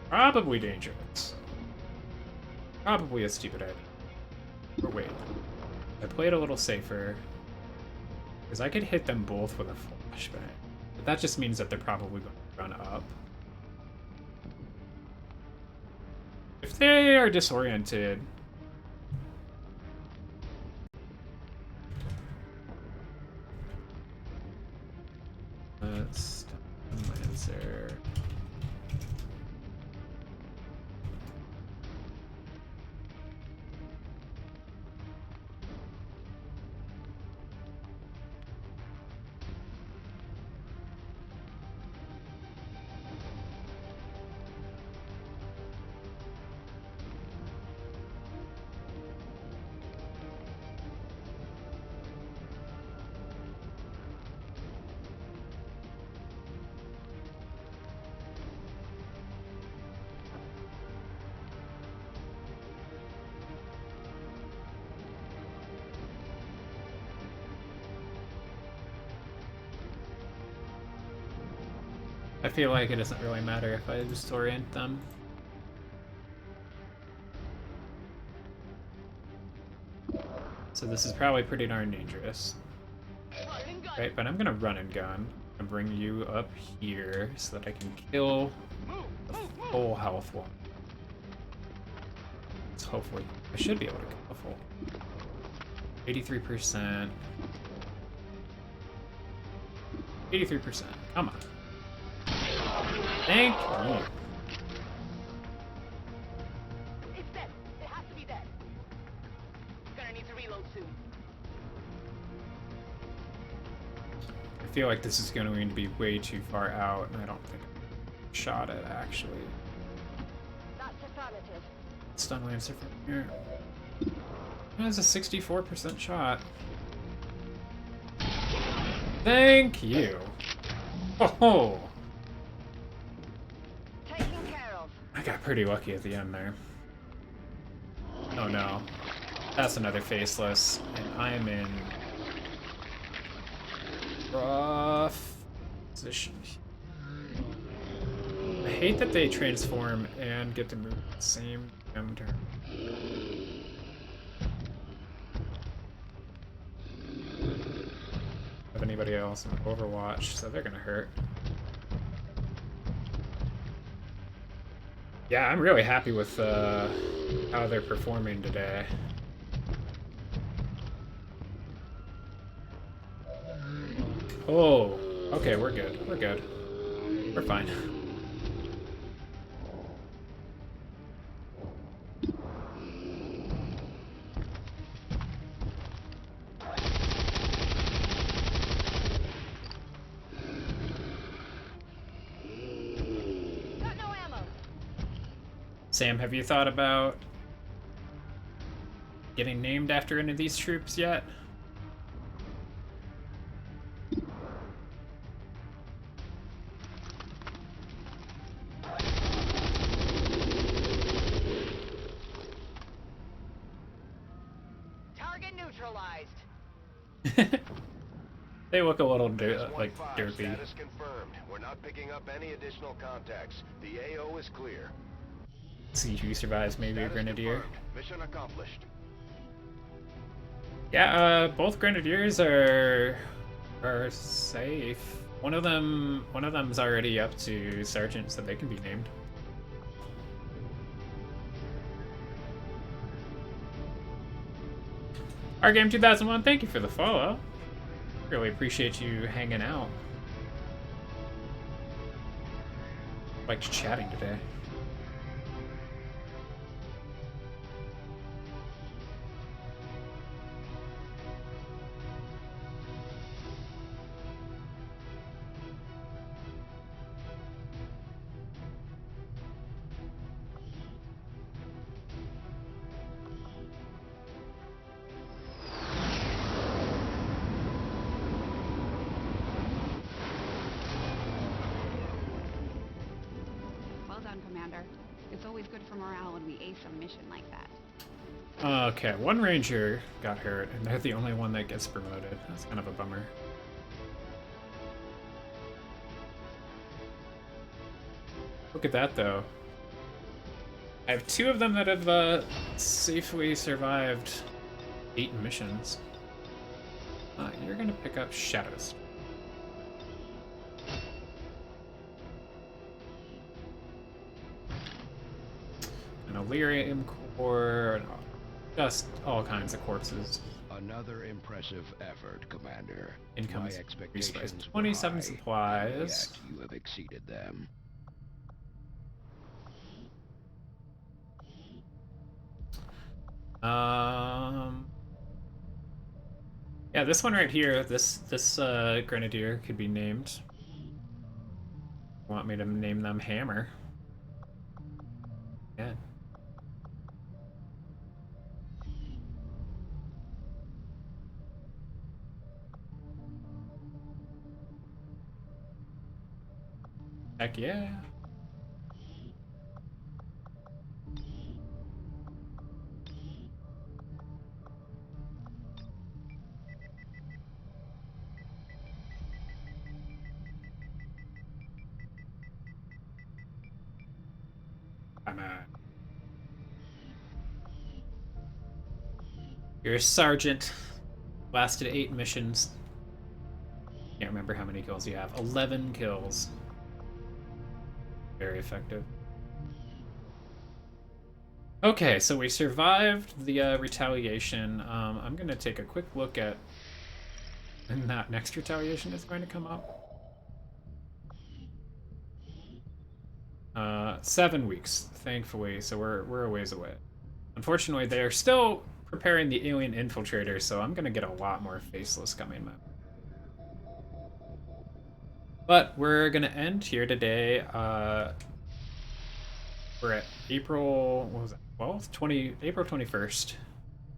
Probably dangerous. Probably a stupid idea. Or wait. I played a little safer. Because I could hit them both with a flashbang. But that just means that they're probably going to run up. If they are disoriented... Let's... Lancer... I feel like it doesn't really matter if I disorient them. So this is probably pretty darn dangerous. Right, but I'm gonna run and gun and bring you up here so that I can kill the full health one. So hopefully I should be able to kill the full. 83%. 83%. Come on. Thank you. It's dead. It has to be dead. Gonna need to reload soon. I feel like this is going to be way too far out, and I don't think I shot it actually. That's affirmative. Stun Lancer from here. It has a 64% shot. Thank you. Oh, Taken care of. I got pretty lucky at the end there. Oh no. That's another faceless, and I am in rough position. I hate that they transform and get to move at the same damn turn. Have anybody else in Overwatch, so they're gonna hurt. Yeah, I'm really happy with how they're performing today. Oh, okay, we're good. We're good. We're fine. Got no ammo. Sam, have you thought about getting named after any of these troops yet? Target neutralized. They look a little There's like 1-5, derpy. Status confirmed. We're not picking up any additional contacts. The AO is clear. See who survives, maybe a Status Grenadier. confirmed. Mission accomplished. Yeah, both Grenadiers are safe. One of them's already up to Sergeant, so they can be named. Our Game 2001, thank you for the follow. Really appreciate you hanging out. Liked chatting today. Well done, Commander. It's always good for morale when we ace a mission like that. Okay, one Ranger got hurt, and they're the only one that gets promoted. That's kind of a bummer. Look at that, though. I have two of them that have safely survived 8 missions. You're gonna pick up Shadows. And Illyrium core, just all kinds of corpses. Another impressive effort, Commander. Income My is expectations were 27 high, and supplies. yet you have exceeded them. Yeah, this one right here, this grenadier could be named. Want me to name them Hammer? Yeah. Heck yeah. Come on. You're a sergeant. Lasted 8 missions. Can't remember how many kills you have. 11 kills. Very effective. Okay, so we survived the retaliation. I'm gonna take a quick look at when that next retaliation is going to come up. 7 weeks, thankfully, so we're a ways away. Unfortunately, they are still preparing the alien infiltrator, so I'm gonna get a lot more faceless coming up. But we're gonna end here today. We're at April, what was that, 12th? April 21st.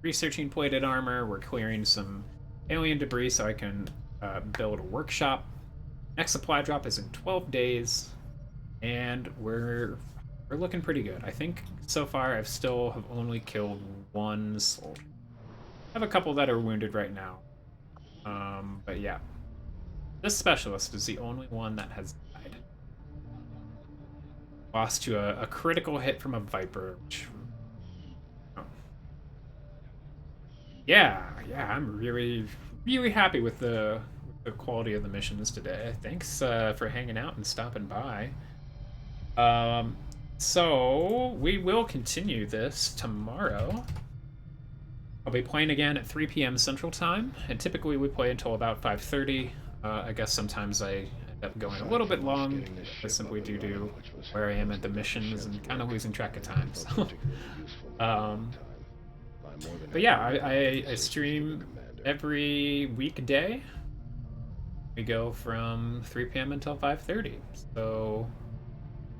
Researching plated armor, we're clearing some alien debris so I can build a workshop. Next supply drop is in 12 days, and we're looking pretty good. I think so far I still have only killed 1 soldier. I have a couple that are wounded right now. But yeah. This specialist is the only one that has died. Lost to a critical hit from a Viper, which... Oh. Yeah, I'm really, really happy with the quality of the missions today. Thanks for hanging out and stopping by. So, we will continue this tomorrow. I'll be playing again at 3 p.m. Central Time, and typically we play until about 5:30. I guess sometimes I end up going a little bit long, just simply due to where I am at the missions and kind of losing track of time. So. But yeah, I stream every weekday. We go from 3 p.m. until 5:30, so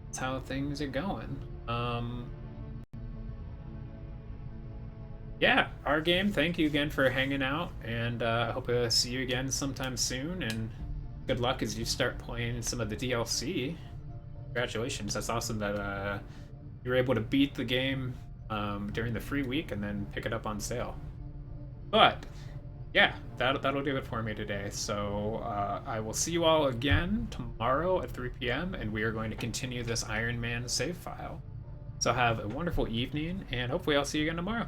that's how things are going. Yeah, our game, thank you again for hanging out, and I hope to see you again sometime soon, and good luck as you start playing some of the DLC. Congratulations, that's awesome that you were able to beat the game during the free week and then pick it up on sale. But, yeah, that'll do it for me today, so I will see you all again tomorrow at 3 p.m., and we are going to continue this Ironman save file. So have a wonderful evening, and hopefully I'll see you again tomorrow.